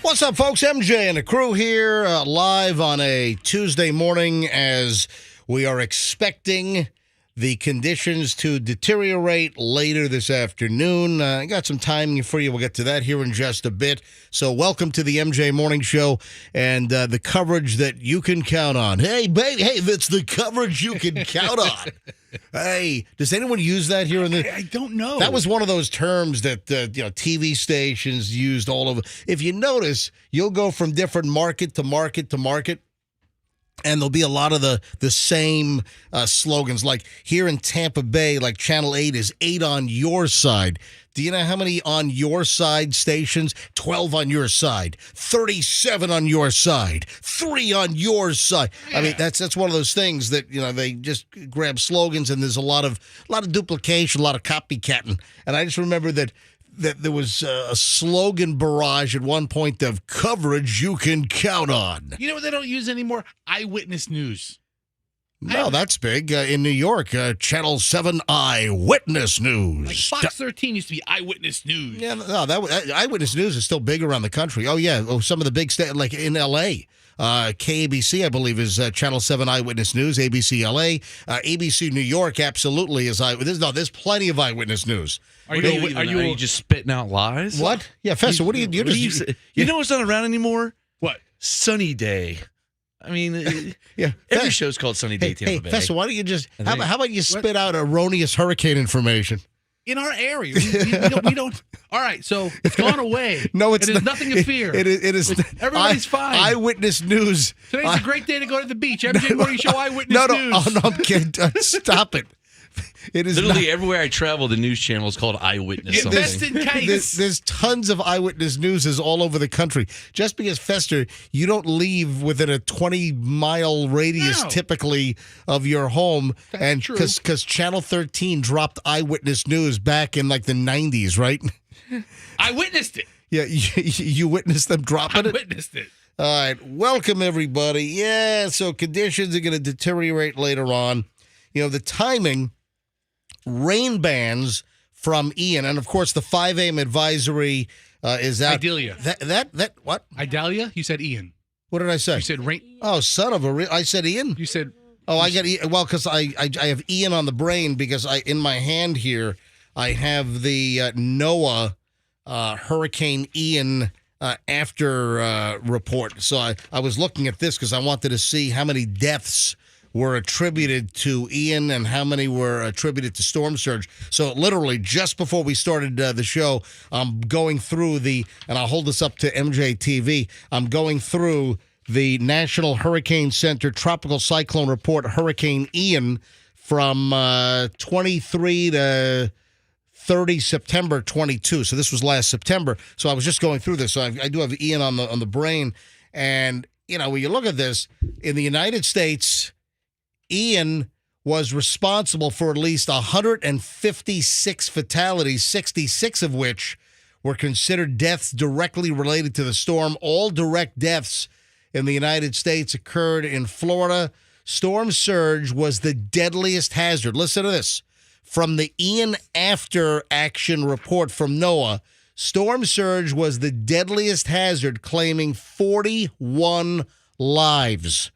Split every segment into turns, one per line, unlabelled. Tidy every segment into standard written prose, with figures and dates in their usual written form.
What's up, folks? MJ and the crew here, live on a Tuesday morning as we are expecting the conditions to deteriorate later this afternoon. I got some timing for you. We'll get to that here in just a bit. So welcome to the MJ Morning Show and the coverage that you can count on. Hey, baby, that's the coverage you can count on. Hey, does anyone use that here in the?
I don't know.
That was one of those terms that TV stations used all over. If you notice, you'll go from different market to market to market, and there'll be a lot of the same slogans. Like here in Tampa Bay, like Channel 8 is 8 on your side. Do you know how many on your side stations? 12 on your side, 37 on your side, 3 on your side. Yeah. I mean, that's one of those things that, they just grab slogans and there's a lot of duplication, a lot of copycatting. And I just remember that there was a slogan barrage at one point of coverage you can count on.
You know what they don't use anymore? Eyewitness news.
No, that's big. In New York, Channel 7 Eyewitness News.
Like Fox 13 used to be Eyewitness News.
Yeah, no, Eyewitness News is still big around the country. Oh, yeah. Oh, some of the big like in L.A., KABC, I believe, is Channel 7 Eyewitness News, ABC LA. ABC New York absolutely is Eyewitness. No, there's plenty of Eyewitness News.
Are you just spitting out lies?
What? Yeah, Fester, what do you do?
You know what's not around anymore?
What?
Sunny Day. I mean,
yeah.
Every show's called Sunny Day Tampa Bay.
Fester, why don't you just, how about you spit out erroneous hurricane information?
In our area, we don't. All right, so it's gone away.
No, it's
not. Nothing to fear.
It is.
Everybody's fine.
Eyewitness News.
Today's a great day to go to the beach. MJ Morning Show Eyewitness News.
No, I'm kidding. Stop it. It is
literally everywhere I travel. The news channel is called Eyewitness.
There's tons of Eyewitness Newses all over the country. Just because, Fester, you don't leave within a 20-mile radius typically of your home, and because Channel 13 dropped Eyewitness News back in like the 90s, right?
I witnessed it.
Yeah, you witnessed them dropping it.
I witnessed it.
All right, welcome everybody. Yeah, so conditions are going to deteriorate later on. The timing. Rain bans from Ian, and of course the 5 a.m. advisory is out.
Adalia.
That what?
Adalia? You said Ian.
What did I say?
You said rain.
Oh, son of a! I said Ian.
You said.
Oh, I get well because I have Ian on the brain because in my hand here I have the NOAA Hurricane Ian after report. So I was looking at this because I wanted to see how many deaths were attributed to Ian and how many were attributed to storm surge. So literally just before we started the show, I'm going through and I'll hold this up to MJ TV, I'm going through the National Hurricane Center Tropical Cyclone Report, Hurricane Ian, from 23 to 30 September 22. So this was last September. So I was just going through this. So I do have Ian on the brain. And, when you look at this, in the United States, Ian was responsible for at least 156 fatalities, 66 of which were considered deaths directly related to the storm. All direct deaths in the United States occurred in Florida. Storm surge was the deadliest hazard. Listen to this. From the Ian after action report from NOAA, storm surge was the deadliest hazard, claiming 41 lives.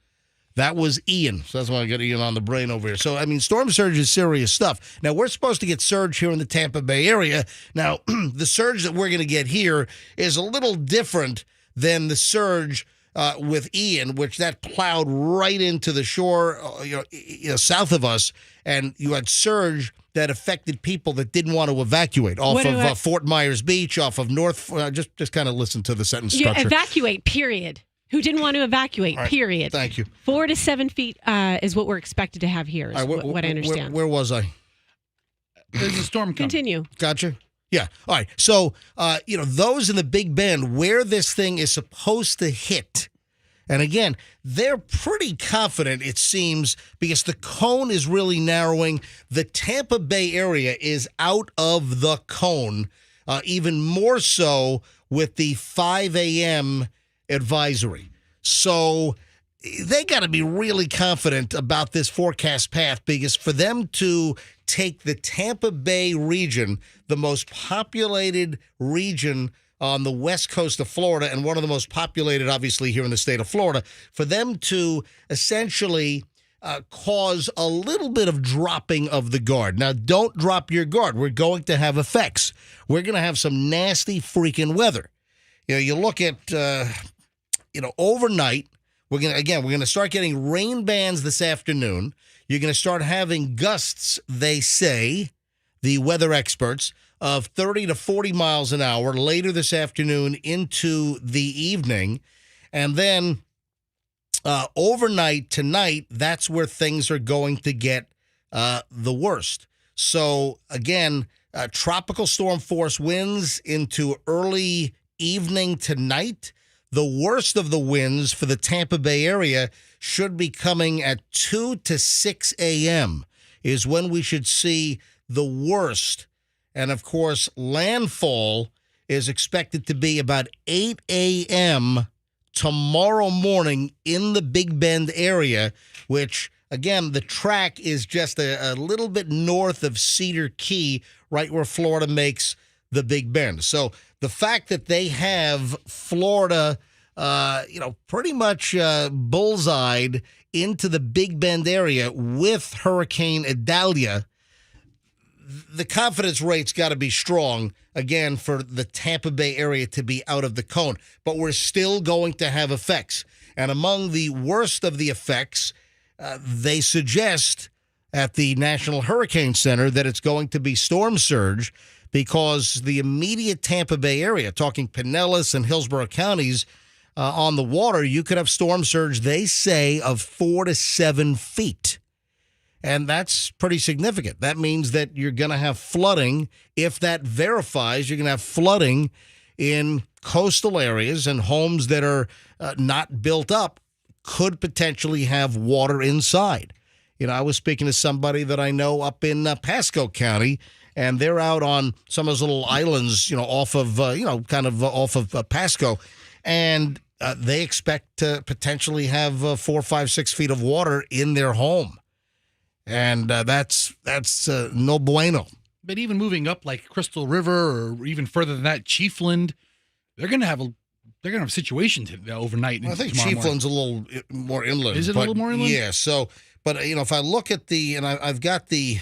That was Ian. So that's why I got Ian on the brain over here. So, storm surge is serious stuff. Now, we're supposed to get surge here in the Tampa Bay area. Now, the surge that we're going to get here is a little different than the surge with Ian, which that plowed right into the shore south of us. And you had surge that affected people that didn't want to evacuate off of Fort Myers Beach, off of North. Just kind of listen to the sentence structure.
Evacuate, period. Who didn't want to evacuate, period.
Thank you.
4 to 7 feet is what we're expected to have here, is what I understand.
Where was I?
There's a storm coming.
Continue.
Gotcha. Yeah. All right. So, those in the Big Bend, where this thing is supposed to hit, and again, they're pretty confident, it seems, because the cone is really narrowing. The Tampa Bay area is out of the cone, even more so with the 5 a.m. advisory. So they got to be really confident about this forecast path, because for them to take the Tampa Bay region, the most populated region on the west coast of Florida and one of the most populated, obviously, here in the state of Florida, for them to essentially cause a little bit of dropping of the guard. Now, don't drop your guard. We're going to have effects. We're going to have some nasty freaking weather. You look at, overnight, we're going to start getting rain bands this afternoon. You're going to start having gusts, they say, the weather experts, of 30 to 40 miles an hour later this afternoon into the evening. And then overnight tonight, that's where things are going to get the worst. So, again, tropical storm force winds into early evening tonight. The worst of the winds for the Tampa Bay area should be coming at 2 to 6 a.m. is when we should see the worst. And, of course, landfall is expected to be about 8 a.m. tomorrow morning in the Big Bend area, which, again, the track is just a little bit north of Cedar Key, right where Florida makes the Big Bend. So the fact that they have Florida, pretty much bullseyed into the Big Bend area with Hurricane Adalia, the confidence rate's got to be strong, again, for the Tampa Bay area to be out of the cone. But we're still going to have effects. And among the worst of the effects, they suggest at the National Hurricane Center that it's going to be storm surge, because the immediate Tampa Bay area, talking Pinellas and Hillsborough counties, on the water, you could have storm surge, they say, of 4 to 7 feet. And that's pretty significant. That means that you're going to have flooding. If that verifies, you're going to have flooding in coastal areas, and homes that are not built up could potentially have water inside. I was speaking to somebody that I know up in Pasco County, and they're out on some of those little islands, off of, off of Pasco, and they expect to potentially have 4, 5, 6 feet of water in their home. And that's no bueno.
But even moving up like Crystal River, or even further than that, Chiefland, they're going to have a situation overnight.
Well, I think Chiefland's a little more inland.
Is it a little more inland?
Yeah. So, but if I look at I've got the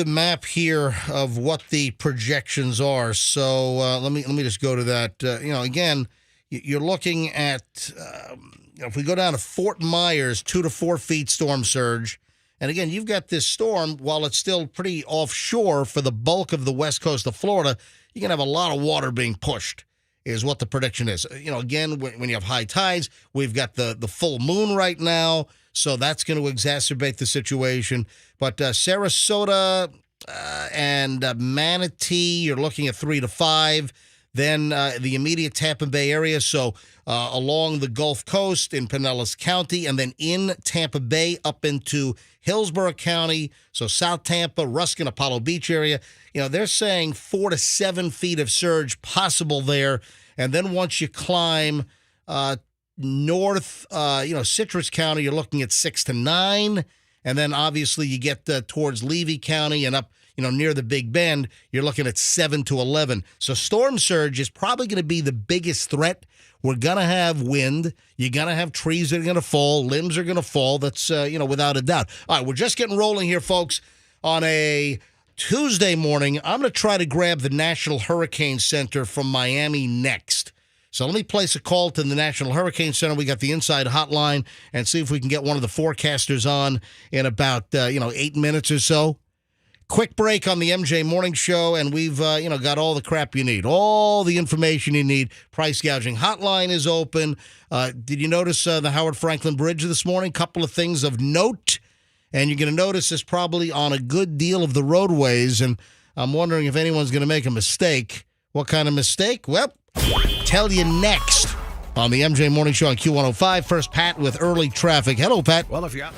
map here of what the projections are. So let me just go to that. Again, you're looking at. If we go down to Fort Myers, 2 to 4 feet storm surge. And again, you've got this storm, while it's still pretty offshore for the bulk of the west coast of Florida, you're going to have a lot of water being pushed, is what the prediction is. Again, when you have high tides, we've got the full moon right now, so that's going to exacerbate the situation. But Sarasota and Manatee, you're looking at 3 to 5. Then the immediate Tampa Bay area, so along the Gulf Coast in Pinellas County, and then in Tampa Bay up into Hillsborough County, so South Tampa, Ruskin, Apollo Beach area. They're saying 4 to 7 feet of surge possible there. And then once you climb north, Citrus County, you're looking at 6 to 9. And then obviously you get towards Levy County and up, near the Big Bend, you're looking at 7 to 11. So storm surge is probably going to be the biggest threat. We're going to have wind. You're going to have trees that are going to fall. Limbs are going to fall. That's, without a doubt. All right, we're just getting rolling here, folks, on a Tuesday morning. I'm going to try to grab the National Hurricane Center from Miami next. So let me place a call to the National Hurricane Center. We got the inside hotline, and see if we can get one of the forecasters on in about, 8 minutes or so. Quick break on the MJ Morning Show, and we've, got all the crap you need, all the information you need. Price gouging hotline is open. Did you notice the Howard Franklin Bridge this morning? Couple of things of note, and you're going to notice this probably on a good deal of the roadways, and I'm wondering if anyone's going to make a mistake. What kind of mistake? Well, tell you next on the MJ Morning Show on Q105. First, Pat with early traffic. Hello, Pat.
Well, if you're out.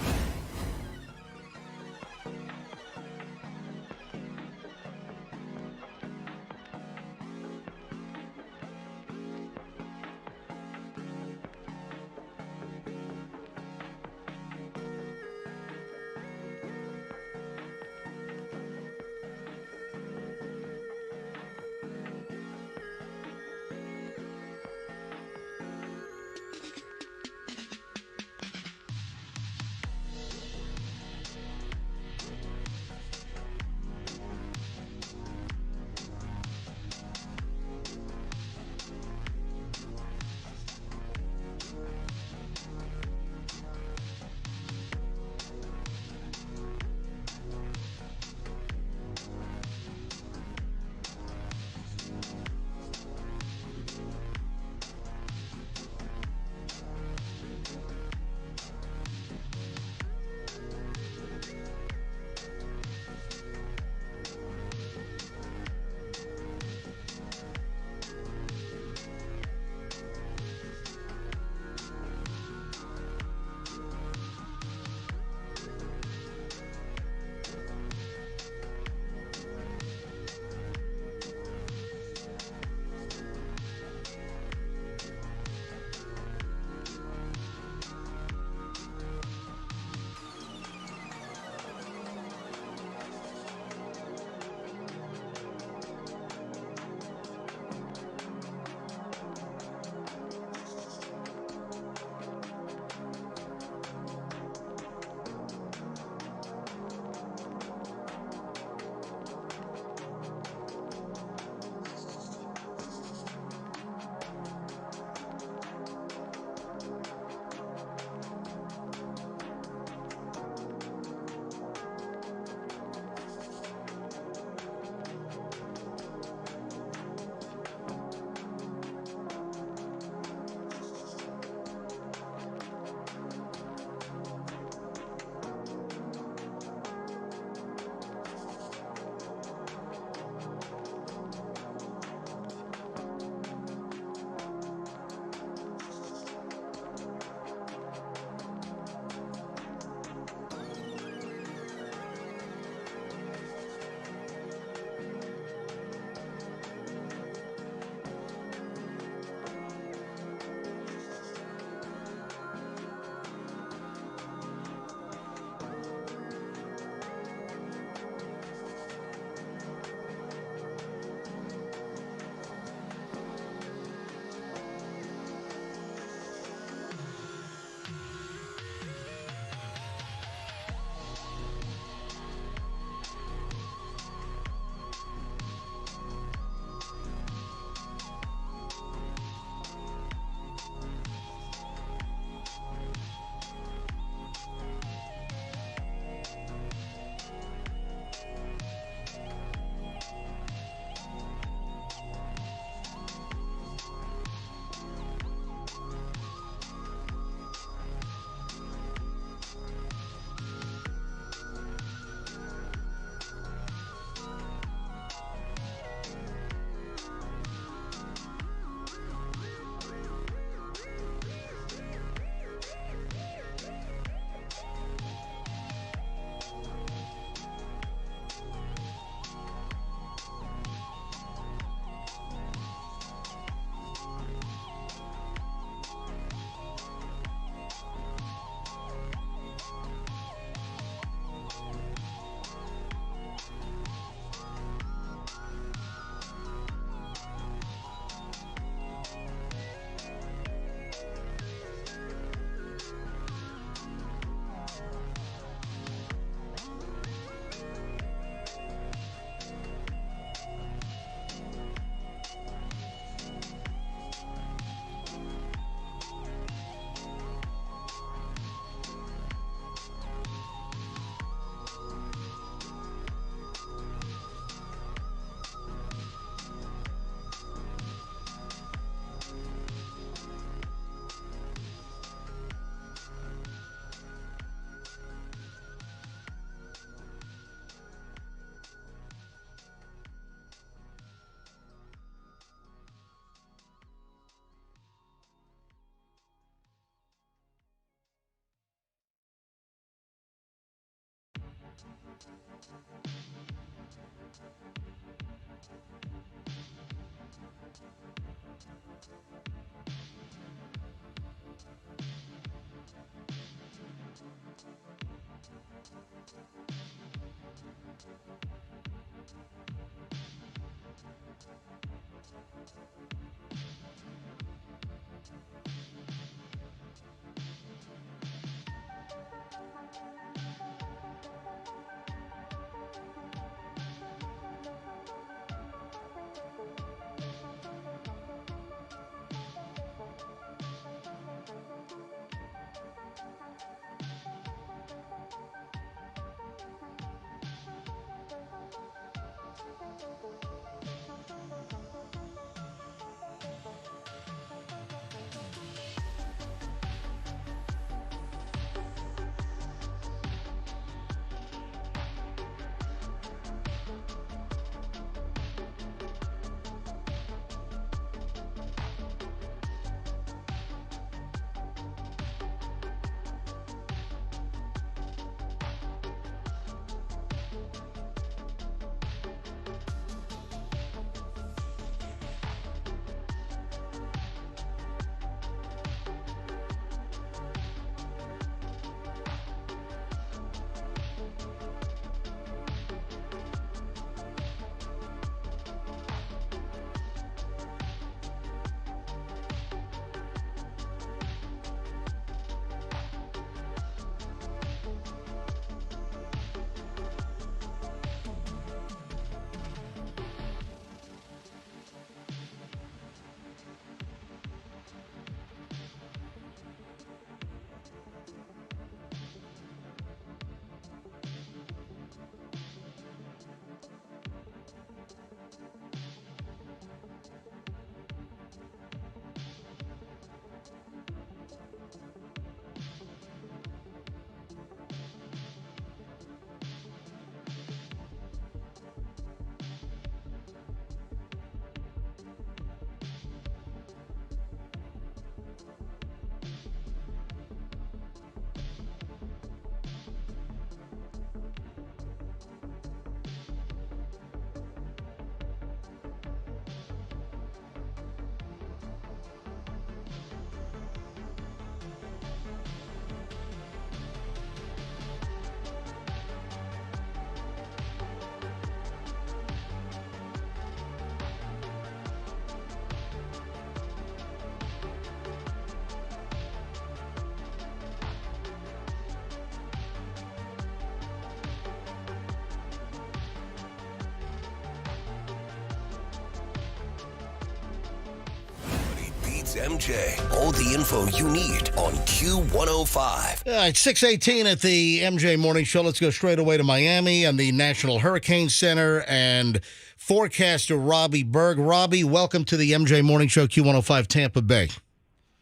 MJ. All the info you need on Q105.
All right, 6:18 at the MJ Morning Show. Let's go straight away to Miami and the National Hurricane Center and forecaster Robbie Berg. Robbie, welcome to the MJ Morning Show, Q105 Tampa Bay.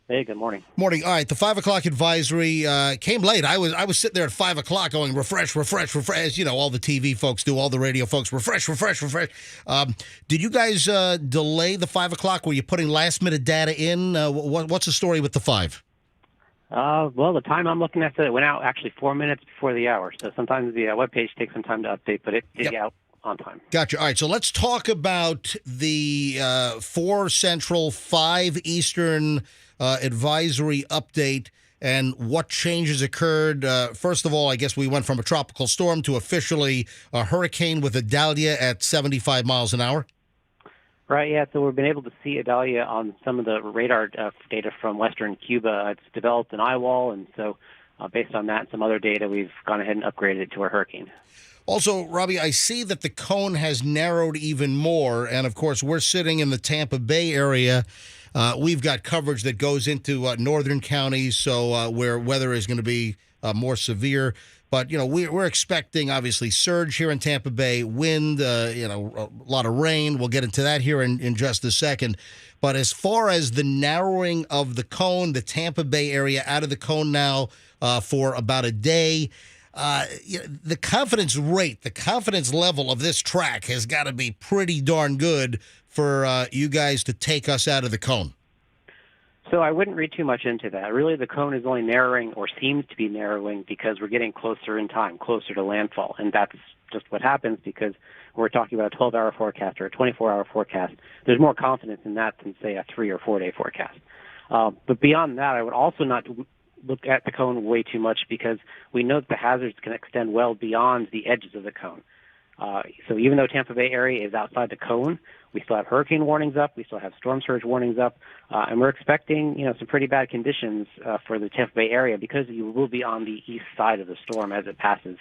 Hey, good morning.
Morning. All right, the 5 o'clock advisory came late. I was sitting there at 5 o'clock going, refresh, as you know, all the TV folks do, all the radio folks, refresh. Did you guys delay the 5 o'clock? Were you putting last-minute data in? What's the story with the 5?
Well, the time I'm looking at, it went out actually 4 minutes before the hour. So sometimes the webpage takes some time to update, but it did out on time.
Gotcha. All right, so let's talk about the 4 Central, 5 Eastern advisory update and what changes occurred. First of all, I guess we went from a tropical storm to officially a hurricane with Adalia at 75 miles an hour.
Right, yeah. So we've been able to see Adalia on some of the radar data from western Cuba. It's developed an eye wall, and so based on that and some other data, we've gone ahead and upgraded it to a hurricane.
Also, Robbie, I see that the cone has narrowed even more, and of course, we're sitting in the Tampa Bay area. We've got coverage that goes into northern counties, so where weather is going to be more severe. But, you know, we're expecting, obviously, surge here in Tampa Bay, wind, a lot of rain. We'll get into that here in just a second. But as far as the narrowing of the cone, the Tampa Bay area out of the cone now for about a day, the confidence rate, the confidence level of this track has got to be pretty darn good for you guys to take us out of the cone.
So I wouldn't read too much into that. Really, the cone is only narrowing or seems to be narrowing because we're getting closer in time, closer to landfall. And that's just what happens because we're talking about a 12-hour forecast or a 24-hour forecast. There's more confidence in that than, say, a 3 or 4-day forecast. But beyond that, I would also not look at the cone way too much because we know that the hazards can extend well beyond the edges of the cone. So even though Tampa Bay area is outside the cone, we still have hurricane warnings up. We still have storm surge warnings up, and we're expecting some pretty bad conditions for the Tampa Bay area because you will be on the east side of the storm as it passes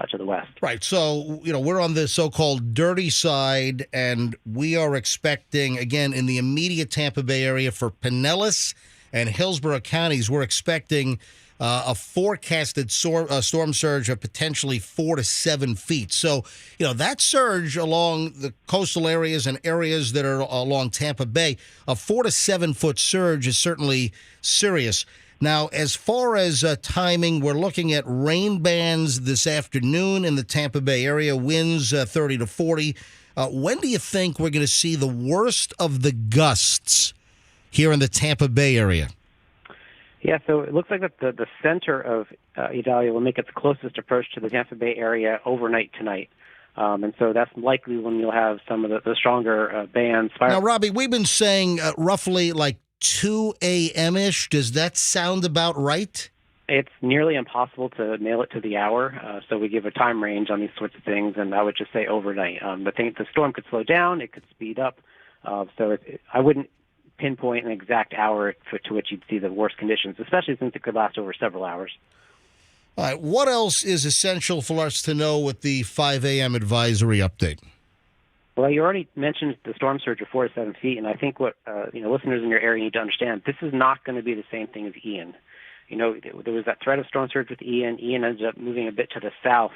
to the west.
Right. So, we're on the so-called dirty side, and we are expecting, again, in the immediate Tampa Bay area for Pinellas and Hillsborough counties, we're expecting a forecasted storm surge of potentially 4 to 7 feet. So, that surge along the coastal areas and areas that are along Tampa Bay, a 4 to 7 foot surge is certainly serious. Now, as far as timing, we're looking at rain bands this afternoon in the Tampa Bay area, winds 30 to 40. When do you think we're going to see the worst of the gusts here in the Tampa Bay area?
Yeah, so it looks like that the center of Adalia will make its closest approach to the Tampa Bay area overnight tonight. And so that's likely when you'll have some of the stronger bands.
Now, Robbie, we've been saying roughly like 2 a.m.-ish. Does that sound about right?
It's nearly impossible to nail it to the hour, so we give a time range on these sorts of things, and I would just say overnight. The storm could slow down, it could speed up, so I wouldn't pinpoint an exact hour to which you'd see the worst conditions, especially since it could last over several hours.
All right, what else is essential for us to know with the 5 a.m. advisory update?
Well, you already mentioned the storm surge of 4 to 7 feet, and I think what listeners in your area need to understand, this is not going to be the same thing as Ian. There was that threat of storm surge with Ian. Ian ended up moving a bit to the south,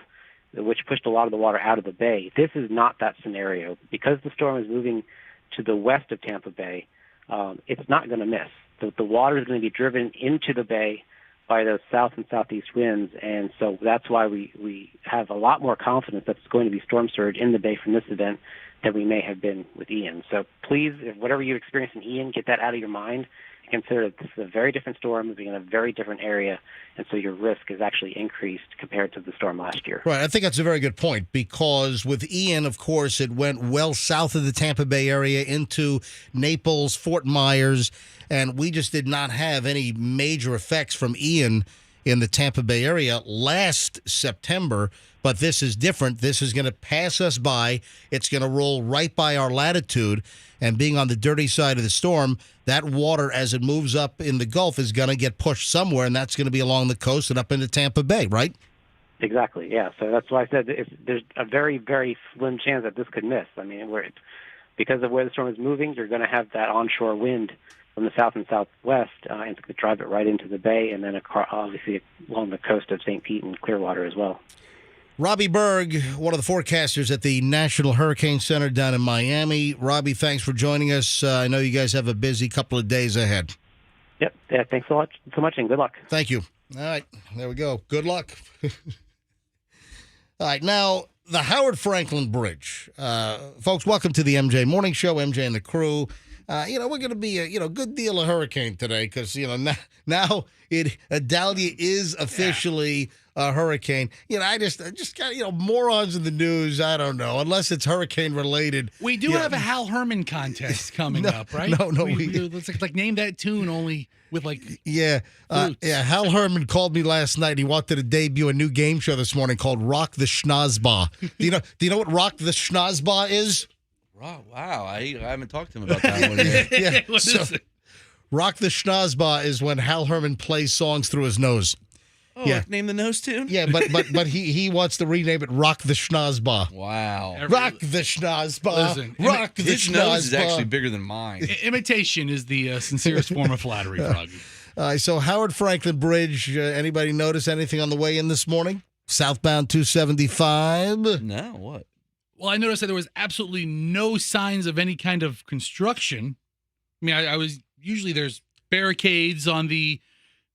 which pushed a lot of the water out of the bay. This is not that scenario. Because the storm is moving to the west of Tampa Bay, it's not going to miss. The water is going to be driven into the bay by those south and southeast winds, and so that's why we have a lot more confidence that it's going to be storm surge in the bay from this event than we may have been with Ian. So please, if whatever you experience in Ian, get that out of your mind. Consider that this is a very different storm moving in a very different area, and so your risk is actually increased compared to the storm last year.
Right. I think that's a very good point because with Ian, of course, it went well south of the Tampa Bay area into Naples, Fort Myers, and we just did not have any major effects from Ian in the Tampa Bay area last September. But this is different. This is going to pass us by. It's going to roll right by our latitude. And being on the dirty side of the storm, that water, as it moves up in the Gulf, is going to get pushed somewhere, and that's going to be along the coast and up into Tampa Bay, right?
Exactly, yeah. So that's why I said there's a very, very slim chance that this could miss. I mean, because of where the storm is moving, you're going to have that onshore wind from the south and southwest, and it's going to drive it right into the bay and then obviously along the coast of St. Pete and Clearwater as well.
Robbie Berg, one of the forecasters at the National Hurricane Center down in Miami. Robbie, thanks for joining us. I know you guys have a busy couple of days ahead.
Yep. Yeah, thanks so much, and good luck.
Thank you. All right, there we go. Good luck. All right, now, the Howard Franklin Bridge. Folks, welcome to the MJ Morning Show, MJ and the crew. We're going to be a good deal of hurricane today because, now Adalia is officially a hurricane. I just got, morons in the news. I don't know, unless it's hurricane related.
We do have a Hal Herman contest coming up, right?
No.
It's like name that tune only with
Yeah. Hal Herman called me last night. He wanted to debut a new game show this morning called Rock the Schnozba. Do you know what Rock the Schnozba is?
Wow, I haven't talked to him about that one yet.
Yeah.
What is it?
Rock the Schnozba is when Hal Herman plays songs through his nose.
Oh, yeah. Like name the nose tune?
Yeah, but he wants to rename it Rock the Schnozba.
Wow.
Rock the Schnozba.
Listen,
Rock the
his
Schnozba.
nose is actually bigger than mine.
Imitation is the sincerest form of flattery, Froggy.
So Howard Franklin Bridge, anybody notice anything on the way in this morning? Southbound 275?
No, what?
Well, I noticed that there was absolutely no signs of any kind of construction. I mean, usually there's barricades on the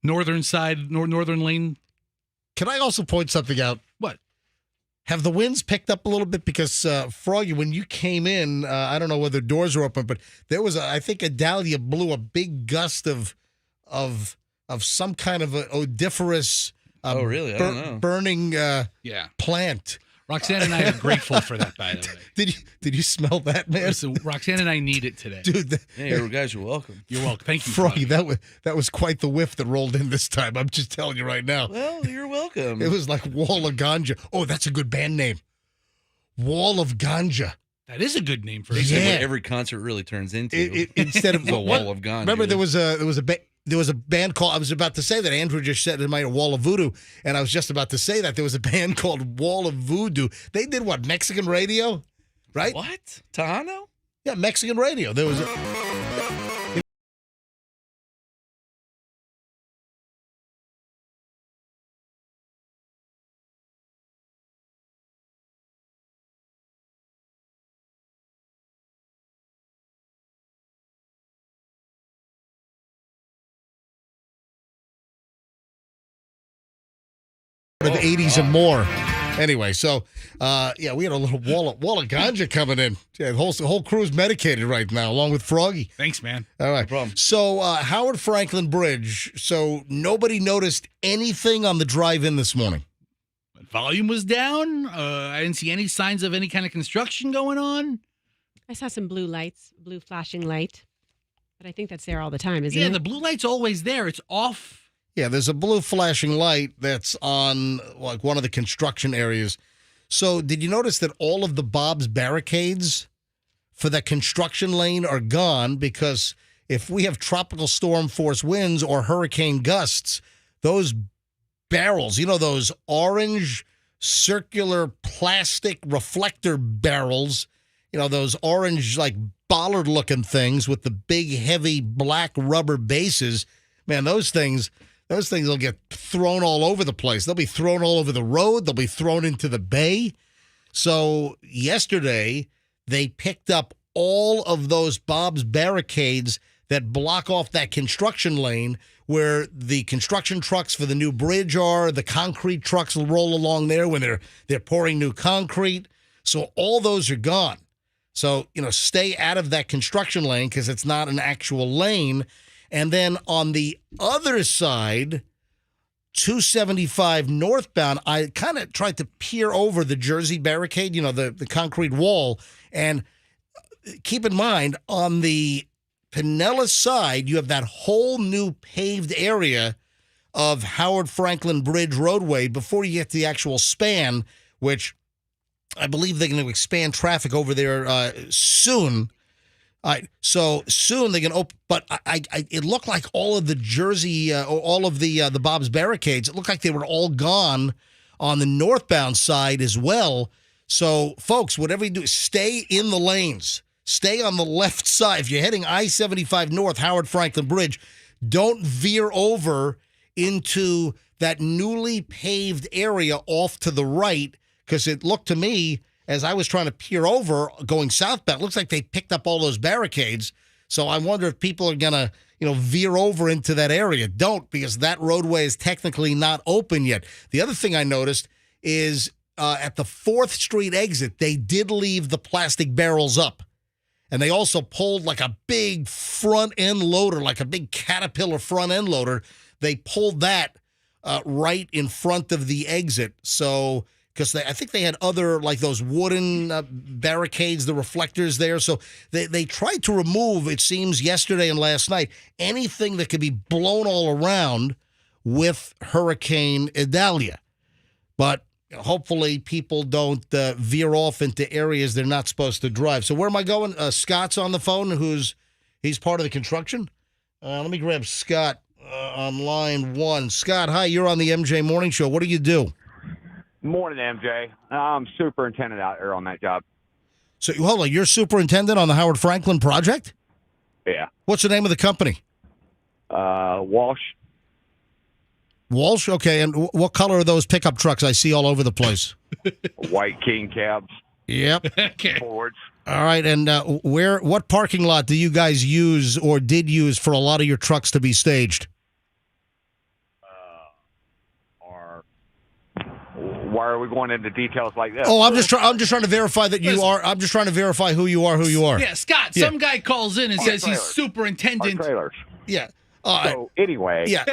northern side, northern lane.
Can I also point something out?
What?
Have the winds picked up a little bit? Because, Froggy, when you came in, I don't know whether doors are open, but there was, I think Adalia blew a big gust of some kind of a odoriferous
oh, really? I don't know.
Burning plant.
Roxanne and I are grateful for that, by the way.
Did you smell that, man?
Listen, Roxanne and I need it today.
Dude,
hey, you guys are welcome.
You're welcome. Thank you,
Froggy. That was quite the whiff that rolled in this time. I'm just telling you right now.
Well, you're welcome.
It was like Wall of Ganja. Oh, that's a good band name. Wall of Ganja.
That is a good name for it.
Makes
Yeah.
it what every concert really turns into.
Instead of
the wall of ganja.
Remember, there was a band called. I was about to say that Andrew just said it might a Wall of Voodoo, and I was just about to say that there was a band called Wall of Voodoo. They did what, Mexican radio, right?
What? Tejano?
Yeah, Mexican radio. There was a. Of 80s and more. Anyway, so yeah, we had a little wall of ganja coming in. Yeah, the whole crew's medicated right now, along with Froggy.
Thanks, man.
All right.
No problem.
So Howard Franklin Bridge. So nobody noticed anything on the drive-in this morning.
Volume was down. I didn't see any signs of any kind of construction going on.
I saw some blue lights, blue flashing light. But I think that's there all the time, isn't
Yeah,
it?
the blue light's always there. It's off.
Yeah, there's a blue flashing light that's on like one of the construction areas. So did you notice that all of the Bob's barricades for that construction lane are gone? Because if we have tropical storm force winds or hurricane gusts, those barrels, those orange circular plastic reflector barrels, those orange like bollard looking things with the big heavy black rubber bases, man, those things will get thrown all over the place. They'll be thrown all over the road. They'll be thrown into the bay. So yesterday, they picked up all of those Bob's barricades that block off that construction lane where the construction trucks for the new bridge are. The concrete trucks will roll along there when they're pouring new concrete. So all those are gone. So, stay out of that construction lane because it's not an actual lane. And then on the other side, 275 northbound, I kind of tried to peer over the Jersey barricade, the concrete wall. And keep in mind, on the Pinellas side, you have that whole new paved area of Howard Franklin Bridge roadway before you get to the actual span, which I believe they're going to expand traffic over there soon. All right, so soon they can open, but it looked like all of the Jersey, or all of the Bob's barricades, it looked like they were all gone on the northbound side as well. So, folks, whatever you do, stay in the lanes. Stay on the left side. If you're heading I-75 north, Howard Franklin Bridge, don't veer over into that newly paved area off to the right, because it looked to me, as I was trying to peer over going southbound, it looks like they picked up all those barricades. So I wonder if people are going to, veer over into that area. Don't, because that roadway is technically not open yet. The other thing I noticed is at the 4th Street exit, they did leave the plastic barrels up. And they also pulled like a big front end loader, like a big Caterpillar front end loader. They pulled that right in front of the exit. So, because I think they had other, like those wooden barricades, the reflectors there. So they tried to remove, it seems, yesterday and last night, anything that could be blown all around with Hurricane Adalia. But hopefully people don't veer off into areas they're not supposed to drive. So where am I going? Scott's on the phone, he's part of the construction. Let me grab Scott on line 1. Scott, hi, you're on the MJ Morning Show. What do you do?
Morning, MJ. I'm superintendent out there on that job.
So, hold on, you're superintendent on the Howard Franklin project?
Yeah.
What's the name of the company?
Walsh.
Walsh? Okay, and what color are those pickup trucks I see all over the place?
White King cabs.
Yep.
Okay.
Fords.
All right, and what parking lot do you guys use or did use for a lot of your trucks to be staged?
Why are we going into details like this?
Oh, I'm just trying to verify that you are. I'm just trying to verify who you are.
Yeah, Scott.
Yeah.
Some guy calls in and says he's
Our
superintendent.
trailers.
Yeah.
So anyway,
Yeah.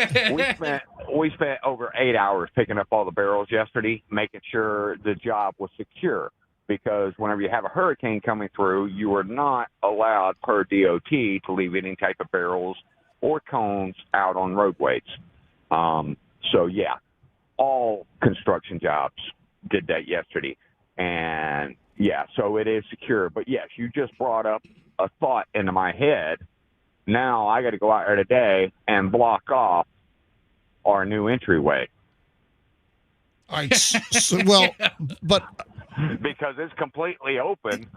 we spent over 8 hours picking up all the barrels yesterday, making sure the job was secure. Because whenever you have a hurricane coming through, you are not allowed per DOT to leave any type of barrels or cones out on roadways. So yeah, all construction jobs did that yesterday. And yeah, so it is secure. But yes, you just brought up a thought into my head. Now I got to go out there today and block off our new entryway
All right. Well, but
because it's completely open.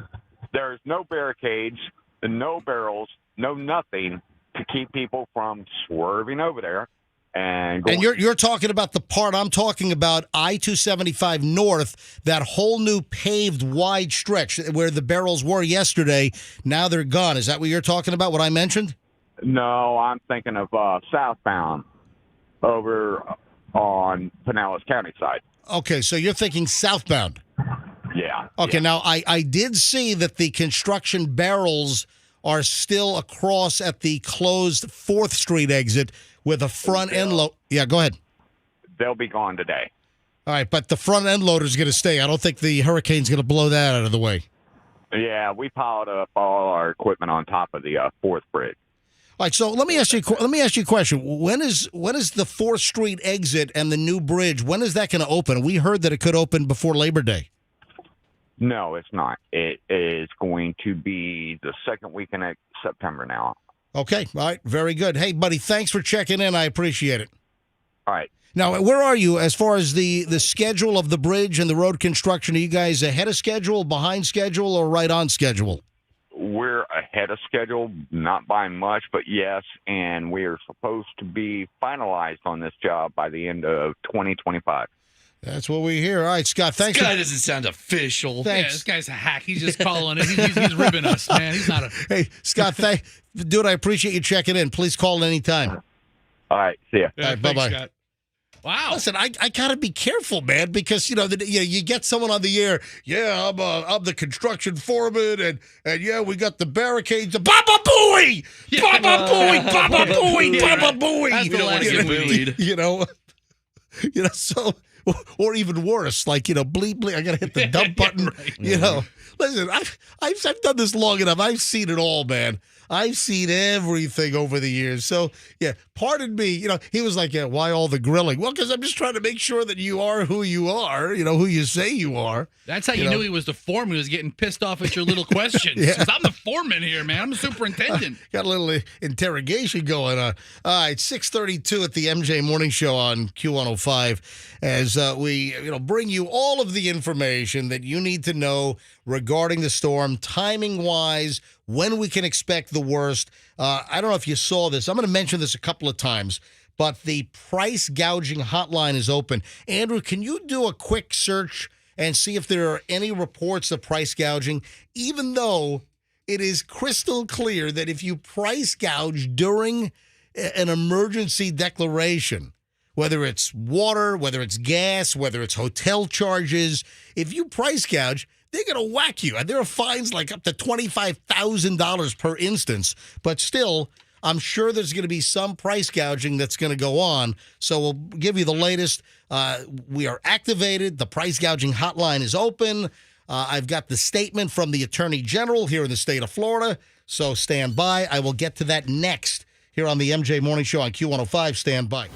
There's no barricades, no barrels, no nothing to keep people from swerving over there and going.
And you're talking about the part I'm talking about, I-275 North, that whole new paved wide stretch where the barrels were yesterday. Now they're gone. Is that what you're talking about, what I mentioned?
No, I'm thinking of southbound over on Pinellas County side.
Okay, so you're thinking southbound.
Yeah.
Okay,
yeah.
now I did see that the construction barrels are still across at the closed 4th Street exit with a front end load. Yeah, go ahead.
They'll be gone today.
All right, but the front end loader is going to stay. I don't think the hurricane's going to blow that out of the way.
Yeah, we piled up all our equipment on top of the 4th bridge.
All right, so let me ask you a question. When is the 4th Street exit and the new bridge? When is that going to open? We heard that it could open before Labor Day.
No, it's not. It is going to be the second weekend of September now.
Okay, all right, very good. Hey, buddy, thanks for checking in. I appreciate it.
All right.
Now, where are you as far as the schedule of the bridge and the road construction? Are you guys ahead of schedule, behind schedule, or right on schedule?
We're ahead of schedule, not by much, but yes, and we are supposed to be finalized on this job by the end of 2025.
That's what we hear. All right, Scott, thanks.
This guy doesn't sound official.
Thanks.
Yeah, this guy's a hack. He's just calling it. He's ribbing us, man. He's not a.
Hey, Scott, dude, I appreciate you checking in. Please call
All
anytime.
right, see ya.
Yeah,
All right,
thanks,
bye-bye.
Scott. Wow.
Listen, I gotta be careful, man, because you get someone on the air. Yeah, I'm the construction foreman, and yeah, we got the barricades. Baba Booey, Baba Booey, Baba Booey, Baba Booey.
That's the last
get bullied.
So, or even worse, like bleep bleep. I gotta hit the dump button.
Right.
Listen, I've done this long enough. I've seen it all, man. I've seen everything over the years. So, yeah, pardon me. He was like, yeah, why all the grilling? Well, because I'm just trying to make sure that you are who you are, who you say you are.
That's how you knew he was the foreman. He was getting pissed off at your little questions.
Yeah.
'Cause I'm the foreman here, man. I'm the superintendent.
Got a little interrogation going on. All right, 6:32 at the MJ Morning Show on Q105 as we bring you all of the information that you need to know regarding the storm, timing-wise, when we can expect the worst. I don't know if you saw this. I'm going to mention this a couple of times, but the price gouging hotline is open. Andrew, can you do a quick search and see if there are any reports of price gouging, even though it is crystal clear that if you price gouge during an emergency declaration, whether it's water, whether it's gas, whether it's hotel charges, if you price gouge, they're going to whack you. And there are fines like up to $25,000 per instance. But still, I'm sure there's going to be some price gouging that's going to go on. So we'll give you the latest. We are activated. The price gouging hotline is open. I've got the statement from the Attorney General here in the state of Florida. So stand by. I will get to that next here on the MJ Morning Show on Q105. Stand by.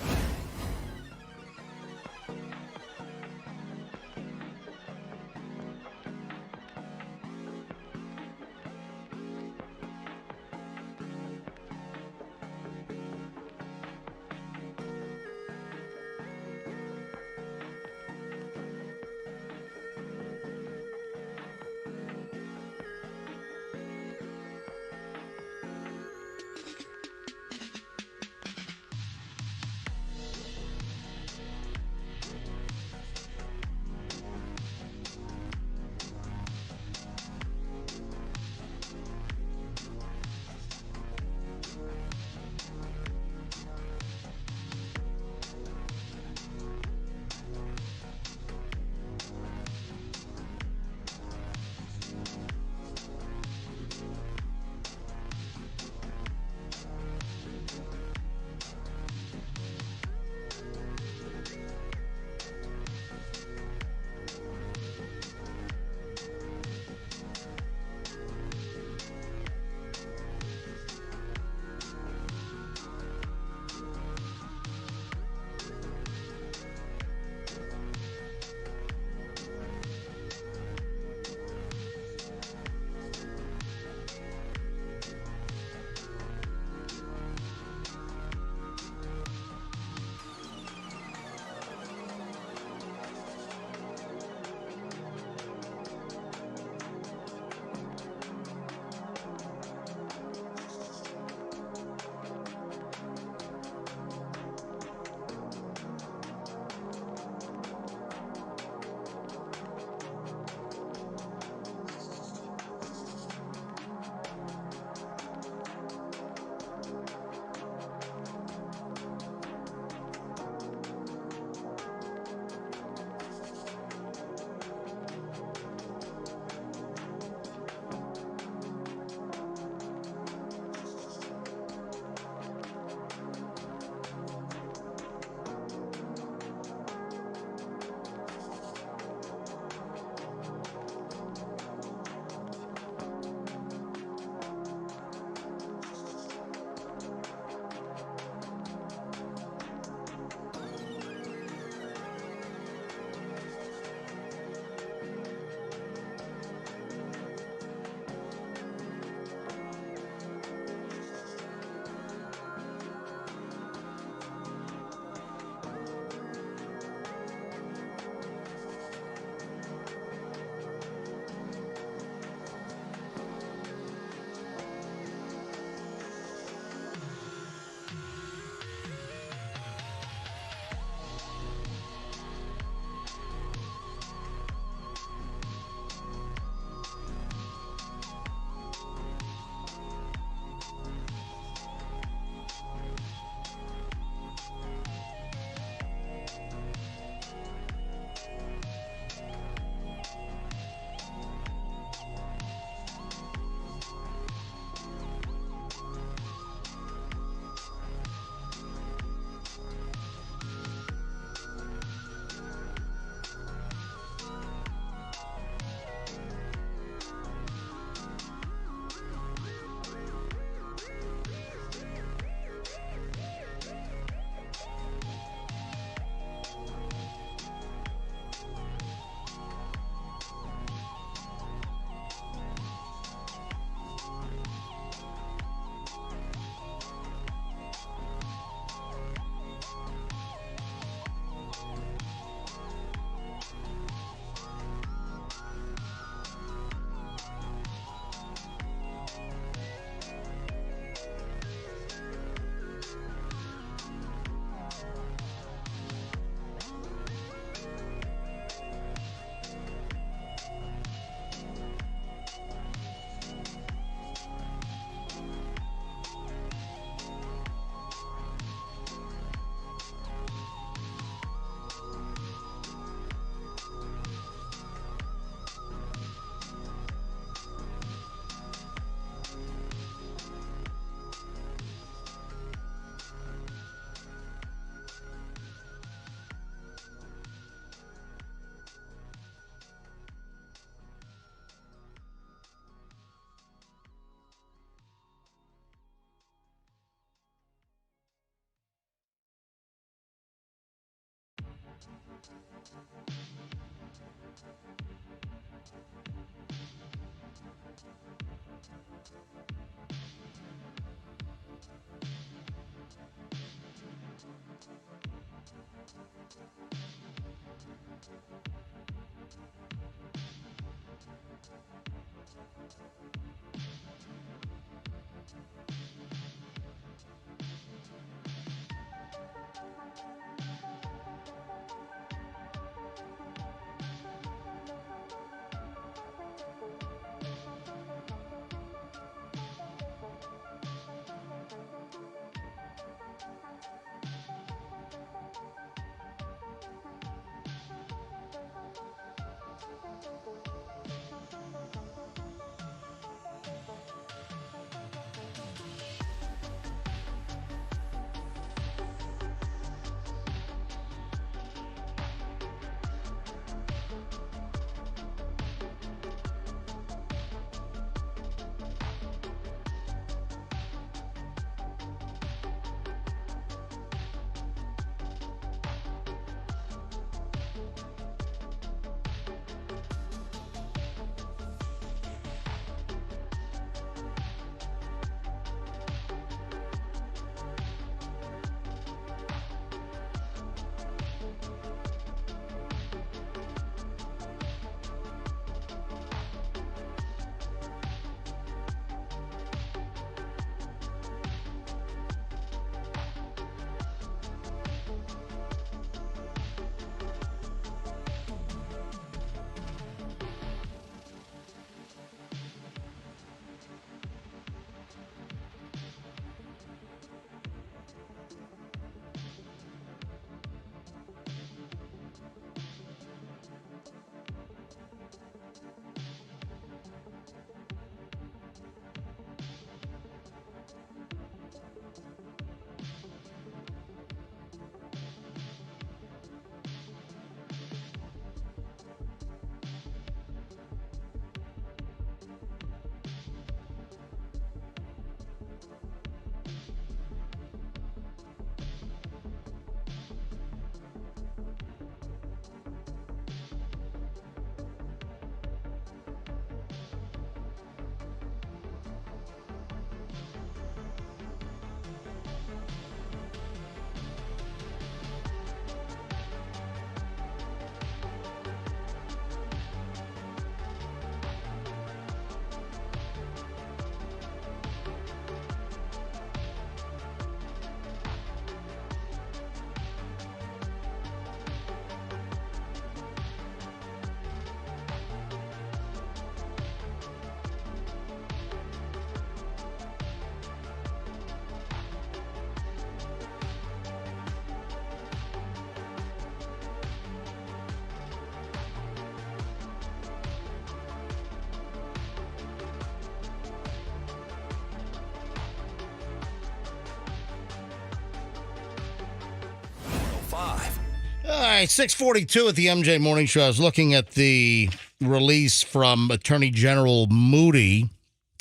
All right, 6:42 at the MJ Morning Show. I was looking at the release from Attorney General Moody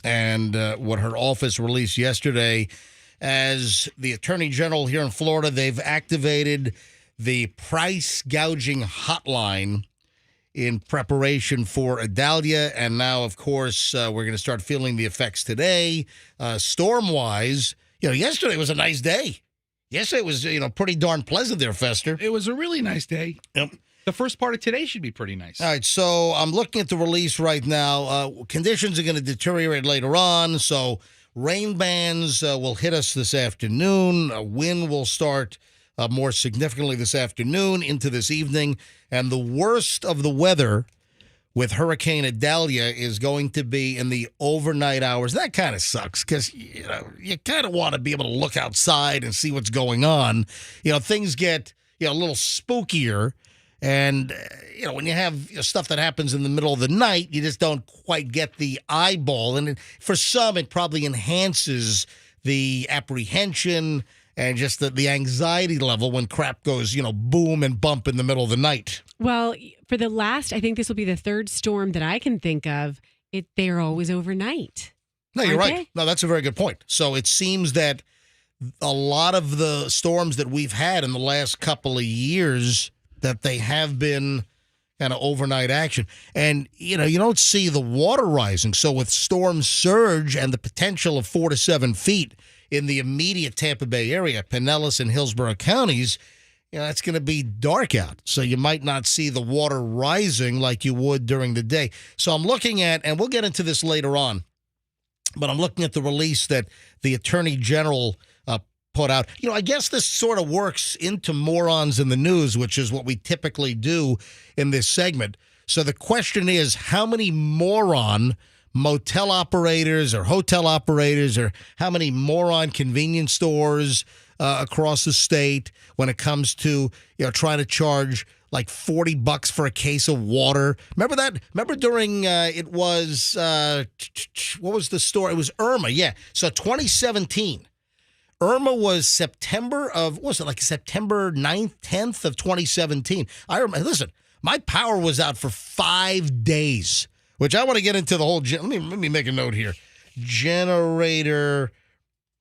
and what her office released yesterday. As the Attorney General here in Florida, they've activated the price gouging hotline in preparation for Adalia. And now, of course, we're going to start feeling the effects today. Storm-wise, yesterday was a nice day. Yesterday was, pretty darn pleasant there, Fester.
It was a really nice day.
Yep.
The first part of today should be pretty nice.
All right, so I'm looking at the release right now. Conditions are going to deteriorate later on, so rain bands will hit us this afternoon. Wind will start more significantly this afternoon into this evening, and the worst of the weather with Hurricane Adalia is going to be in the overnight hours. That kind of sucks because, you kind of want to be able to look outside and see what's going on. Things get, a little spookier. And, when you have stuff that happens in the middle of the night, you just don't quite get the eyeball. And for some, it probably enhances the apprehension and just the anxiety level when crap goes, boom and bump in the middle of the night.
Well, for the last, I think this will be the third storm that I can think of. They're always overnight.
No, you're
Aren't
right.
they?
No, that's a very good point. So it seems that a lot of the storms that we've had in the last couple of years, that they have been kind of overnight action. And, you don't see the water rising. So with storm surge and the potential of 4 to 7 feet in the immediate Tampa Bay area, Pinellas and Hillsborough counties, it's going to be dark out. So you might not see the water rising like you would during the day. So I'm looking at, and we'll get into this later on, but I'm looking at the release that the Attorney General put out. I guess this sort of works into morons in the news, which is what we typically do in this segment. So the question is, how many moron motel operators or hotel operators, or how many moron convenience stores across the state when it comes to trying to charge like $40 for a case of water? Remember that? Remember during it was what was the store? It was Irma, yeah. So 2017. Irma was September 9th, 10th of 2017. I remember, listen, my power was out for 5 days, which I want to get into the whole, let me make a note here. Generator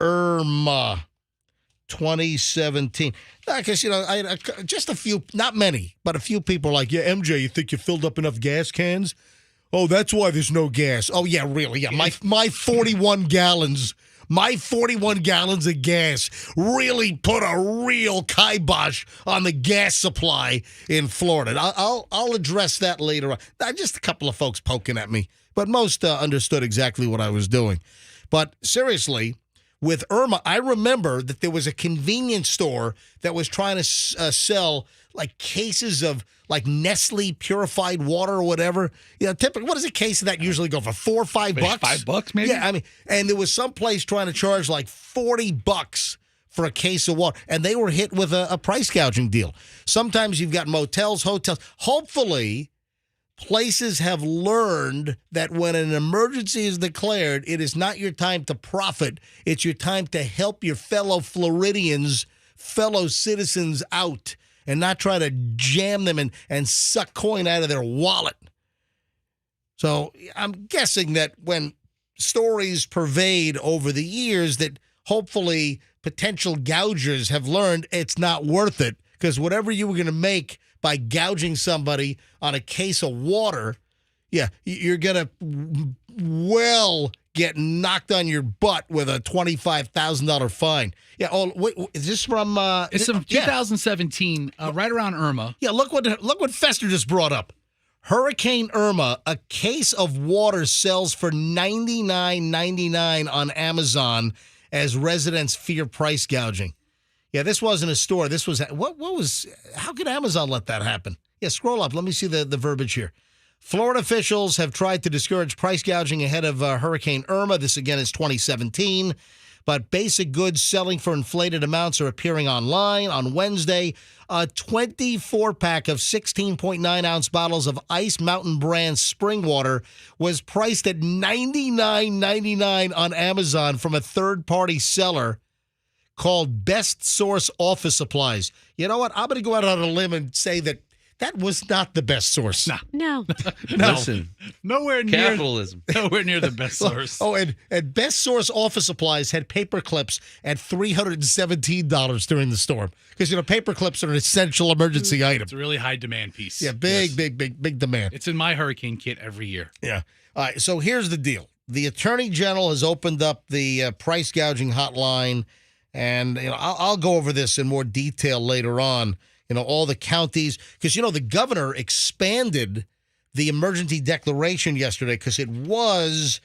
Irma 2017. Because, I just a few, not many, but a few people are like, yeah, MJ, you think you filled up enough gas cans? Oh, that's why there's no gas. Oh, yeah, really? Yeah, my 41 gallons. My 41 gallons of gas really put a real kibosh on the gas supply in Florida. I'll address that later on. Just a couple of folks poking at me, but most understood exactly what I was doing. But seriously, with Irma, I remember that there was a convenience store that was trying to sell like cases of like Nestle purified water or whatever. Typically, what does a case of that usually go for? $4 or $5?
$5 maybe?
Yeah, and there was some place trying to charge like $40 for a case of water, and they were hit with a price gouging deal. Sometimes you've got motels, hotels. Hopefully, places have learned that when an emergency is declared, it is not your time to profit. It's your time to help your fellow Floridians, fellow citizens out, and not try to jam them and suck coin out of their wallet. So I'm guessing that when stories pervade over the years, that hopefully potential gougers have learned it's not worth it, because whatever you were going to make by gouging somebody on a case of water, yeah, you're going to get knocked on your butt with a $25,000 fine. Yeah. Oh, wait, is this from?
It's from 2017, right around Irma.
Yeah. Look what Fester just brought up. Hurricane Irma, a case of water sells for $99.99 on Amazon as residents fear price gouging. Yeah, this wasn't a store. This was how could Amazon let that happen? Yeah, scroll up. Let me see the verbiage here. Florida officials have tried to discourage price gouging ahead of Hurricane Irma. This, again, is 2017. But basic goods selling for inflated amounts are appearing online. On Wednesday, a 24-pack of 16.9-ounce bottles of Ice Mountain brand spring water was priced at $99.99 on Amazon from a third-party seller called Best Source Office Supplies. You know what? I'm going to go out on a limb and say that was not the best source.
No.
Listen,
Nowhere near
capitalism.
Nowhere near the best source.
Oh, and Best Source Office Supplies had paper clips at $317 during the storm. Because, paper clips are an essential emergency item.
It's a really high demand piece.
Yeah, big demand.
It's in my hurricane kit every year.
Yeah. All right, so here's the deal. The Attorney General has opened up the price gouging hotline, and I'll go over this in more detail later on. All the counties, because, the governor expanded the emergency declaration yesterday, because it was,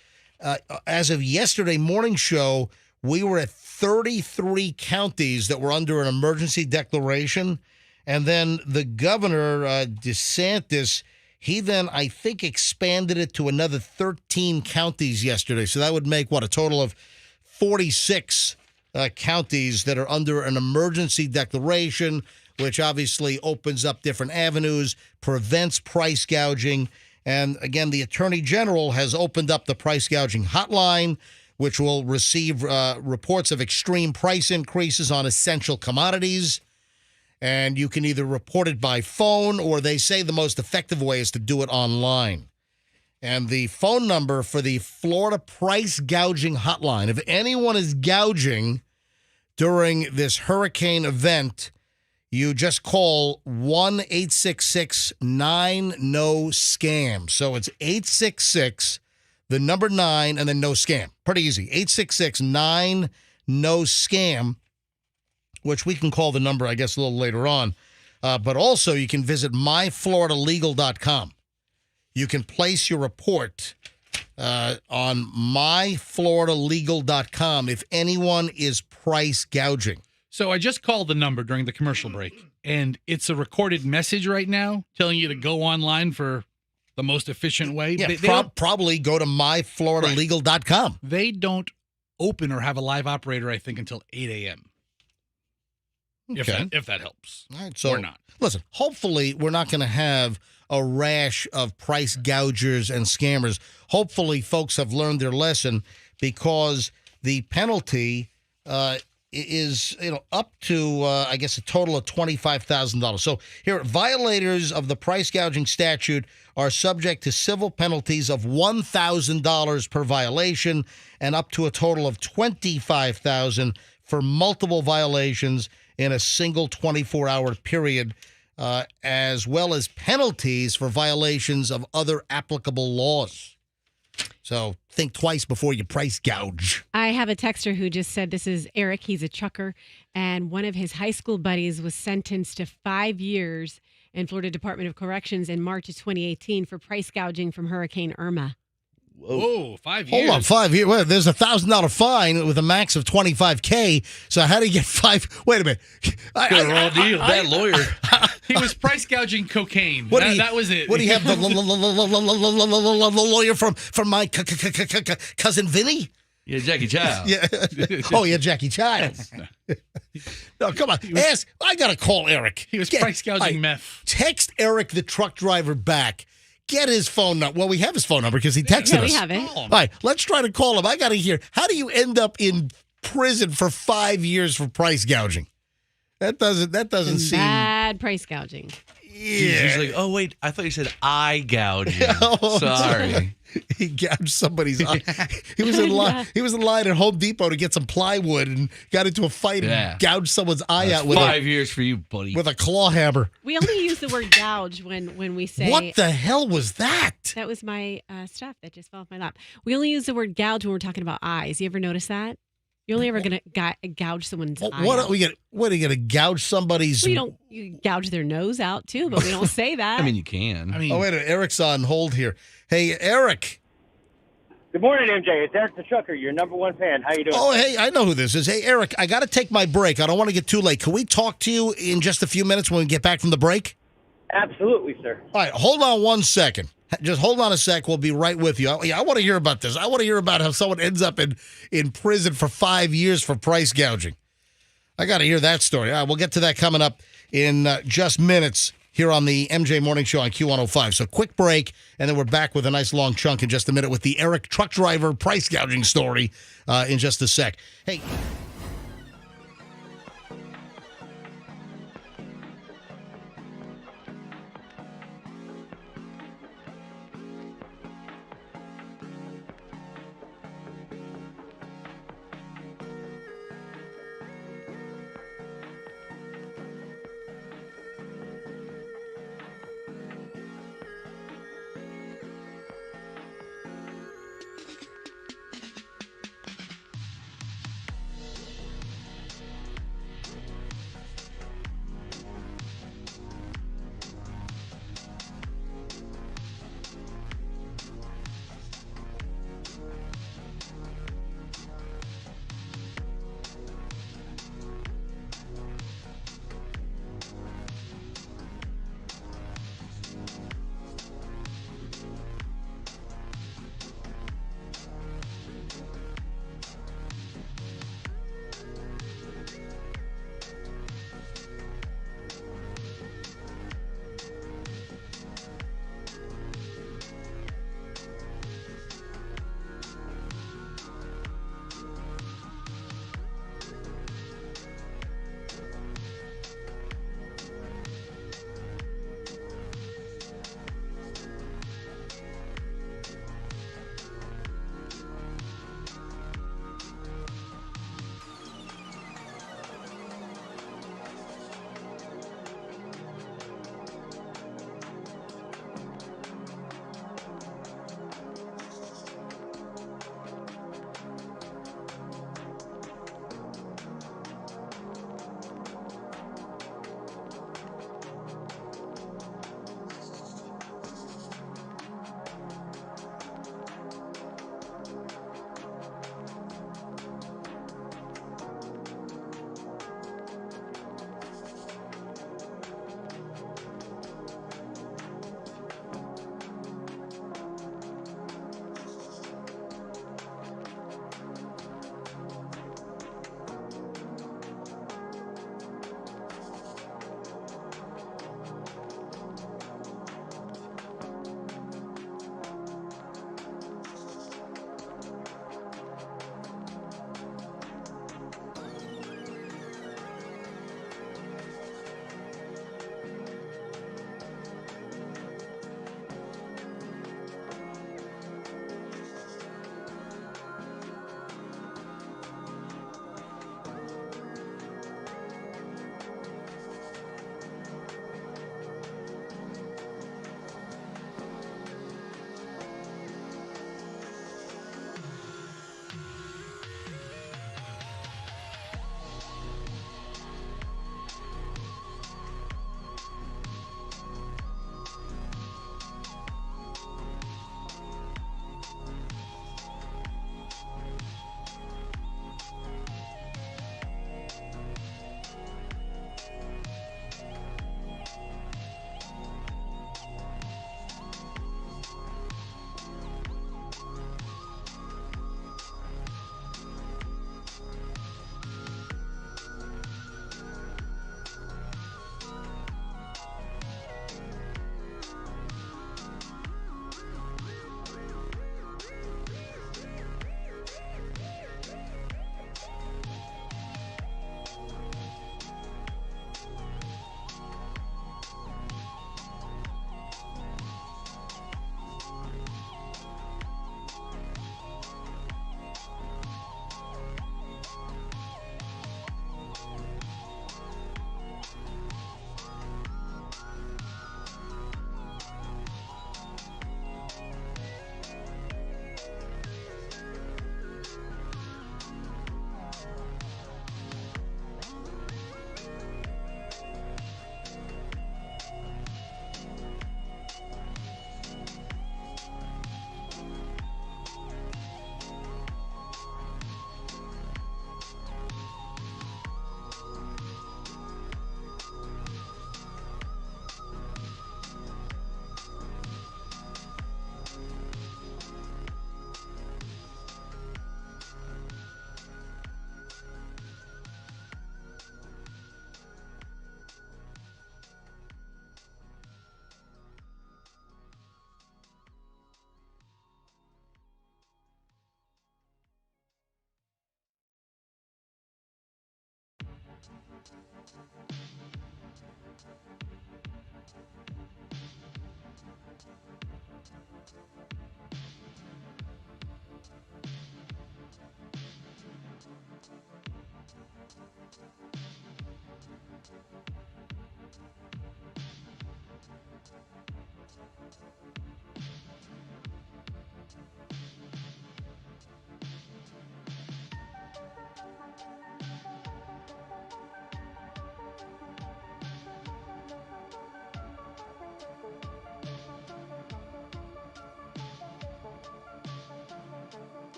as of yesterday morning show, we were at 33 counties that were under an emergency declaration. And then the governor, DeSantis, he then, I think, expanded it to another 13 counties yesterday. So that would make, a total of 46 counties that are under an emergency declaration, which obviously opens up different avenues, prevents price gouging. And again, the Attorney General has opened up the price gouging hotline, which will receive reports of extreme price increases on essential commodities. And you can either report it by phone, or they say the most effective way is to do it online. And the phone number for the Florida Price Gouging Hotline, if anyone is gouging during this hurricane event, you just call 1-866-9-NO-SCAM. So it's 866, the number 9, and then no scam. Pretty easy. 866-9-NO-SCAM, which we can call the number, I guess, a little later on. But also, you can visit myfloridalegal.com. You can place your report on myfloridalegal.com if anyone is price gouging.
So I just called the number during the commercial break, and it's a recorded message right now telling you to go online for the most efficient way.
Yeah,
They
probably go to myfloridalegal.com.
They don't open or have a live operator, I think, until 8 a.m.
Okay.
If that helps.
All right, so
or not.
Listen, hopefully we're not going to have a rash of price gougers and scammers. Hopefully folks have learned their lesson, because the penalty is up to I guess a total of $25,000. So here, violators of the price gouging statute are subject to civil penalties of $1,000 per violation and up to a total of $25,000 for multiple violations in a single 24-hour period, as well as penalties for violations of other applicable laws. So think twice before you price gouge.
I have a texter who just said, this is Eric, he's a trucker, and one of his high school buddies was sentenced to 5 years in Florida Department of Corrections in March of 2018 for price gouging from Hurricane Irma.
Whoa, 5 years.
Hold on, 5 years. Well, there's a $1,000 fine with a max of $25K. So how do you get 5? Wait a minute.
Raw deal. That lawyer.
He was price gouging cocaine. That was it.
What do you have, the lawyer from my cousin Vinny?
Yeah, Jackie Child.
Yeah. Oh, yeah, Jackie Childs. No, come on. I got to call Eric.
He was price gouging meth.
Text Eric, the truck driver, back. Get his phone number. Well, we have his phone number because he texted us.
We have it.
All right, let's try to call him. I got to hear. How do you end up in prison for 5 years for price gouging? That doesn't seem
Bad price gouging.
Yeah.
He's like, oh, wait, I thought you said eye gouging. Sorry.
He gouged somebody's eye. He was in line. He was in line at Home Depot to get some plywood and got into a fight and gouged someone's eye out with
5 years for you, buddy.
with a claw hammer.
We only use the word gouge when we say.
What the hell was that?
That was my stuff that just fell off my lap. We only use the word gouge when we're talking about eyes. You ever notice that? You're only ever going to gouge someone's eye.
What
out.
are you going to gouge somebody's?
You gouge their nose out too, but we don't say that.
I mean, you can.
I mean,
Oh, wait a minute. Eric's on hold here. Hey, Eric.
Good morning, MJ. It's Eric the Trucker, your number one fan. How you doing?
Oh, hey, I know who this is. Hey, Eric, I got to take my break. I don't want to get too late. Can we talk to you in just a few minutes when we get back from the break?
Absolutely, sir.
All right, hold on 1 second. Just hold on a sec. We'll be right with you. I want to hear about this. I want to hear about how someone ends up in prison for 5 years for price gouging. I got to hear that story. All right, we'll get to that coming up in just minutes here on the MJ Morning Show on Q105. So quick break, and then we're back with a nice long chunk in just a minute with the Eric truck driver price gouging story in just a sec. Hey.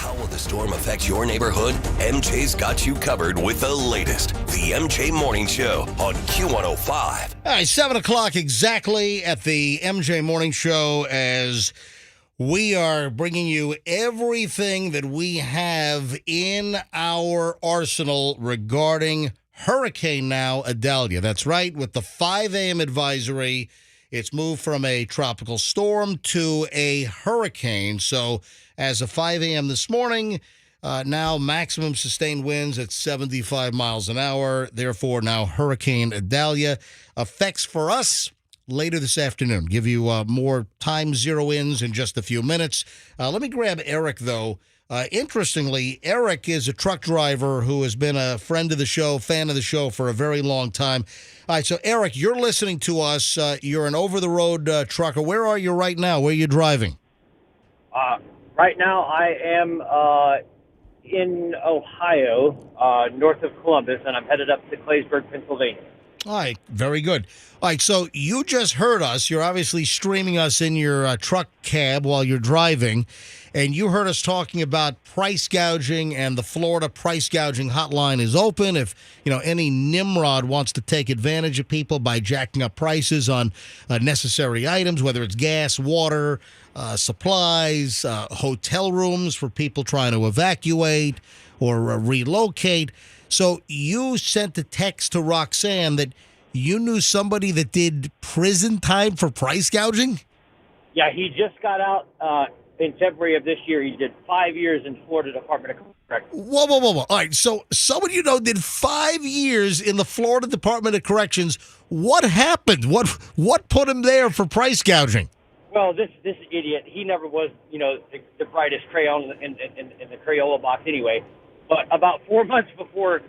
How will the storm affect your neighborhood? MJ's got you covered with the latest. The MJ Morning Show on Q105.
All right, 7 o'clock exactly at the MJ Morning Show as we are bringing you everything that we have in our arsenal regarding Hurricane now, Adalia. That's right, with the 5 a.m. advisory, it's moved from a tropical storm to a hurricane. So as of 5 a.m. this morning, now maximum sustained winds at 75 miles an hour. Therefore, now Hurricane Adalia effects for us later this afternoon. Give you more time zero-ins in just a few minutes. Let me grab Eric, though. Interestingly, Eric is a truck driver who has been a friend of the show, fan of the show for a very long time. All right, so Eric, you're listening to us. You're an over-the-road trucker. Where are you right now? Where are you driving?
Right now, I am in Ohio, north of Columbus, and I'm headed up to Claysburg, Pennsylvania.
All right, very good. All right, so you just heard us. You're obviously streaming us in your truck cab while you're driving, and you heard us talking about price gouging, and the Florida price gouging hotline is open. If any Nimrod wants to take advantage of people by jacking up prices on necessary items, whether it's gas, water, supplies, hotel rooms for people trying to evacuate or relocate. So you sent a text to Roxanne that you knew somebody that did prison time for price gouging?
Yeah, he just got out in February of this year, he did 5 years in Florida Department of Corrections.
Whoa. All right, so someone you know did 5 years in the Florida Department of Corrections. What happened? What put him there for price gouging?
Well, this idiot, he never was, the brightest crayon in the Crayola box anyway. But about 4 months before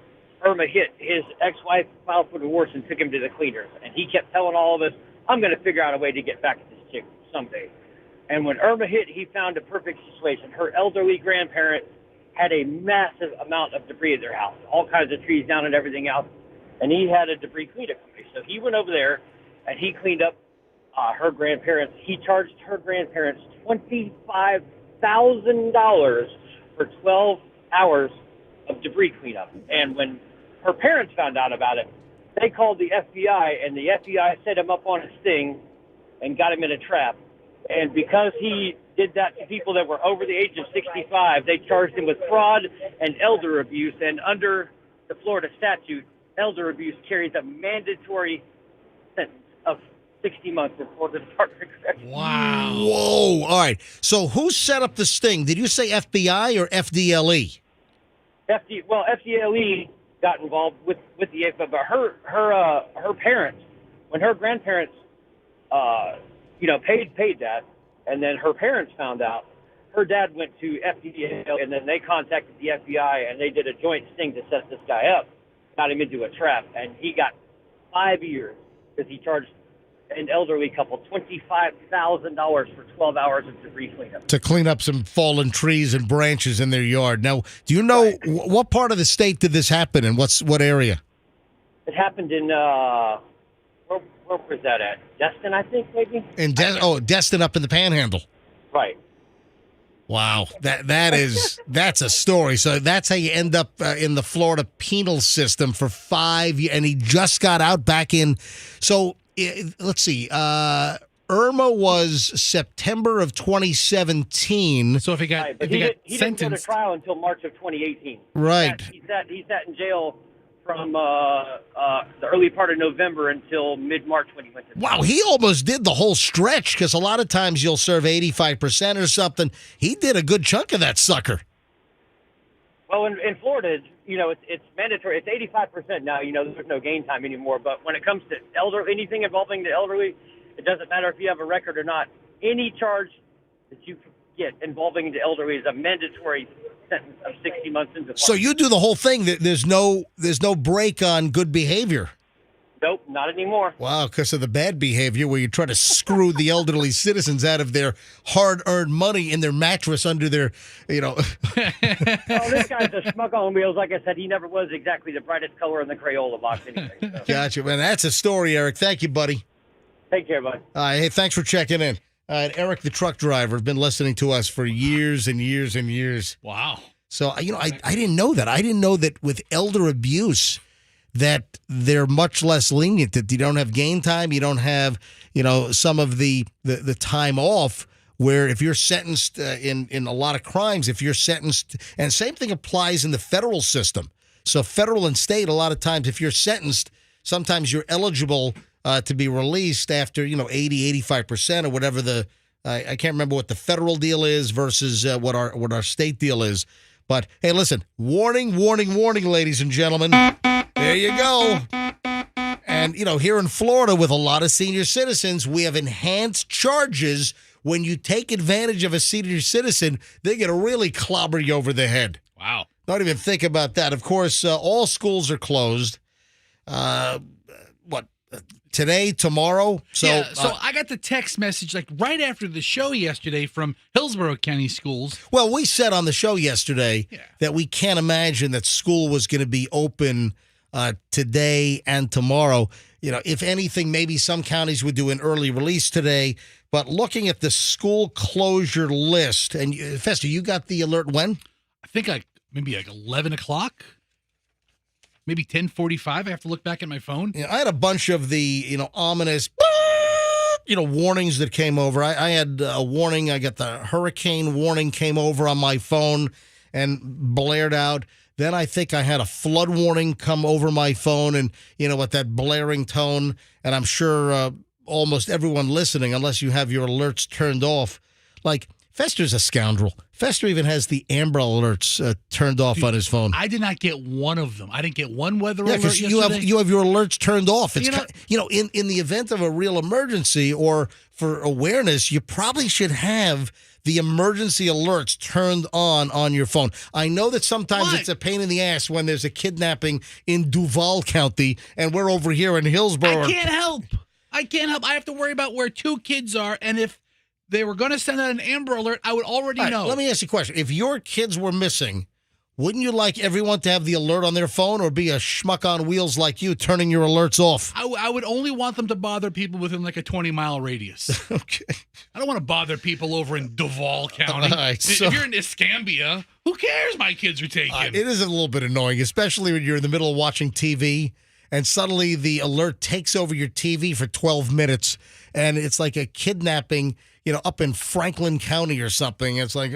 Irma hit, his ex-wife filed for divorce and took him to the cleaners. And he kept telling all of us, I'm going to figure out a way to get back at this chick someday. And when Irma hit, he found a perfect situation. Her elderly grandparents had a massive amount of debris at their house, all kinds of trees down and everything else. And he had a debris cleanup company. So he went over there and he cleaned up her grandparents. He charged her grandparents $25,000 for 12 hours of debris cleanup. And when her parents found out about it, they called the FBI, and the FBI set him up on a sting and got him in a trap. And because he did that to people that were over the age of 65, they charged him with fraud and elder abuse. And under the Florida statute, elder abuse carries a mandatory sentence of 60 months in Florida Department of Corrections.
Wow.
Whoa. All right. So who set up the sting? Did you say FBI or FDLE?
FDLE got involved with the FBI, but her parents, when her grandparents, paid that, and then her parents found out, her dad went to FDLE, and then they contacted the FBI, and they did a joint sting to set this guy up, got him into a trap, and he got 5 years because he charged an elderly couple $25,000 for 12 hours of debris cleanup.
To clean up some fallen trees and branches in their yard. Now, do you know what part of the state did this happen in? What area?
It happened in, where was that at? Destin, I think, maybe?
Destin up in the Panhandle.
Right.
Wow, that's a story. So that's how you end up in the Florida penal system for 5 years, and he just got out back in. So let's see. Irma was September of 2017.
So if he got
He didn't go to
sentenced,
trial until March of 2018.
Right.
He sat in jail from the early part of November until mid-March when he went to
Wow, he almost did the whole stretch, because a lot of times you'll serve 85% or something. He did a good chunk of that sucker.
Well, in Florida, it's mandatory. It's 85% now. There's no gain time anymore. But when it comes to anything involving the elderly, it doesn't matter if you have a record or not. Any charge that you get involving the elderly is a mandatory sentence of 60 months in department.
So you do the whole thing. There's no break on good behavior.
Nope, not anymore.
Wow, because of the bad behavior where you try to screw the elderly citizens out of their hard-earned money in their mattress under their,
Well, this guy's a schmuck on wheels. Like I said, he never was exactly the brightest color in the Crayola box anyway. So.
Gotcha, man. That's a story, Eric. Thank you, buddy.
Take care, bud.
Hey, thanks for checking in. Eric, the truck driver, has been listening to us for years and years and years.
wow.
So, I didn't know that. I didn't know that with elder abuse that they're much less lenient, that you don't have gain time, you don't have, some of the time off, where if you're sentenced in a lot of crimes, if you're sentenced, and same thing applies in the federal system. So federal and state, a lot of times, if you're sentenced, sometimes you're eligible to be released after, 80, 85% or whatever I can't remember what the federal deal is versus what our state deal is. But hey, listen, warning, ladies and gentlemen. There you go. And, here in Florida with a lot of senior citizens, we have enhanced charges. When you take advantage of a senior citizen, they're going to really clobber you over the head.
Wow.
Don't even think about that. Of course, all schools are closed. Today, tomorrow? So
I got the text message right after the show yesterday from Hillsborough County Schools.
Well, we said on the show yesterday that we can't imagine that school was going to be open today and tomorrow. If anything, maybe some counties would do an early release today. But looking at the school closure list, and Fester, you got the alert when?
I think maybe 11 o'clock. Maybe 10:45. I have to look back at my phone.
I had a bunch of the, ominous, warnings that came over. I had a warning. I got the hurricane warning came over on my phone and blared out. Then I think I had a flood warning come over my phone and, with that blaring tone. And I'm sure almost everyone listening, unless you have your alerts turned off, Fester's a scoundrel. Fester even has the Amber Alerts turned off on his phone.
I did not get one of them. I didn't get one weather alert
because
yesterday.
you have your alerts turned off. It's
You know-
in the event of a real emergency or for awareness, you probably should have the emergency alerts turned on your phone. I know that sometimes
What?
it's a pain in the ass when there's a kidnapping in Duval County and we're over here in Hillsborough.
I can't help. I have to worry about where two kids are, and if they were going to send out an Amber Alert, I would already
All right,
know.
let me ask you a question. If your kids were missing, wouldn't you like everyone to have the alert on their phone or be a schmuck on wheels like you turning your alerts off?
I would only want them to bother people within like a 20-mile radius.
Okay.
I don't want to bother people over in Duval County.
All right, so-
If you're in Escambia, who cares? My kids are taken.
It is a little bit annoying, especially when you're in the middle of watching TV and suddenly the alert takes over your TV for 12 minutes and it's like a kidnapping, up in Franklin County or something. It's like,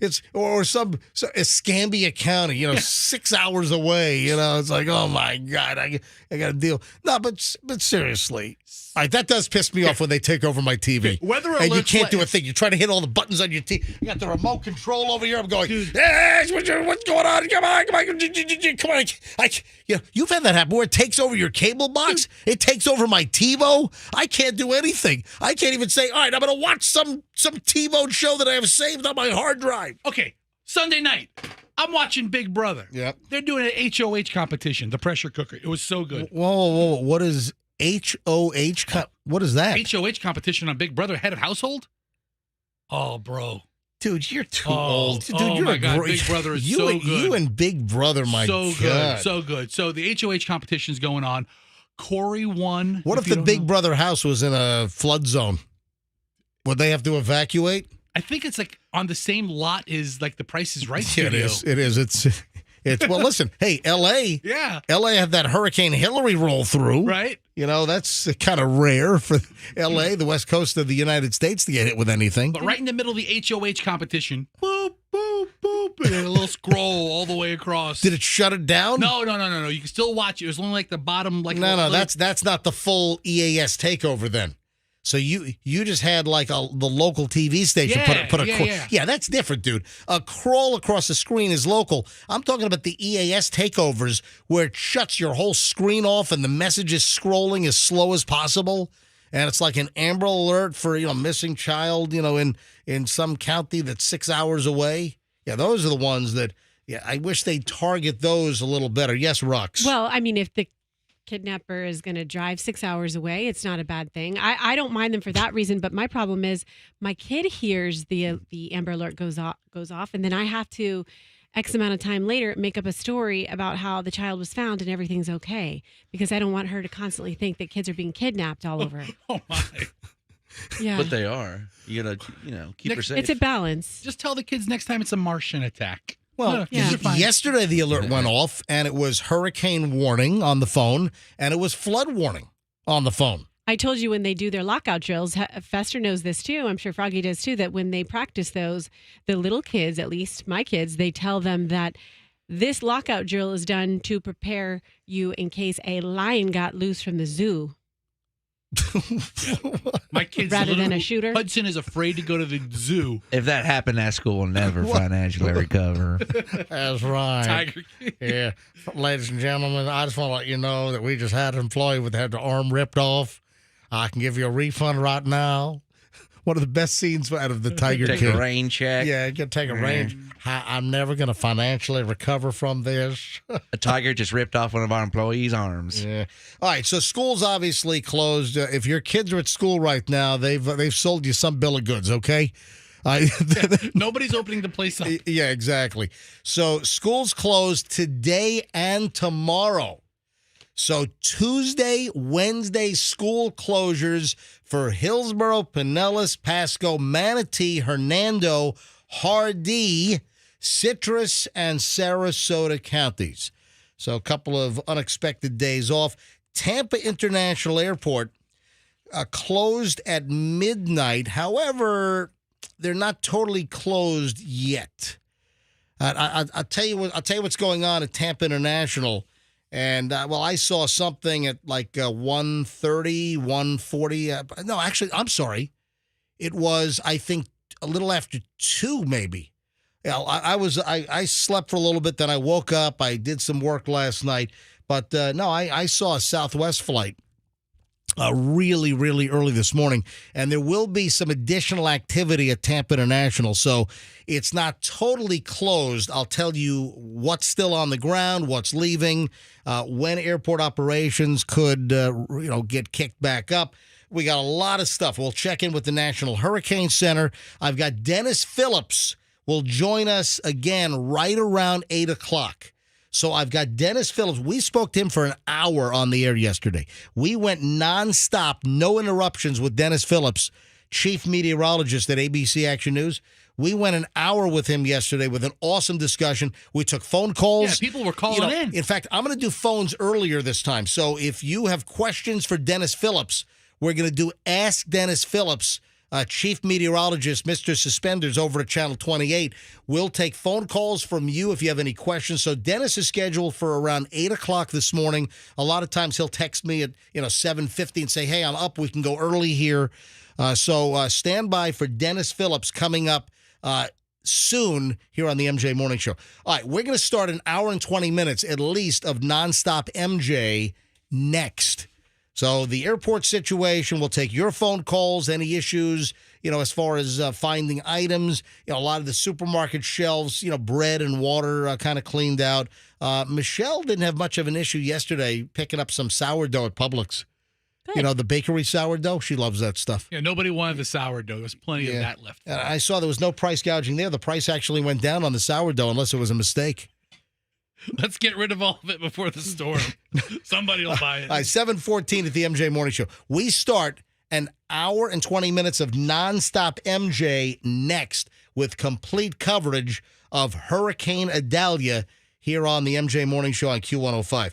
it's or some Escambia County, 6 hours away. It's like, oh my God, I got to deal. No, but seriously, all right, that does piss me off when they take over my TV.
Weather
and you
alerts
can't do a thing. You try to hit all the buttons on your TV. You got the remote control over here. I'm going,
Dude.
hey, what's going on? Come on. You've had that happen where it takes over your cable box. It takes over my TiVo. I can't do anything. I can't even say, all right, I'm going to watch some TiVo show that I have saved on my hard drive.
Okay, Sunday night, I'm watching Big Brother.
Yep.
They're doing an HOH competition, the pressure cooker. It was so good.
Whoa. What is HOH? What is that?
HOH competition on Big Brother, head of household? Oh, bro.
Dude, you're too
Oh,
old. Dude,
oh
you're
my
a
God,
great.
Big Brother is
you
so
and,
good.
You and Big Brother, my
so
God.
good, so good. So the HOH competition's going on. Corey won.
What if
you
the
don't
Big
know.
Brother house was in a flood zone? Would they have to evacuate?
I think it's like on the same lot as like the Price is Right
Yeah,
studio.
It is. It's well, listen, hey, L.A.
Yeah.
L.A. had that Hurricane Hillary roll through.
Right?
That's kind of rare for L.A., the west coast of the United States, to get hit with anything.
But right in the middle of the HOH competition, boop, boop, boop, and a little scroll all the way across.
Did it shut it down?
No. You can still watch it. It was only like the bottom, like
No, that's not the full EAS takeover then. So you just had like the local TV station put a
yeah.
That's different, dude. A crawl across the screen is local. I'm talking about the EAS takeovers where it shuts your whole screen off and the message is scrolling as slow as possible, and it's like an Amber Alert for missing child in some county that's 6 hours away. Yeah, those are the ones that I wish they'd target those a little better. Yes, Rux.
Well, I mean, if the kidnapper is going to drive 6 hours away, it's not a bad thing. I don't mind them for that reason, but my problem is my kid hears the Amber Alert goes off, and then I have to X amount of time later make up a story about how the child was found and everything's okay, because I don't want her to constantly think that kids are being kidnapped all over.
Oh my!
Yeah,
But they are. You gotta, keep her safe.
it's a balance.
Just tell the kids next time it's a Martian attack.
Well,
Yeah.
You're fine.
yesterday the alert went off, and it was hurricane warning on the phone, and it was flood warning on the phone.
I told you when they do their lockout drills, Fester knows this too, I'm sure Froggy does too, that when they practice those, the little kids, at least my kids, they tell them that this lockout drill is done to prepare you in case a lion got loose from the zoo.
My kids
Rather than a
literally-
shooter?
Hudson is afraid to go to the zoo.
If that happened, that school will never financially recover.
That's right.
Tiger King.
Yeah. Ladies and gentlemen, I just want to let you know that we just had an employee with had the arm ripped off. I can give you a refund right now. One of the best scenes out of the Tiger
Take
King.
a rain check.
Yeah, you can take a range. I'm never going to financially recover from this.
A tiger just ripped off one of our employees' arms.
Yeah. All right. So school's obviously closed. If your kids are at school right now, they've sold you some bill of goods. Okay.
Nobody's opening the place up.
Yeah, exactly. So school's closed today and tomorrow. So Tuesday, Wednesday, school closures for Hillsborough, Pinellas, Pasco, Manatee, Hernando, Hardee, Citrus, and Sarasota counties. So a couple of unexpected days off. Tampa International Airport closed at midnight. However, they're not totally closed yet. I'll tell you what's going on at Tampa International. And, I saw something at like 1:30, 1:40. No, actually, I'm sorry. It was, I think, a little after 2, maybe. Yeah, I slept for a little bit, then I woke up. I did some work last night. But, no, I saw a Southwest flight really, really early this morning, and there will be some additional activity at Tampa International. So it's not totally closed. I'll tell you what's still on the ground, what's leaving, when airport operations could, get kicked back up. We got a lot of stuff. We'll check in with the National Hurricane Center. I've got Dennis Phillips will join us again right around 8 o'clock. So I've got Dennis Phillips. We spoke to him for an hour on the air yesterday. We went nonstop, no interruptions with Dennis Phillips, chief meteorologist at ABC Action News. We went an hour with him yesterday with an awesome discussion. We took phone calls.
Yeah, people were calling in.
In fact, I'm going to do phones earlier this time. So if you have questions for Dennis Phillips, we're going to do Ask Dennis Phillips. Chief Meteorologist, Mr. Suspenders over at Channel 28. We'll take phone calls from you if you have any questions. So Dennis is scheduled for around 8 o'clock this morning. A lot of times he'll text me at 7:50 and say, hey, I'm up. We can go early here. So stand by for Dennis Phillips coming up soon here on the MJ Morning Show. All right, we're going to start an hour and 20 minutes at least of nonstop MJ next. So the airport situation, we'll take your phone calls, any issues, as far as finding items. A lot of the supermarket shelves, bread and water kind of cleaned out. Michelle didn't have much of an issue yesterday picking up some sourdough at Publix.
Good.
The bakery sourdough. She loves that stuff.
Yeah, nobody wanted the sourdough. There's plenty of that left.
And I saw there was no price gouging there. The price actually went down on the sourdough unless it was a mistake.
Let's get rid of all of it before the storm. Somebody will buy it.
All right, 7:14 at the MJ Morning Show. We start an hour and 20 minutes of nonstop MJ next with complete coverage of Hurricane Adalia here on the MJ Morning Show on Q105.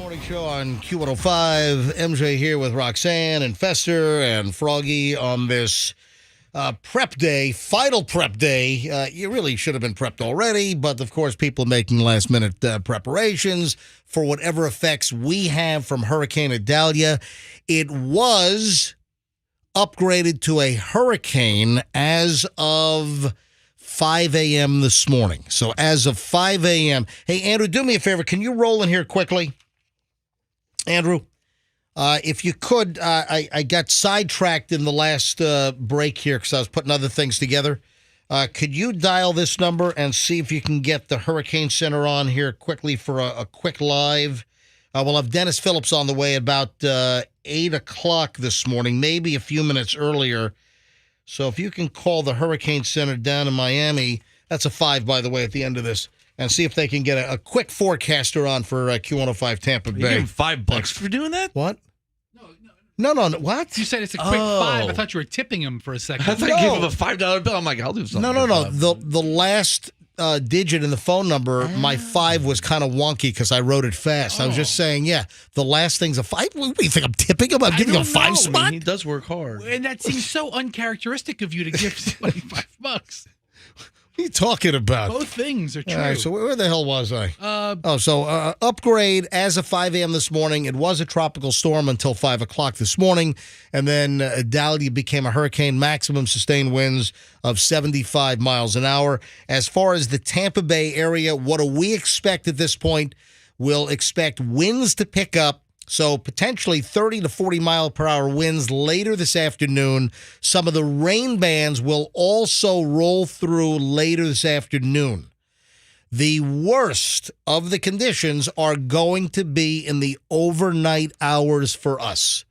Morning show on Q105. MJ here with Roxanne and Fester and Froggy on this prep day, final prep day. You really should have been prepped already, but of course, people making last-minute preparations for whatever effects we have from Hurricane Adalia. It was upgraded to a hurricane as of 5 a.m. this morning. So as of 5 a.m., hey, Andrew, do me a favor. Can you roll in here quickly? Andrew? If you could, I got sidetracked in the last break here because I was putting other things together. Could you dial this number and see if you can get the Hurricane Center on here quickly for a quick live? We'll have Dennis Phillips on the way at about 8 o'clock this morning, maybe a few minutes earlier. So if you can call the Hurricane Center down in Miami, that's a 5, by the way, at the end of this, and see if they can get a quick forecaster on for Q105 Tampa Bay.
You give him $5 for doing that?
What? No, what?
You said it's a quick 5. I thought you were tipping him for a second.
I thought you gave him a $5 bill. I'm like, I'll do something.
No. The last digit in the phone number, my 5 was kind of wonky because I wrote it fast. I was just saying, the last thing's a 5. What do you think? I'm tipping him? I'm giving him a 5 spot?
I mean, he does work hard.
And that seems so uncharacteristic of you to give somebody $5.
What are you talking about?
Both things are true.
All right, so where the hell was I? Upgrade as of 5 a.m. this morning. It was a tropical storm until 5 o'clock this morning, and then Adalia became a hurricane, maximum sustained winds of 75 miles an hour. As far as the Tampa Bay area, what do we expect at this point? We'll expect winds to pick up. So potentially 30 to 40 mile per hour winds later this afternoon. Some of the rain bands will also roll through later this afternoon. The worst of the conditions are going to be in the overnight hours for us.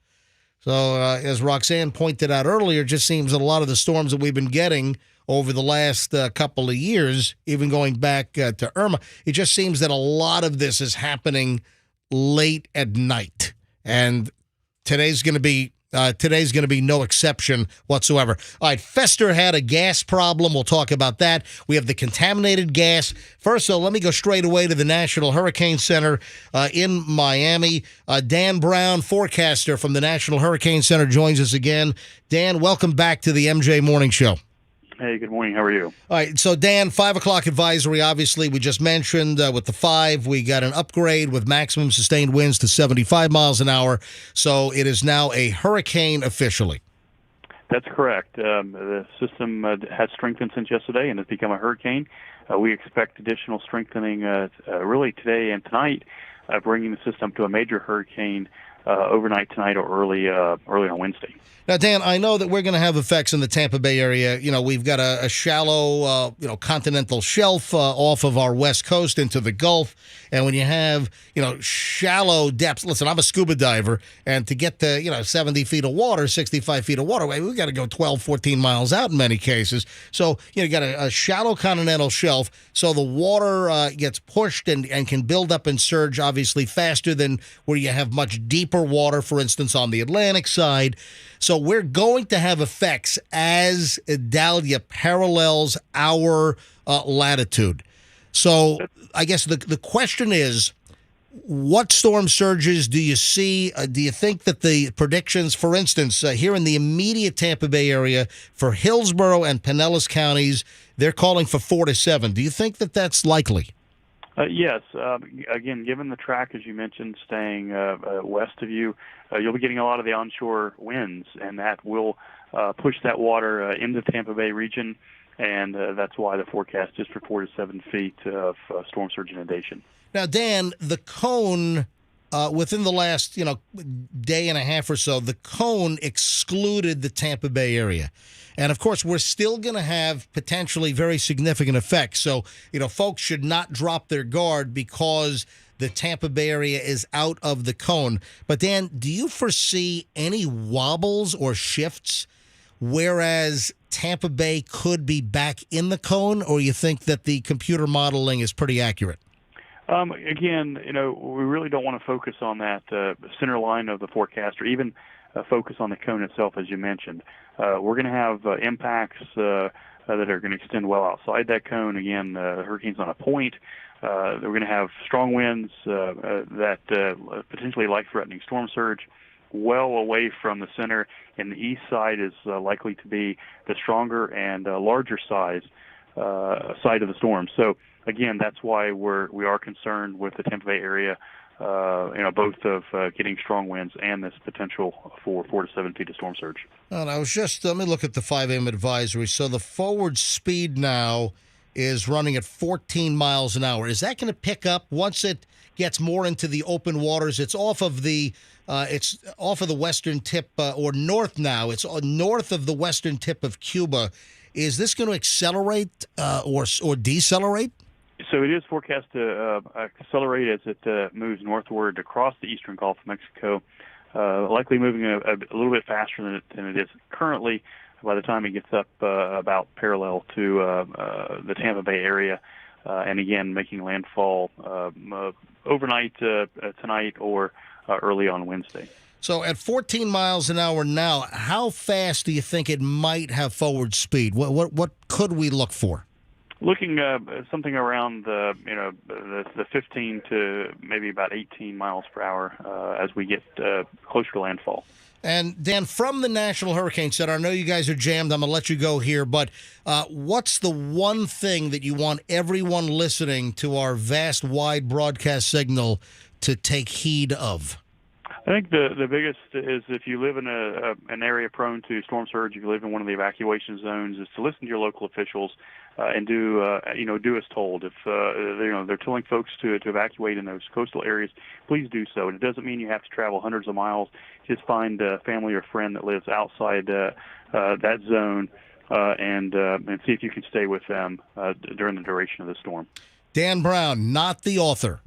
So as Roxanne pointed out earlier, it just seems that a lot of the storms that we've been getting over the last couple of years, even going back to Irma, it just seems that a lot of this is happening late at night, and today's going to be no exception whatsoever. All right, Fester had a gas problem. We'll talk about that. We have the contaminated gas. First, let me go straight away to the National Hurricane Center in Miami. Dan Brown, forecaster from the National Hurricane Center, joins us again. Dan, welcome back to the MJ Morning Show.
Hey, good morning. How are you?
All right, so Dan, 5 o'clock advisory, obviously, we just mentioned with the 5, we got an upgrade with maximum sustained winds to 75 miles an hour. So it is now a hurricane officially.
That's correct. The system has strengthened since yesterday and has become a hurricane. We expect additional strengthening really today and tonight, bringing the system to a major hurricane overnight tonight or early on Wednesday.
Now, Dan, I know that we're going to have effects in the Tampa Bay area. You know, we've got a shallow, continental shelf off of our west coast into the Gulf. And when you have, shallow depths, listen, I'm a scuba diver, and to get to, 70 feet of water, 65 feet of water, we've got to go 12, 14 miles out in many cases. So, you got a shallow continental shelf, so the water gets pushed and can build up and surge, obviously, faster than where you have much deeper water, for instance, on the Atlantic side. So we're going to have effects as Adalia parallels our latitude. So I guess the question is, what storm surges do you see? Do you think that the predictions, for instance, here in the immediate Tampa Bay area for Hillsborough and Pinellas counties, they're calling for 4 to 7. Do you think that that's likely?
Yes. Again, given the track, as you mentioned, staying west of you, you'll be getting a lot of the onshore winds, and that will push that water into the Tampa Bay region, and that's why the forecast is for 4 to 7 feet of storm surge inundation.
Now, Dan, the cone, within the last day and a half or so, the cone excluded the Tampa Bay area. And, of course, we're still going to have potentially very significant effects. So, folks should not drop their guard because the Tampa Bay area is out of the cone. But, Dan, do you foresee any wobbles or shifts, whereas Tampa Bay could be back in the cone, or you think that the computer modeling is pretty accurate?
Again, we really don't want to focus on that center line of the forecast or even focus on the cone itself, as you mentioned. We're going to have impacts that are going to extend well outside that cone. Again, the hurricane's on a point. We're going to have strong winds that potentially life-threatening storm surge. well away from the center, and the east side is likely to be the stronger and larger side of the storm. So again, that's why we are concerned with the Tampa Bay area. Both of getting strong winds and this potential for 4 to 7 feet of storm surge.
Well, I was just, let me look at the 5 a.m. advisory. So the forward speed now is running at 14 miles an hour. Is that going to pick up once it gets more into the open waters? It's off of the western tip or north now. It's north of the western tip of Cuba. Is this going to accelerate or decelerate?
So it is forecast to accelerate as it moves northward across the eastern Gulf of Mexico, likely moving a little bit faster than it is currently. By the time it gets up about parallel to the Tampa Bay area, and again making landfall overnight tonight or early on Wednesday.
So at 14 miles an hour now, how fast do you think it might have forward speed? What could we look for?
Looking something around the 15 to maybe about 18 miles per hour as we get closer to landfall.
And Dan, from the National Hurricane Center, I know you guys are jammed. I'm going to let you go here, but what's the one thing that you want everyone listening to our vast, wide broadcast signal to take heed of?
I think the biggest is if you live in an area prone to storm surge, if you live in one of the evacuation zones, is to listen to your local officials and do as told. If they're telling folks to evacuate in those coastal areas, please do so. And it doesn't mean you have to travel hundreds of miles. Just find a family or friend that lives outside that zone and see if you can stay with them during the duration of the storm. Dan
Brown, not the author,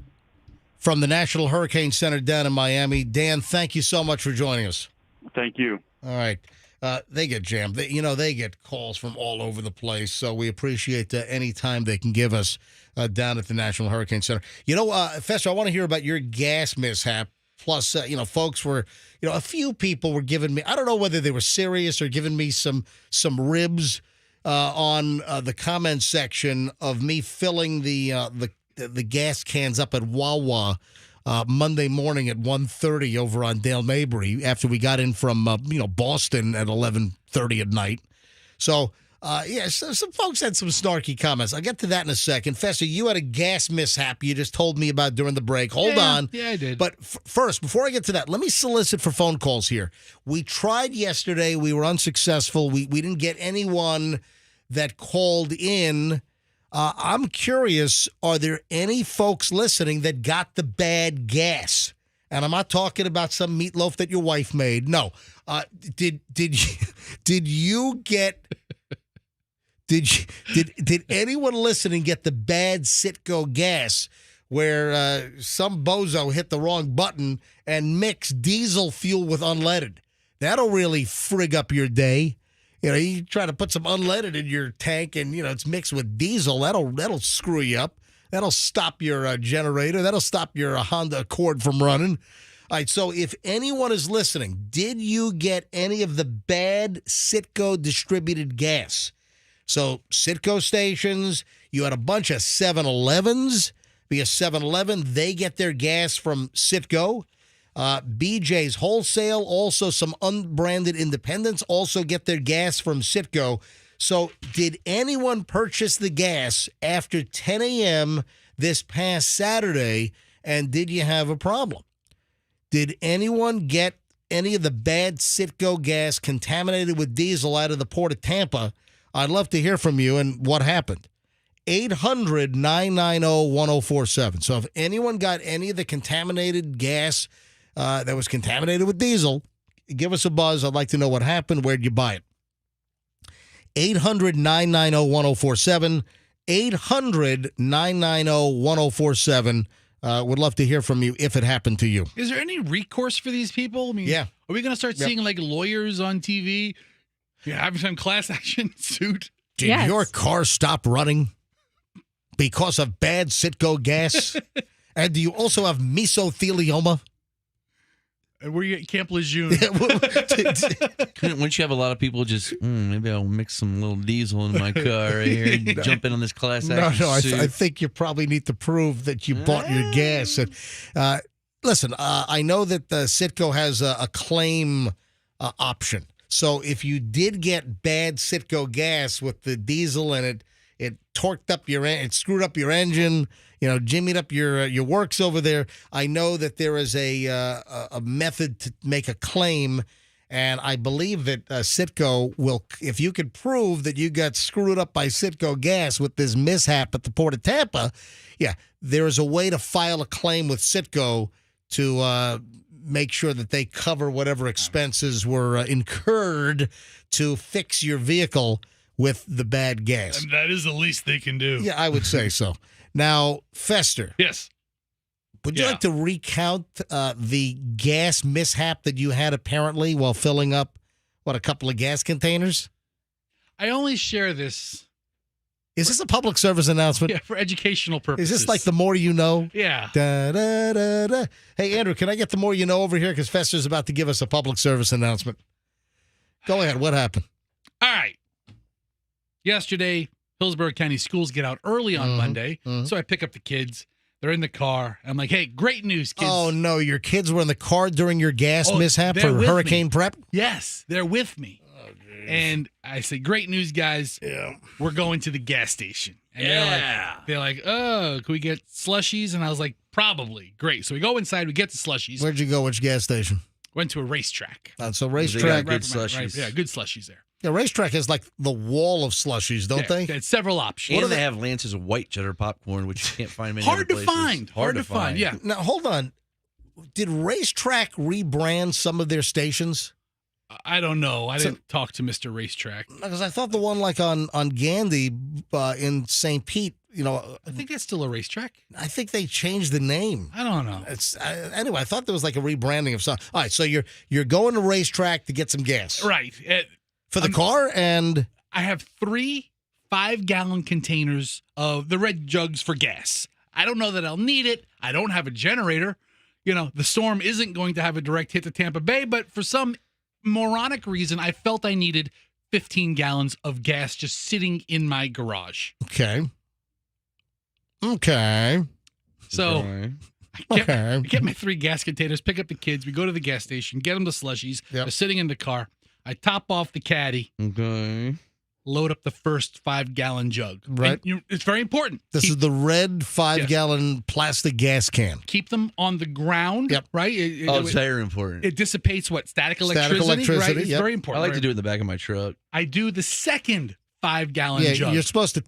from the National Hurricane Center down in Miami. Dan, thank you so much for joining us.
Thank you.
All right. They get jammed. They get calls from all over the place, so we appreciate any time they can give us down at the National Hurricane Center. Fester, I want to hear about your gas mishap. Plus, folks were, a few people were giving me, I don't know whether they were serious or giving me some ribs on the comment section of me filling the gas cans up at Wawa Monday morning at 1:30 over on Dale Mabry after we got in from Boston at 11:30 at night. So some folks had some snarky comments. I'll get to that in a second. Fester, you had a gas mishap you just told me about during the break. Hold on.
Yeah, I did.
But first, before I get to that, let me solicit for phone calls here. We tried yesterday. We were unsuccessful. We didn't get anyone that called in. I'm curious, are there any folks listening that got the bad gas? And I'm not talking about some meatloaf that your wife made. No. Did anyone listening get the bad Citgo gas where some bozo hit the wrong button and mixed diesel fuel with unleaded? That'll really frig up your day. You try to put some unleaded in your tank and, it's mixed with diesel. That'll screw you up. That'll stop your generator. That'll stop your Honda Accord from running. All right, so if anyone is listening, did you get any of the bad Citgo distributed gas? So Citgo stations, you had a bunch of 7-Elevens. Because 7-Eleven, they get their gas from Citgo. BJ's Wholesale, also some unbranded independents, also get their gas from Citgo. So did anyone purchase the gas after 10 a.m. this past Saturday, and did you have a problem? Did anyone get any of the bad Citgo gas contaminated with diesel out of the Port of Tampa? I'd love to hear from you and what happened. 800-990-1047. So if anyone got any of the contaminated gas that was contaminated with diesel, give us a buzz. I'd like to know what happened. Where'd you buy it? 800-990-1047. 800-990-1047. Would love to hear from you if it happened to you.
Is there any recourse for these people? I mean,
yeah.
Are we going to start seeing like lawyers on TV having some class action suit?
Did your car stop running because of bad Citgo gas? And do you also have mesothelioma?
And were you at Camp Lejeune?
Wouldn't you have a lot of people just, maybe I'll mix some little diesel in my car right here and jump in on this class action suit?
I think you probably need to prove that you bought your gas. And, listen, I know that Citgo has a claim option. So if you did get bad Citgo gas with the diesel and it torqued up it screwed up your engine, jimmied up your works over there, I know that there is a method to make a claim. And I believe that Citgo will, if you could prove that you got screwed up by Citgo gas with this mishap at the Port of Tampa, there is a way to file a claim with Citgo to make sure that they cover whatever expenses were incurred to fix your vehicle with the bad gas.
And that is the least they can do.
Yeah, I would say so. Now, Fester.
Yes.
Would you like to recount the gas mishap that you had apparently while filling up, a couple of gas containers?
I only share this.
Is this a public service announcement?
Yeah, for educational purposes.
Is this like the more you know?
Yeah.
Da, da, da, da. Hey, Andrew, can I get the more you know over here? Because Fester's about to give us a public service announcement. Go ahead. What happened?
All right. Yesterday, Hillsborough County schools get out early on Monday, so I pick up the kids. They're in the car. I'm like, hey, great news, kids.
Oh, no. Your kids were in the car during your gas mishap for hurricane prep?
Yes, they're with me. Oh, and I say, great news, guys.
Yeah.
We're going to the gas station. And they're like, oh, can we get slushies? And I was like, probably. Great. So we go inside. We get the slushies.
Where'd you go? Which gas station?
Went to a racetrack.
So racetrack.
Good slushies.
Yeah, good slushies there.
Yeah, racetrack has like the wall of slushies, don't they?
They had several options.
And they have Lance's white cheddar popcorn, which you can't find many
Hard
other
to
places.
find. Hard to find, yeah.
Now, hold on. Did Racetrack rebrand some of their stations?
I don't know. I didn't talk to Mr. Racetrack.
Because I thought the one like on Gandy in St. Pete,
I think that's still a racetrack.
I think they changed the name.
I don't know.
Anyway, I thought there was like a rebranding of some. All right, so you're going to Racetrack to get some gas.
Right.
For the car, and
I have 3 5-gallon containers of the red jugs for gas. I don't know that I'll need it. I don't have a generator. The storm isn't going to have a direct hit to Tampa Bay, but for some moronic reason, I felt I needed 15 gallons of gas just sitting in my garage.
Okay.
So I get my 3 gas containers, pick up the kids. We go to the gas station, get them the slushies.
Yep.
They're sitting in the car. I top off the caddy.
Okay.
Load up the first 5-gallon jug.
Right.
And it's very important.
This is the red 5-gallon plastic gas can.
Keep them on the ground.
Yep.
Right.
It's very important.
It dissipates static electricity. Right. It's very important.
I like to do it in the back of my truck.
I do the second 5-gallon jug.
You're supposed to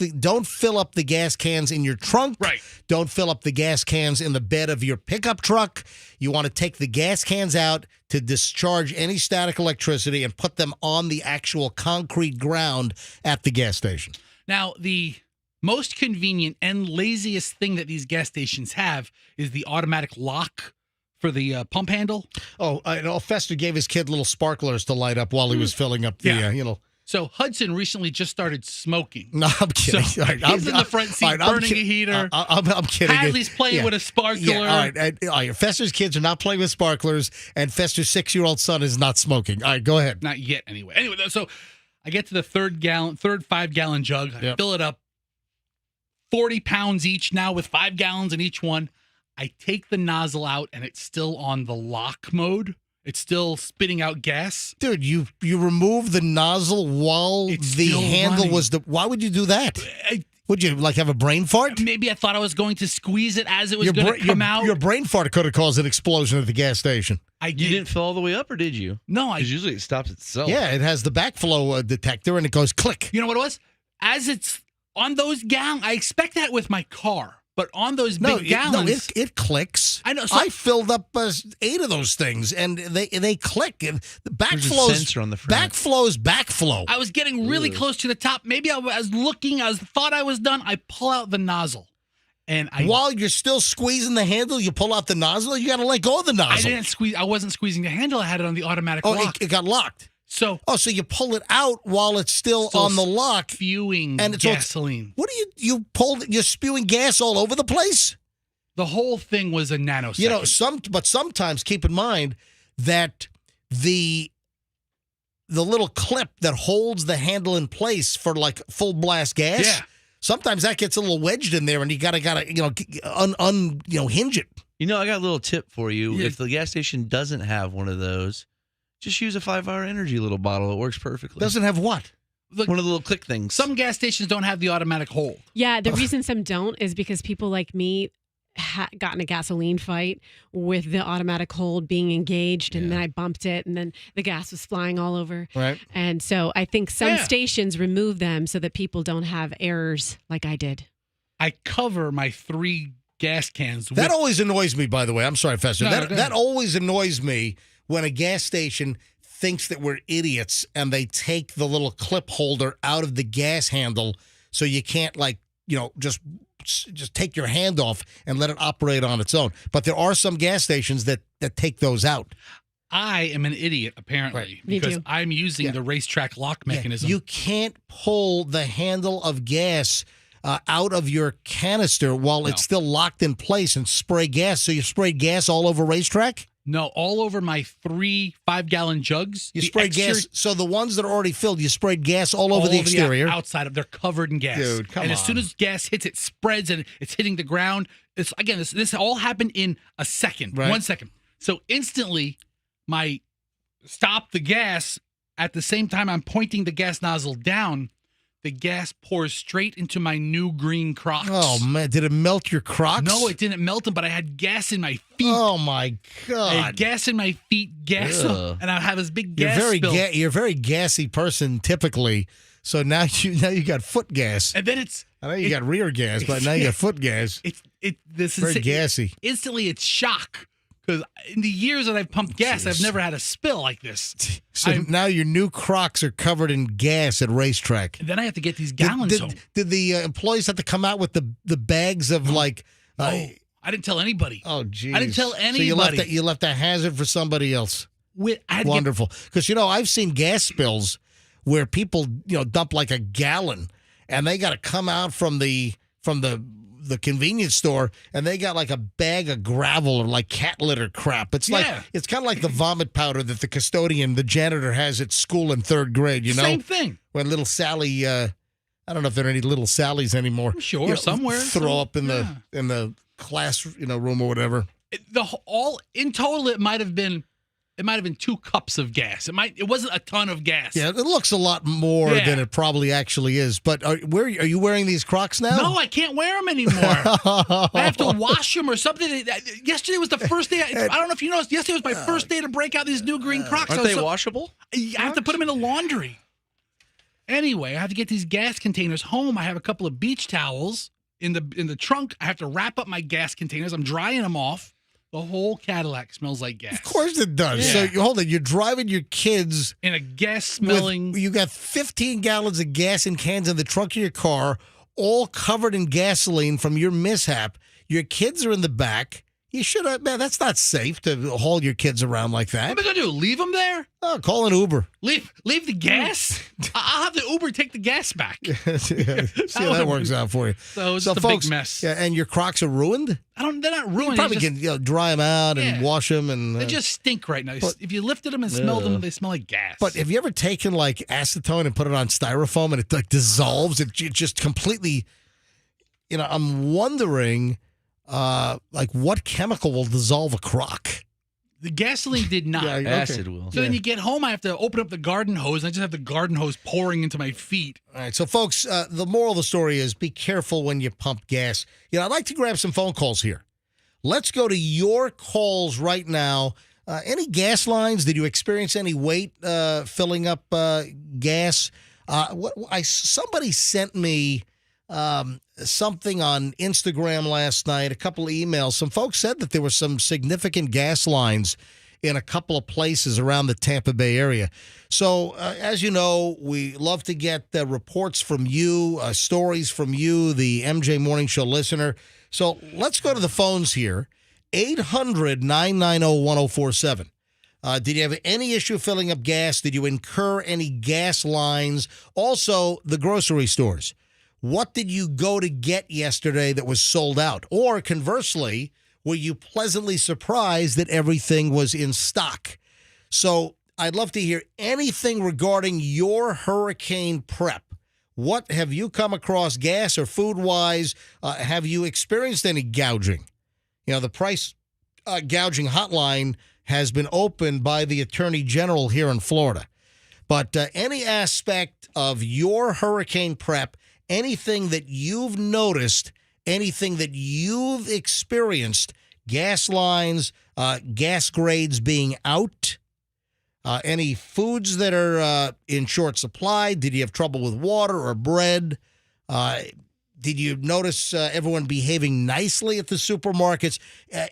don't fill up the gas cans in your trunk.
Right.
Don't fill up the gas cans in the bed of your pickup truck. You want to take the gas cans out to discharge any static electricity and put them on the actual concrete ground at the gas station.
Now, the most convenient and laziest thing that these gas stations have is the automatic lock for the pump handle.
Oh, I know Fester gave his kid little sparklers to light up while he was filling up the,
So Hudson recently just started smoking.
No, I'm kidding.
So
right,
he's in the front seat burning a heater.
I'm kidding.
Hadley's playing with a sparkler.
Yeah, all right. Fester's kids are not playing with sparklers, and Fester's 6-year-old son is not smoking. All right, go ahead.
Not yet, anyway. Anyway, so I get to the third 5-gallon jug. I fill it up. 40 pounds each now with 5 gallons in each one. I take the nozzle out, and it's still on the lock mode. It's still spitting out gas.
Dude, you remove the nozzle while the handle
running.
was why would you do that? Would you have a brain fart?
Maybe I thought I was going to squeeze it as it was going to come out.
Your brain fart could have caused an explosion at the gas station.
You didn't fill all the way up, or did you?
No,
because usually it stops itself.
Yeah, it has the backflow detector, and it goes click.
You know what it was? As it's on those gallons, I expect that with my car. But on those big gallons,
it clicks.
I know. So
I filled up 8 of those things, and they click. And the backflows.
There's a sensor on the front.
Backflow.
I was getting really close to the top. Maybe I was looking. Thought I was done. I pull out the nozzle, and
while you're still squeezing the handle, you pull out the nozzle. You got to let go of the nozzle.
I didn't squeeze. I wasn't squeezing the handle. I had it on the automatic lock.
It got locked.
So
you pull it out while it's still on the lock,
spewing gasoline.
What do you pulled? You're spewing gas all over the place.
The whole thing was a nanosecond.
But sometimes keep in mind that the little clip that holds the handle in place for like full blast gas.
Yeah.
Sometimes that gets a little wedged in there, and you gotta hinge it.
You know, I got a little tip for you.
Yeah.
If the gas station doesn't have one of those, just use a 5-hour energy little bottle. It works perfectly.
Doesn't have what?
Look,
one of the little click things.
some gas stations don't have the automatic hold.
Yeah, the reason some don't is because people like me got in a gasoline fight with the automatic hold being engaged, and then I bumped it, and then the gas was flying all over.
Right.
And so I think some stations remove them so that people don't have errors like I did.
I cover my 3 gas cans.
That always annoys me, by the way. I'm sorry, Fester.
No,
that always annoys me when a gas station thinks that we're idiots and they take the little clip holder out of the gas handle so you can't, like, just take your hand off and let it operate on its own. But there are some gas stations that take those out.
I am an idiot, apparently,
Right.
because I'm using the racetrack lock mechanism.
You can't pull the handle of gas out of your canister while it's still locked in place and spray gas. So you sprayed gas all over racetrack?
No, all over my 3 5-gallon jugs.
You sprayed gas. So the ones that are already filled, you sprayed gas all over the exterior.
Outside of, they're covered in gas.
Dude, come
and
on.
as soon as gas hits, it spreads and it's hitting the ground. This all happened in a second,
Right.
1 second. So instantly, stop the gas. At the same time, I'm pointing the gas nozzle down. The gas pours straight into my new green Crocs.
Oh, man. Did it melt your Crocs?
No, it didn't melt them, but I had gas in my feet.
Oh, my God.
I had gas in my feet, and I have this big
You're
gas spill.
you're a very gassy person typically. So now you got foot gas.
And then
I know you got rear gas, but now you got foot gas.
This is
very gassy.
Instantly, it's shock. Because in the years that I've pumped gas, I've never had a spill like this.
So now your new Crocs are covered in gas at racetrack.
And then I have to get these gallons home.
Did the employees have to come out with the bags of like?
I didn't tell anybody.
Oh, geez.
I didn't tell anybody.
So you left a hazard for somebody else.
Wonderful.
Because I've seen gas spills where people dump like a gallon, and they got to come out from the convenience store, and they got like a bag of gravel or like cat litter crap. It's it's kind of like the vomit powder that the janitor has at school in 3rd grade.
Same thing.
When little Sally, I don't know if there are any little Sallys anymore.
I'm sure somewhere.
Throw up in the class room or whatever.
In total, it might have been 2 cups of gas. It wasn't a ton of gas.
Yeah, it looks a lot more than it probably actually is. But are you wearing these Crocs now?
No, I can't wear them anymore. I have to wash them or something. Yesterday was the first day. I don't know if you noticed. Yesterday was my first day to break out these new green Crocs.
Aren't they washable?
I have to put them in the laundry. Anyway, I have to get these gas containers home. I have a couple of beach towels in the trunk. I have to wrap up my gas containers. I'm drying them off. The whole Cadillac smells like gas.
Of course it does.
Yeah.
So hold on, you're driving your kids
in a gas smelling.
You got 15 gallons of gas in cans in the trunk of your car, all covered in gasoline from your mishap. Your kids are in the back. You should have, man, that's not safe to haul your kids around like that.
What am I going to do? Leave them there?
Oh, call an Uber.
Leave the gas? I'll have the Uber take the gas back.
See how that works out for you.
So it's a
folks,
big mess.
Yeah, and your Crocs are ruined?
They're not ruined.
You probably can dry them out and wash them. And
they just stink right now. If you lifted them and smelled them, they smell like gas.
But have you ever taken like acetone and put it on styrofoam and it like dissolves? It just completely, I'm wondering like what chemical will dissolve a Croc?
The gasoline did not.
Acid will.
So then you get home, I have to open up the garden hose, and I just have the garden hose pouring into my feet.
All right, so folks, the moral of the story is be careful when you pump gas. I'd like to grab some phone calls here. Let's go to your calls right now. Any gas lines? Did you experience any wait filling up gas? Somebody sent me something on Instagram last night, a couple of emails. Some folks said that there were some significant gas lines in a couple of places around the Tampa Bay area. So, as you know, we love to get reports from you, stories from you, the MJ Morning Show listener. So let's go to the phones here. 800-990-1047. Did you have any issue filling up gas? Did you incur any gas lines? Also, the grocery stores. What did you go to get yesterday that was sold out? Or conversely, were you pleasantly surprised that everything was in stock? So I'd love to hear anything regarding your hurricane prep. What have you come across gas or food-wise? Have you experienced any gouging? The price gouging hotline has been opened by the Attorney General here in Florida. But any aspect of your hurricane prep, anything that you've noticed, anything that you've experienced, gas lines, gas grades being out, any foods that are in short supply, did you have trouble with water or bread? Did you notice everyone behaving nicely at the supermarkets?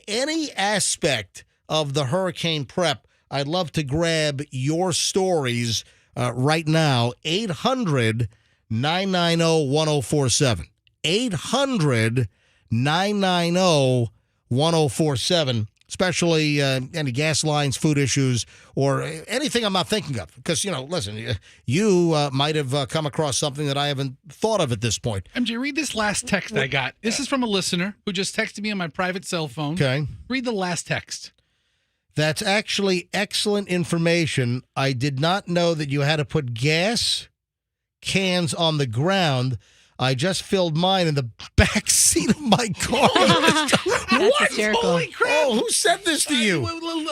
Any aspect of the hurricane prep, I'd love to grab your stories right now. 800-990-1047. 800-990-1047. Especially any gas lines, food issues, or anything I'm not thinking of. Because, listen, you might have come across something that I haven't thought of at this point.
MJ, read this last text I got. This is from a listener who just texted me on my private cell phone.
Okay.
Read the last text.
That's actually excellent information. I did not know that you had to put gas cans on the ground. I just filled mine in the back seat of my car.
That's hysterical.
Holy crap!
Oh, who sent this to you?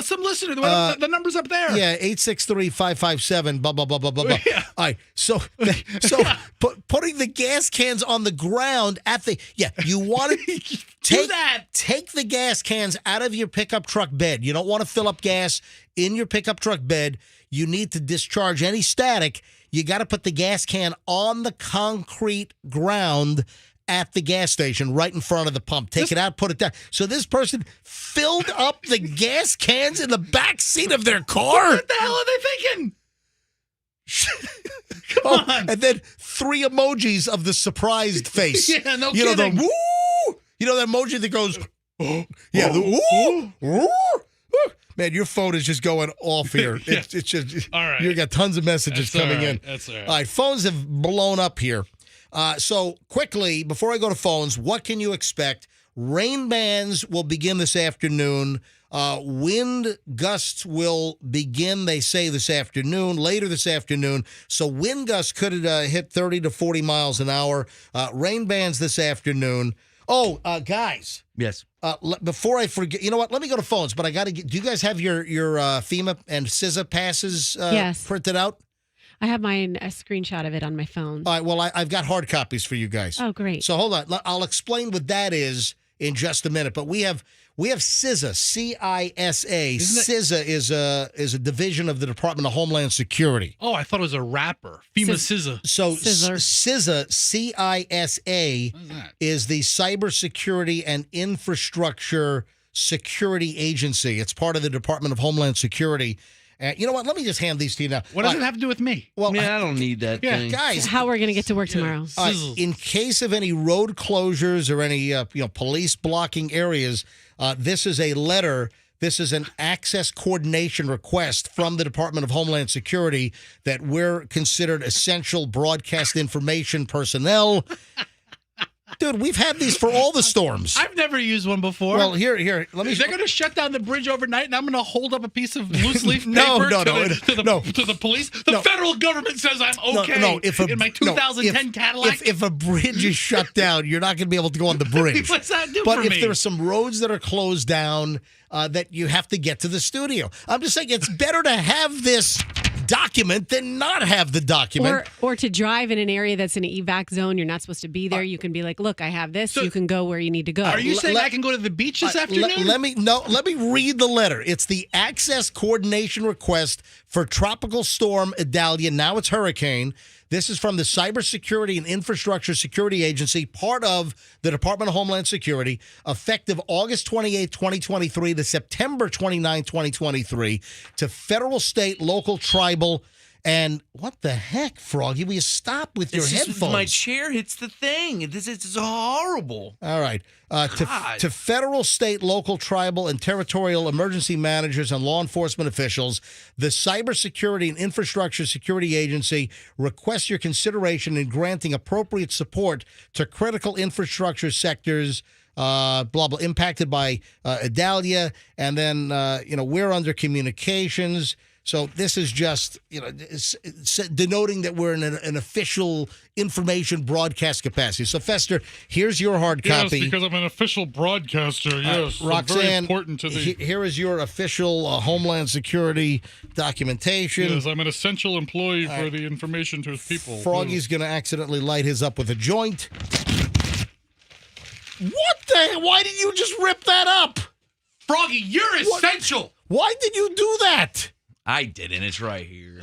Some listener. The number's up there.
Yeah, 863-557, blah, blah, blah, blah, blah, blah.
Yeah.
All right, so putting the gas cans on the ground you want to take the gas cans out of your pickup truck bed. You don't want to fill up gas in your pickup truck bed. You need to discharge any static. You got to put the gas can on the concrete ground at the gas station right in front of the pump. Take it out, put it down. So this person filled up the gas cans in the back seat of their car?
What the hell are they thinking? Come on.
And then 3 emojis of the surprised face.
Yeah, no
you
kidding.
Know, the woo! You know that emoji that goes, yeah, the woo! Woo! Man, your phone is just going off here.
Yeah.
It's just,
all right.
You got tons of messages coming in.
That's all right.
All right, phones have blown up here. So quickly, before I go to phones, what can you expect? Rain bands will begin this afternoon. Wind gusts will begin, they say, later this afternoon. So wind gusts could hit 30 to 40 miles an hour. Rain bands this afternoon. Oh, guys.
Yes.
Before I forget, you know what? Let me go to phones, but I got to get. Do you guys have your FEMA and CISA passes
Yes.
printed out?
I have a screenshot of it on my phone.
All right. Well, I've got hard copies for you guys.
Oh, great.
So hold on. I'll explain what that is in just a minute. But we have CISA, CISA. CISA is a division of the Department of Homeland Security.
Oh, I thought it was a rapper. FEMA SZA.
So
Scissor.
CISA, CISA,
What is that?
is the Cybersecurity and Infrastructure Security Agency. It's part of the Department of Homeland Security. You know what? Let me just hand these to you now.
What does it have to do with me?
Well,
I don't need that thing.
guys,
How we're going to get to work tomorrow.
in case of any road closures or any police blocking areas, this is a letter. This is an access coordination request from the Department of Homeland Security that we're considered essential broadcast information personnel. Dude, we've had these for all the storms.
I've never used one before.
Well, here. Let me.
They're going to shut down the bridge overnight, and I'm going to hold up a piece of loose leaf paper
No,
to the police. The federal government says I'm okay in my 2010 Cadillac.
If a bridge is shut down, you're not going to be able to go on the bridge.
What's that do
But
for
if
me?
there are some roads that are closed down that you have to get to the studio, I'm just saying it's better to have this document than not have the document.
Or to drive in an area that's in an evac zone, you're not supposed to be there. You can be like, look, I have this.
So-
you can go where you need to go.
Are you saying I can go to the beach this afternoon?
Let me read the letter. It's the access coordination request for Tropical Storm Adalia. Now it's hurricane. This is from the Cybersecurity and Infrastructure Security Agency, part of the Department of Homeland Security, effective August 28, 2023 to September 29, 2023, to federal, state, local, tribal, and what the heck, Froggy? Will you stop with your
It's just
headphones?
my chair hits the thing. This is horrible.
All right. To federal, state, local, tribal, and territorial emergency managers and law enforcement officials, the Cybersecurity and Infrastructure Security Agency requests your consideration in granting appropriate support to critical infrastructure sectors, blah, blah, impacted by Adalia. And then, we're under communications. So this is just, it's denoting that we're in an official information broadcast capacity. So, Fester, here's your hard copy.
Yes, because I'm an official broadcaster. Yes,
Roxanne,
I'm very important to the.
Here is your official Homeland Security documentation.
Yes, I'm an essential employee for the information to his people.
Froggy's going to accidentally light his up with a joint. What the? Why did you just rip that up?
Froggy, you're essential.
Why did you do that?
I didn't. It's right here.
Look.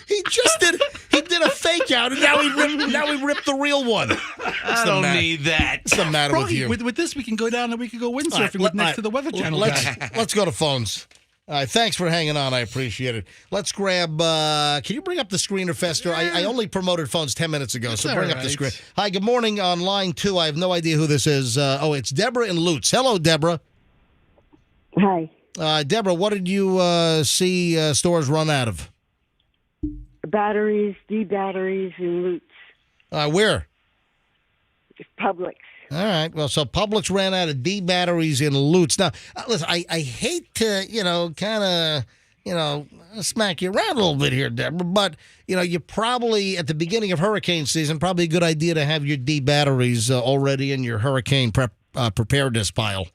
He just did. He did a fake out, and now he ripped the real one.
I don't need that.
What's the matter with
Froggy,
you?
with this, we can go down and we can go windsurfing with next to the Weather Channel guy.
Let's go to phones. All right, thanks for hanging on. I appreciate it. Let's grab. Can you bring up the screener, Fester? I only promoted phones 10 minutes ago, so bring up the screen. Hi, good morning. On line 2, I have no idea who this is. It's Deborah in Lutz. Hello, Deborah.
Hi.
Deborah, what did you see stores run out of?
Batteries, D-batteries, and Lutz.
Where?
Publix.
All right. Well, so Publix ran out of D batteries in Lutz. Now, listen, I hate to, kind of, smack you around a little bit here, Deborah, but, you probably, at the beginning of hurricane season, probably a good idea to have your D batteries already in your hurricane preparedness pile.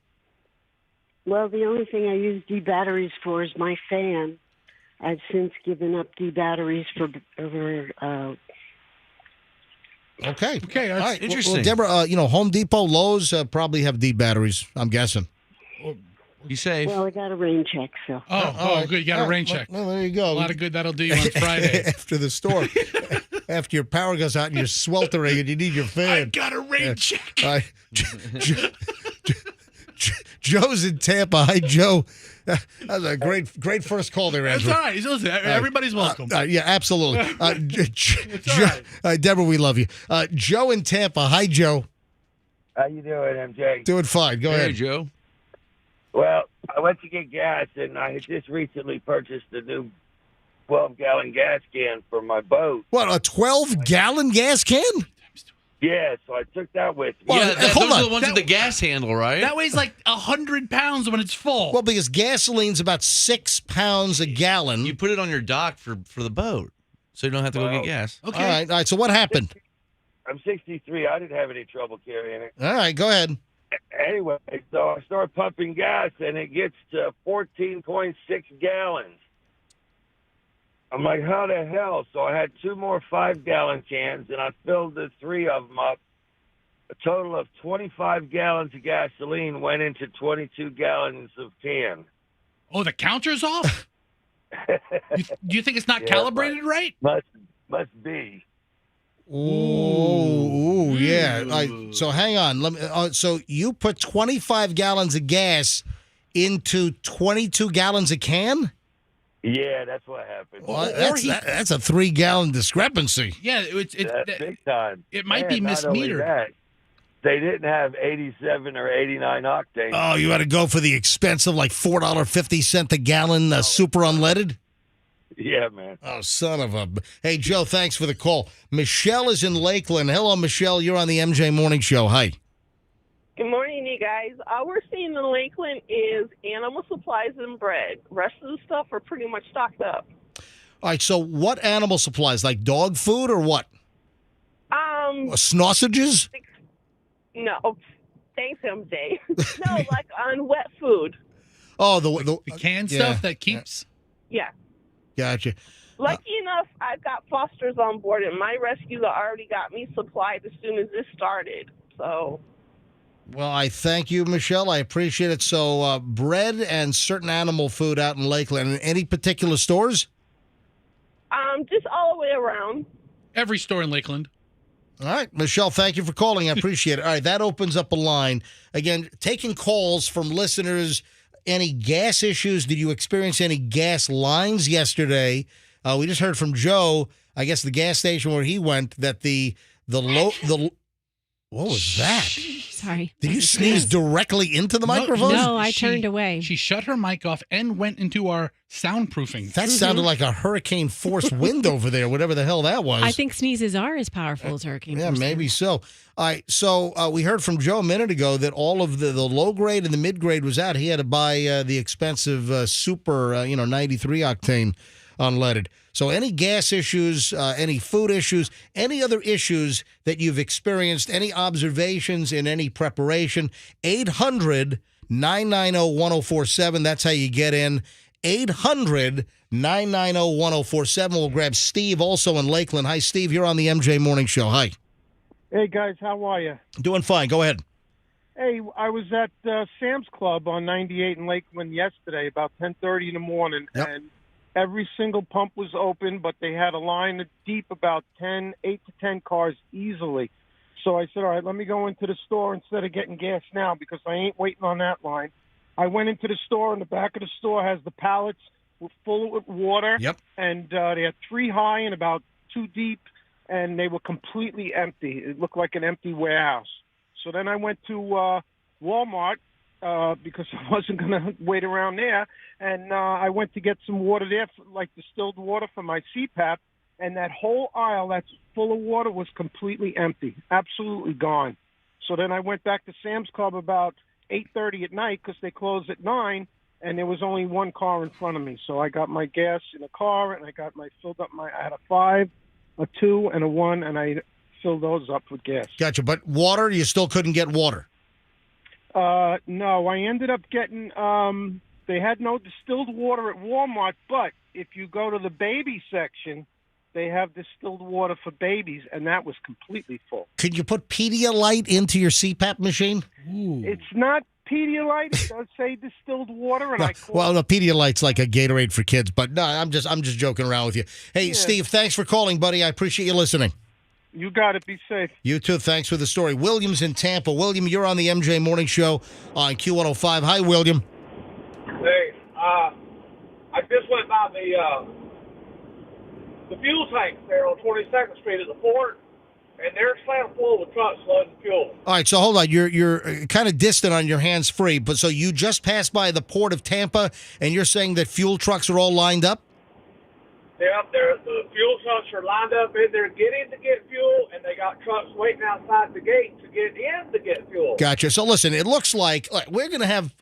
Well, the only thing I use D batteries for is my fan. I've since given up D batteries for
Okay.
All
right.
Interesting.
Well, Deborah, Home Depot, Lowe's probably have D batteries, I'm guessing.
Be safe.
Well, I got a rain check, so.
Oh, good. You got a rain check.
Well, there you go.
A lot of good that'll do you on Friday.
After the storm. After your power goes out and you're sweltering and you need your fan.
I got a rain check.
Joe's in Tampa. Hi, Joe. That was a great first call there, Andrew.
That's all right. Listen, everybody's welcome.
Yeah, absolutely. Deborah, we love you. Joe in Tampa. Hi, Joe.
How you doing, MJ?
Doing fine. Go ahead.
Hey, Joe.
Well, I went to get gas, and I had just recently purchased a new 12-gallon gas can for my boat.
What, a 12-gallon gas can?
Yeah, so I took that with me.
Yeah,
hold
those
on.
are the ones with the gas handle, right?
That weighs like 100 pounds when it's full.
Well, because gasoline's about 6 pounds a gallon.
You put it on your dock for the boat, so you don't have to go get gas.
Okay.
All right. So what happened?
I'm 63. I didn't have any trouble carrying it.
All right, go ahead.
Anyway, so I start pumping gas, and it gets to 14.6 gallons. I'm like, how the hell? So I had 2 more 5-gallon cans, and I filled the 3 of them up. A total of 25 gallons of gasoline went into 22 gallons of can.
Oh, the counter's off? Do you think it's not calibrated right?
Must be.
Ooh, yeah. So hang on. Let me. So you put 25 gallons of gas into 22 gallons of can?
Yeah, that's what happened.
Well, that's a 3-gallon discrepancy.
Yeah,
That's big time.
It might be
not only
mismetered.
that, they didn't have 87 or 89 octane.
Oh, you had to go for the expensive, like $4.50 a gallon super unleaded?
Yeah, man.
Oh, son of a... Hey, Joe, thanks for the call. Michelle is in Lakeland. Hello, Michelle. You're on the MJ Morning Show. Hi.
Good morning, you guys. All we're seeing in Lakeland is animal supplies and bread. Rest of the stuff are pretty much stocked up.
All right, so what animal supplies? Like dog food or what? Sausages?
No. Thanks, MJ. No, like on wet food.
Oh, the
canned stuff that keeps...
Yeah.
Gotcha.
Lucky enough, I've got fosters on board, and my rescuer already got me supplied as soon as this started. So...
Well, I thank you, Michelle. I appreciate it. So, bread and certain animal food out in Lakeland. Any particular stores?
Just all the way around.
Every store in Lakeland.
All right, Michelle, thank you for calling. I appreciate it. All right, that opens up a line. Again, taking calls from listeners. Any gas issues? Did you experience any gas lines yesterday? We just heard from Joe, I guess the gas station where he went, that the What was that?
Sorry.
Did you sneeze directly into the microphone?
No, I turned away.
She shut her mic off and went into our soundproofing.
That sounded like a hurricane force wind over there, whatever the hell that was.
I think sneezes are as powerful as hurricane
Yeah,
force
maybe
winds.
so. All right, so we heard from Joe a minute ago that all of the low grade and the mid grade was out. He had to buy the expensive super, 93 octane unleaded. So any gas issues, any food issues, any other issues that you've experienced, any observations in any preparation, 800-990-1047. That's how you get in. 800-990-1047. We'll grab Steve also in Lakeland. Hi, Steve. You're on the MJ Morning Show. Hi.
Hey, guys. How are you?
Doing fine. Go ahead.
Hey, I was at Sam's Club on 98 in Lakeland yesterday about 10:30 in the morning, and every single pump was open, but they had a line of deep about 8 to 10 cars easily. So I said, all right, let me go into the store instead of getting gas now because I ain't waiting on that line. I went into the store, and the back of the store has the pallets full of water.
Yep.
And they had 3 high and about 2 deep, and they were completely empty. It looked like an empty warehouse. So then I went to Walmart because I wasn't going to wait around there. And I went to get some water there, like distilled water for my CPAP. And that whole aisle that's full of water was completely empty, absolutely gone. So then I went back to Sam's Club about 8:30 at night because they closed at 9, and there was only one car in front of me. So I got my gas in a car, and I filled up I had a 5, a 2, and a 1, and I filled those up with gas.
Gotcha. But water, you still couldn't get water?
No, I ended up getting, they had no distilled water at Walmart, but if you go to the baby section, they have distilled water for babies, and that was completely full.
Could you put Pedialyte into your CPAP machine?
It's not Pedialyte. It does say distilled water, and
Well, the Pedialyte's like a Gatorade for kids, but no, I'm just joking around with you. Hey, Steve, thanks for calling, buddy. I appreciate you listening.
You got it. Be safe.
You too. Thanks for the story. William's in Tampa. William, you're on the MJ Morning Show on Q105. Hi, William.
Hey, I just went by the fuel tanks there on 22nd Street at the port, and they're slammed full with trucks loading fuel.
All right, so hold on. You're kind of distant on your hands free, but so you just passed by the port of Tampa, and you're saying that fuel trucks are all lined up?
Yep, the fuel trucks are lined up in there getting to get fuel, and they got trucks waiting outside the gate to get in to get fuel.
Gotcha. So listen, it looks like we're going to have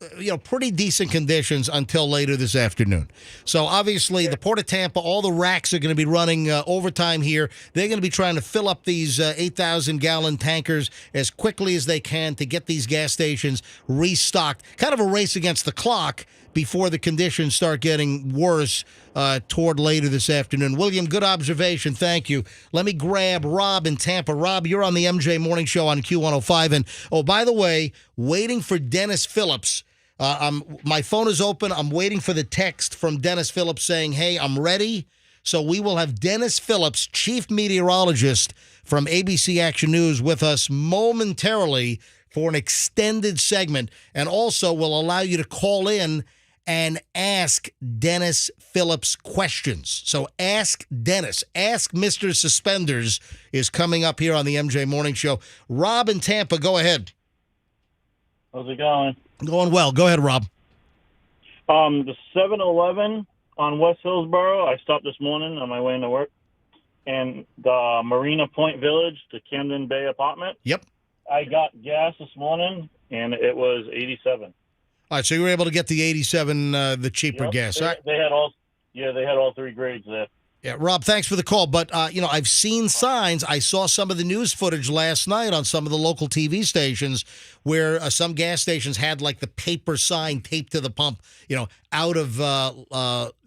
pretty decent conditions until later this afternoon. So obviously the Port of Tampa, all the racks are going to be running overtime here. They're going to be trying to fill up these 8,000-gallon tankers as quickly as they can to get these gas stations restocked. Kind of a race against the clock before the conditions start getting worse toward later this afternoon. William, good observation. Thank you. Let me grab Rob in Tampa. Rob, you're on the MJ Morning Show on Q105. And, oh, by the way, waiting for Dennis Phillips. My phone is open. I'm waiting for the text from Dennis Phillips saying, hey, I'm ready. So we will have Dennis Phillips, chief meteorologist from ABC Action News, with us momentarily for an extended segment. And also will allow you to call in and ask Dennis Phillips questions. So ask Dennis. Ask Mr. Suspenders is coming up here on the MJ Morning Show. Rob in Tampa, go ahead.
How's it going?
Going well. Go ahead, Rob.
The 7-Eleven on West Hillsborough, I stopped this morning on my way into work. And the Marina Point Village, the Camden Bay apartment.
Yep.
I got gas this morning, and it was 87.
All right, so you were able to get the 87, the cheaper gas.
They,
All right.
they had all 3 grades there.
Yeah, Rob, thanks for the call. But, I've seen signs. I saw some of the news footage last night on some of the local TV stations where some gas stations had, like, the paper sign taped to the pump, out of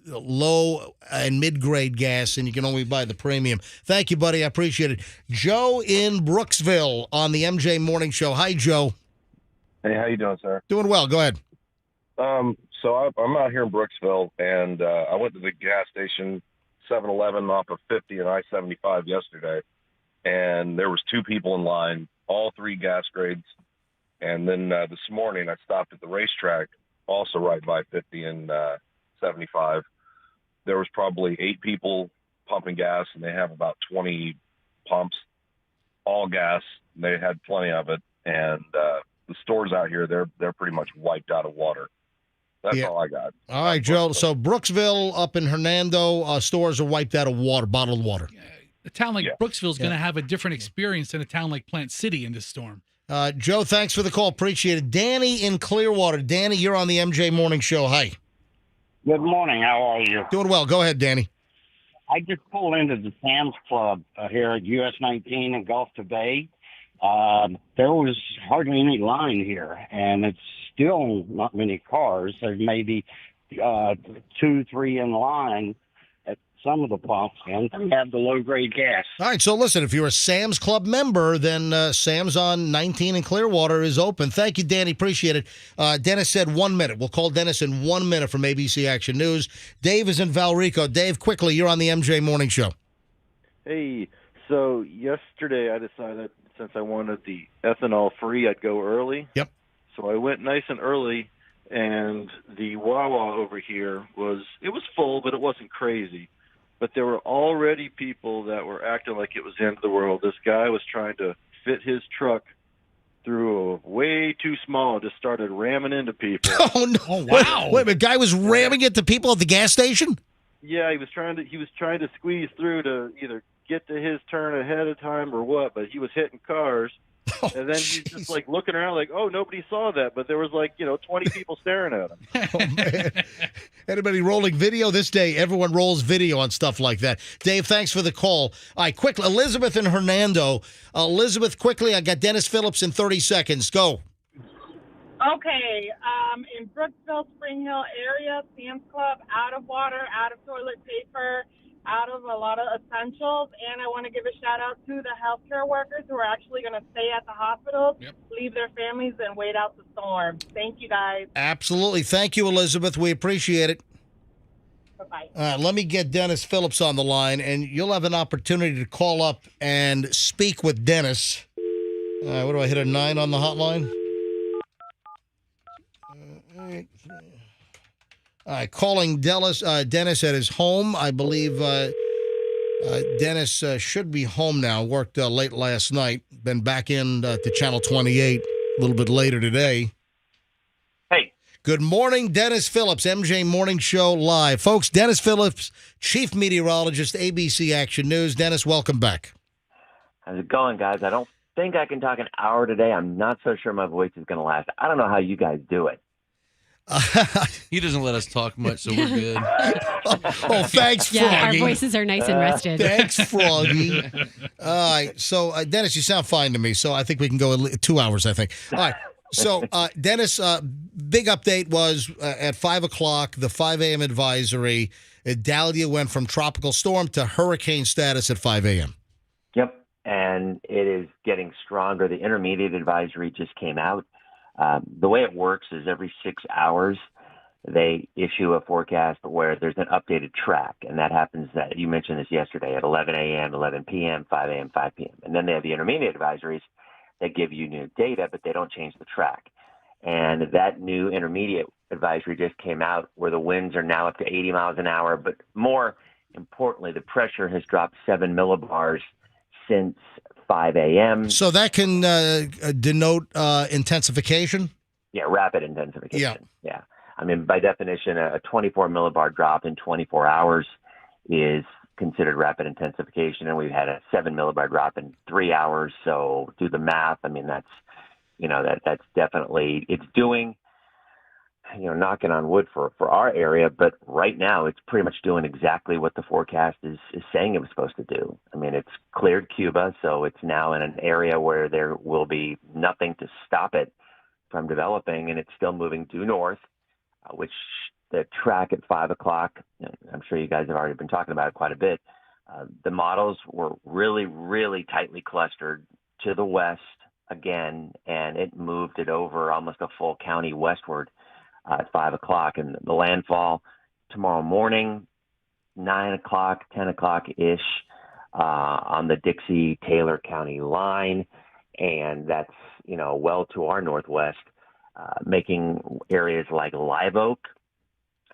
low and mid-grade gas, and you can only buy the premium. Thank you, buddy. I appreciate it. Joe in Brooksville on the MJ Morning Show. Hi, Joe.
Hey, how you doing, sir?
Doing well. Go ahead.
So I'm out here in Brooksville, and I went to the gas station 7-Eleven off of 50 and I-75 yesterday, and there was 2 people in line, all 3 gas grades. And then this morning I stopped at the racetrack, also right by 50 and 75. There was probably 8 people pumping gas, and they have about 20 pumps. all gas. They had plenty of it, and the stores out here, they're pretty much wiped out of water. That's all I got.
All right, Joe. So Brooksville up in Hernando, stores are wiped out of water, bottled water.
A town like Brooksville is going to have a different experience than a town like Plant City in this storm.
Joe, thanks for the call. Appreciate it. Danny in Clearwater. Danny, you're on the MJ Morning Show. Hi.
Good morning. How are you?
Doing well. Go ahead, Danny.
I just pulled into the Sam's Club here at US 19 in Gulf to Bay. There was hardly any line here, and it's still not many cars. There's maybe 2, 3 in line at some of the pumps, and they have the low-grade gas.
All right, so listen, if you're a Sam's Club member, then Sam's on 19 in Clearwater is open. Thank you, Danny. Appreciate it. Dennis said 1 minute. We'll call Dennis in 1 minute from ABC Action News. Dave is in Valrico. Dave, quickly, you're on the MJ Morning Show.
Hey, so yesterday I decided since I wanted the ethanol free, I'd go early.
Yep.
So I went nice and early, and the Wawa over here was full, but it wasn't crazy. But there were already people that were acting like it was the end of the world. This guy was trying to fit his truck through a way too small and just started ramming into people.
Oh, no. Oh, wow. Wait, a guy was ramming into people at the gas station?
Yeah, he was trying to squeeze through to either get to his turn ahead of time or what, but he was hitting cars. And then he's just like looking around like, oh, nobody saw that, but there was 20 people staring at him.
Oh, man. Anybody rolling video this day? Everyone rolls video on stuff like that. Dave, thanks for the call. All right, quickly, Elizabeth and Hernando. Elizabeth, quickly, I got Dennis Phillips in 30 seconds. Go.
Okay, in Brooksville, Spring Hill area, Sam's Club, out of water, out of toilet paper, out of a lot of essentials, and I want to give a shout out to the healthcare workers who are actually going to stay at the hospitals, leave their families, and wait out the storm. Thank you, guys.
Absolutely. Thank you, Elizabeth. We appreciate it.
Bye-bye.
Let me get Dennis Phillips on the line, and you'll have an opportunity to call up and speak with Dennis. What do I hit, a 9 on the hotline? Calling Dennis at his home. I believe Dennis should be home now. Worked late last night. Been back in to Channel 28 a little bit later today.
Hey.
Good morning, Dennis Phillips, MJ Morning Show Live. Folks, Dennis Phillips, Chief Meteorologist, ABC Action News. Dennis, welcome back.
How's it going, guys? I don't think I can talk an hour today. I'm not so sure my voice is going to last. I don't know how you guys do it.
He doesn't let us talk much, so we're good.
Oh, thanks, Froggy.
Yeah, our voices are nice and rested.
Thanks, Froggy. All right. So, Dennis, you sound fine to me. So I think we can go 2 hours, I think. All right. So, Dennis, big update was at 5 o'clock, the 5 a.m. advisory. Adalia went from tropical storm to hurricane status at 5 a.m.
Yep. And it is getting stronger. The intermediate advisory just came out. The way it works is every 6 hours, they issue a forecast where there's an updated track. And that happens, that you mentioned this yesterday, at 11 a.m., 11 p.m., 5 a.m., 5 p.m. And then they have the intermediate advisories that give you new data, but they don't change the track. And that new intermediate advisory just came out where the winds are now up to 80 miles an hour. But more importantly, the pressure has dropped 7 millibars since 5 a.m.
So that can denote intensification?
Yeah, rapid intensification. Yeah. I mean, by definition, a 24 millibar drop in 24 hours is considered rapid intensification, and we've had a 7 millibar drop in 3 hours. So do the math. I mean, that's definitely, it's doing, knocking on wood for our area, but right now it's pretty much doing exactly what the forecast is saying it was supposed to do. I mean, it's cleared Cuba, so it's now in an area where there will be nothing to stop it from developing, and it's still moving due north, which the track at 5 o'clock, I'm sure you guys have already been talking about it quite a bit. The models were really, really tightly clustered to the west again, and it moved it over almost a full county westward at 5 o'clock. And the landfall tomorrow morning, 9 o'clock, 10 o'clock-ish on the Dixie-Taylor County line. And that's, well to our northwest, making areas like Live Oak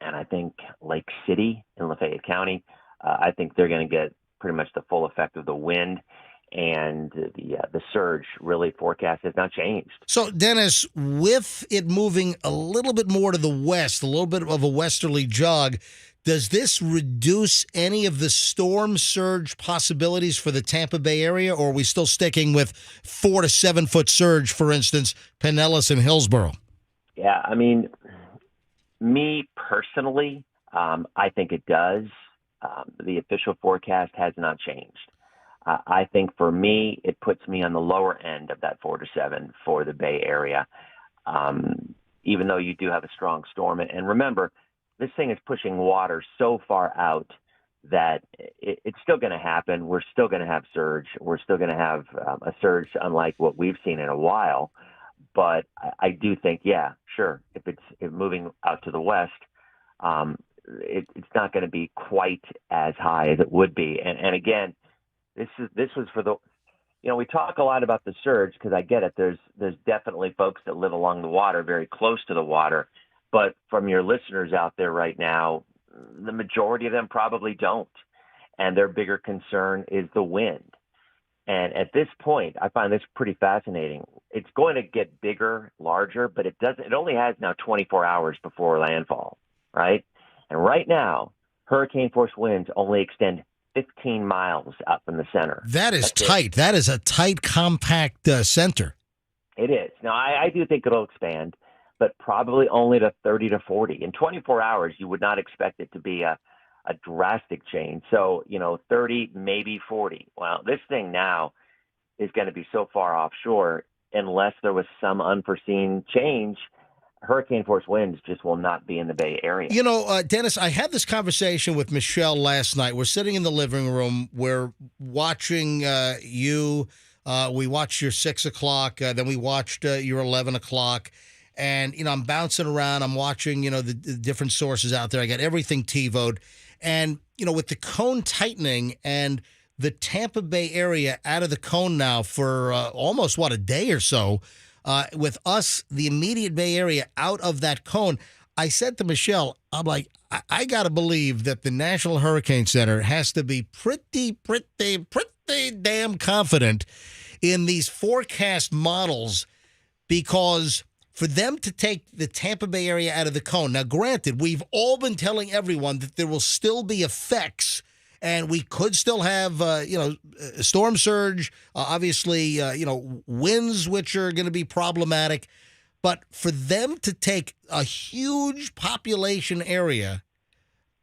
and I think Lake City in Lafayette County, I think they're going to get pretty much the full effect of the wind. and the surge really forecast has not changed.
So, Dennis, with it moving a little bit more to the west, a little bit of a westerly jog, does this reduce any of the storm surge possibilities for the Tampa Bay area, or are we still sticking with 4 to 7 foot surge, for instance, Pinellas and Hillsborough?
Yeah, I mean, me personally, I think it does. The official forecast has not changed. I think for me, it puts me on the lower end of that 4 to 7 for the Bay Area, even though you do have a strong storm. And remember, this thing is pushing water so far out that it's still going to happen. We're still going to have surge. We're still going to have a surge unlike what we've seen in a while. But I do think, yeah, sure, if it's moving out to the west, it's not going to be quite as high as it would be. And again, this was for the, we talk a lot about the surge because I get it. There's definitely folks that live along the water, very close to the water. But from your listeners out there right now, the majority of them probably don't. And their bigger concern is the wind. And at this point, I find this pretty fascinating. It's going to get bigger, larger, but it only has now 24 hours before landfall, right? And right now, hurricane force winds only extend 15 miles out from the center.
That's tight. That is a tight, compact center.
It is. Now, I do think it'll expand, but probably only to 30 to 40. In 24 hours, you would not expect it to be a drastic change. So, 30, maybe 40. Well, this thing now is going to be so far offshore, unless there was some unforeseen change, hurricane force winds just will not be in the Bay Area.
Dennis, I had this conversation with Michelle last night. We're sitting in the living room. We're watching you. We watched your 6 o'clock. Then we watched your 11 o'clock. And, I'm bouncing around. I'm watching, the different sources out there. I got everything TiVo'd. And, with the cone tightening and the Tampa Bay area out of the cone now for almost, a day or so, with us, the immediate Bay Area out of that cone, I said to Michelle, I'm like, I got to believe that the National Hurricane Center has to be pretty damn confident in these forecast models, because for them to take the Tampa Bay area out of the cone. Now, granted, we've all been telling everyone that there will still be effects, and we could still have, a storm surge, obviously, winds, which are going to be problematic. But for them to take a huge population area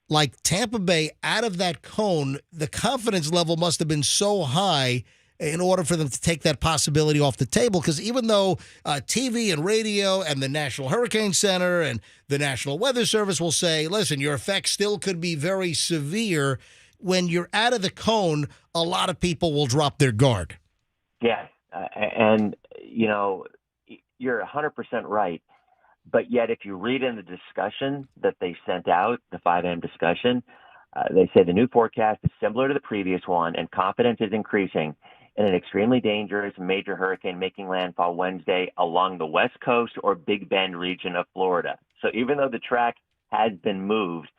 like Tampa Bay out of that cone, the confidence level must have been so high in order for them to take that possibility off the table. Because even though TV and radio and the National Hurricane Center and the National Weather Service will say, listen, your effects still could be very severe, when you're out of the cone, a lot of people will drop their guard.
Yeah. And, you're 100% right. But yet, if you read in the discussion that they sent out, the 5 a.m. discussion, they say the new forecast is similar to the previous one, and confidence is increasing in an extremely dangerous major hurricane making landfall Wednesday along the west coast or Big Bend region of Florida. So even though the track has been moved,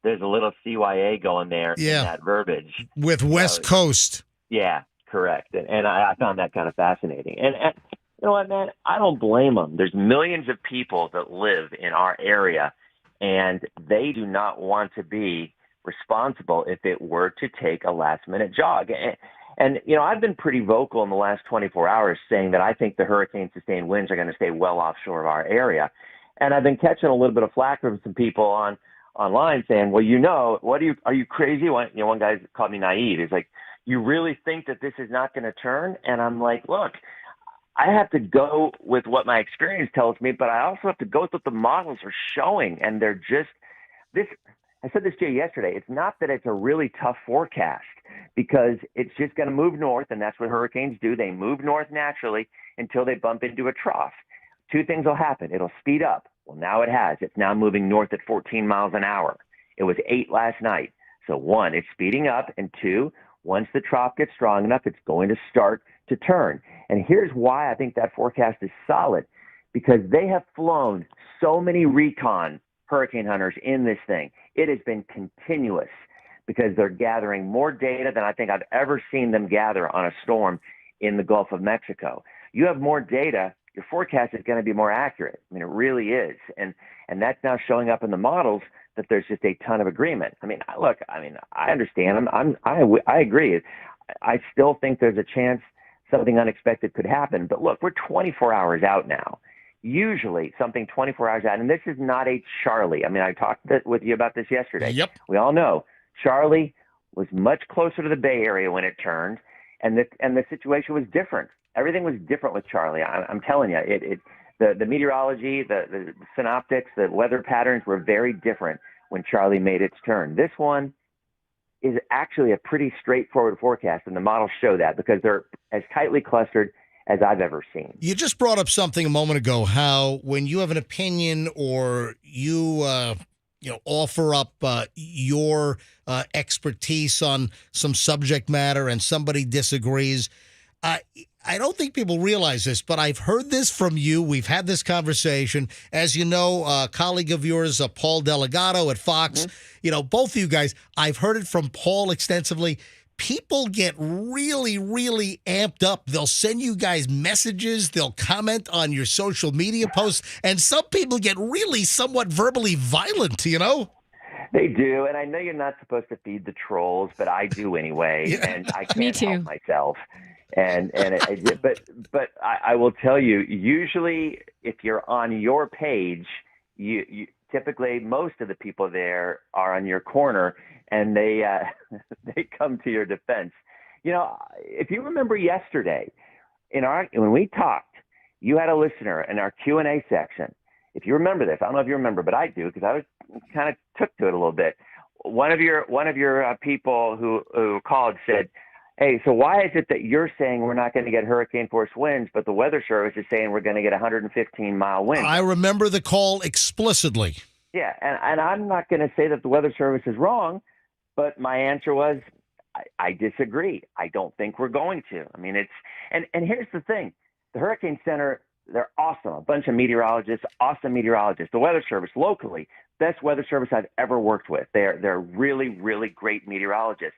there's a little CYA going there in that verbiage.
With West Coast.
Yeah, correct. And I found that kind of fascinating. And you know what, man? I don't blame them. There's millions of people that live in our area, and they do not want to be responsible if it were to take a last-minute jog. And I've been pretty vocal in the last 24 hours saying that I think the hurricane-sustained winds are going to stay well offshore of our area. And I've been catching a little bit of flack from some people online saying, well, are you crazy? One guy called me naive. He's like, you really think that this is not going to turn? And I'm like, look, I have to go with what my experience tells me, but I also have to go with what the models are showing. And they're just this. I said this to you yesterday. It's not that it's a really tough forecast, because it's just going to move north, and that's what hurricanes do. They move north naturally until they bump into a trough. Two things will happen. It'll speed up. Well, now it has. It's now moving north at 14 miles an hour. It was 8 last night. So 1, it's speeding up, and 2, once the trough gets strong enough, it's going to start to turn. And here's why I think that forecast is solid, because they have flown so many recon hurricane hunters in this thing. It has been continuous. because they're gathering more data than I think I've ever seen them gather on a storm in the Gulf of Mexico. You have more data, your forecast is going to be more accurate. I mean, it really is. And that's now showing up in the models that there's just a ton of agreement. I mean, look, I understand. I agree. I still think there's a chance something unexpected could happen. But look, we're 24 hours out now. Usually something 24 hours out, and this is not a Charlie. I mean, I talked with you about this yesterday.
Yep.
We all know Charlie was much closer to the Bay Area when it turned, and the situation was different. Everything was different with Charlie. I'm telling you, the meteorology, the synoptics, the weather patterns were very different when Charlie made its turn. This one is actually a pretty straightforward forecast, and the models show that because they're as tightly clustered as I've ever seen.
You just brought up something a moment ago, how when you have an opinion or you offer up your expertise on some subject matter and somebody disagrees. I don't think people realize this, but I've heard this from you. We've had this conversation. As you know, a colleague of yours, Paul Delgado at Fox, both of you guys, I've heard it from Paul extensively. People get really, really amped up. They'll send you guys messages. They'll comment on your social media posts. And some people get really somewhat verbally violent,
They do. And I know you're not supposed to feed the trolls, but I do anyway.
Yeah.
And I
Me
can't
too.
help myself. But I will tell you, usually if you're on your page, you typically most of the people there are on your corner, and they come to your defense. If you remember yesterday, when we talked, you had a listener in our Q&A section. If you remember this, I don't know if you remember, but I do because I was kind of took to it a little bit. One of your people who called said, "Hey, so why is it that you're saying we're not going to get hurricane force winds, but the Weather Service is saying we're going to get 115-mile winds?"
I remember the call explicitly.
Yeah, and I'm not going to say that the Weather Service is wrong, but my answer was I disagree. I don't think we're going to. I mean, and here's the thing. The Hurricane Center, they're awesome. A bunch of meteorologists, awesome meteorologists. The Weather Service locally, best weather service I've ever worked with. They're really, really great meteorologists.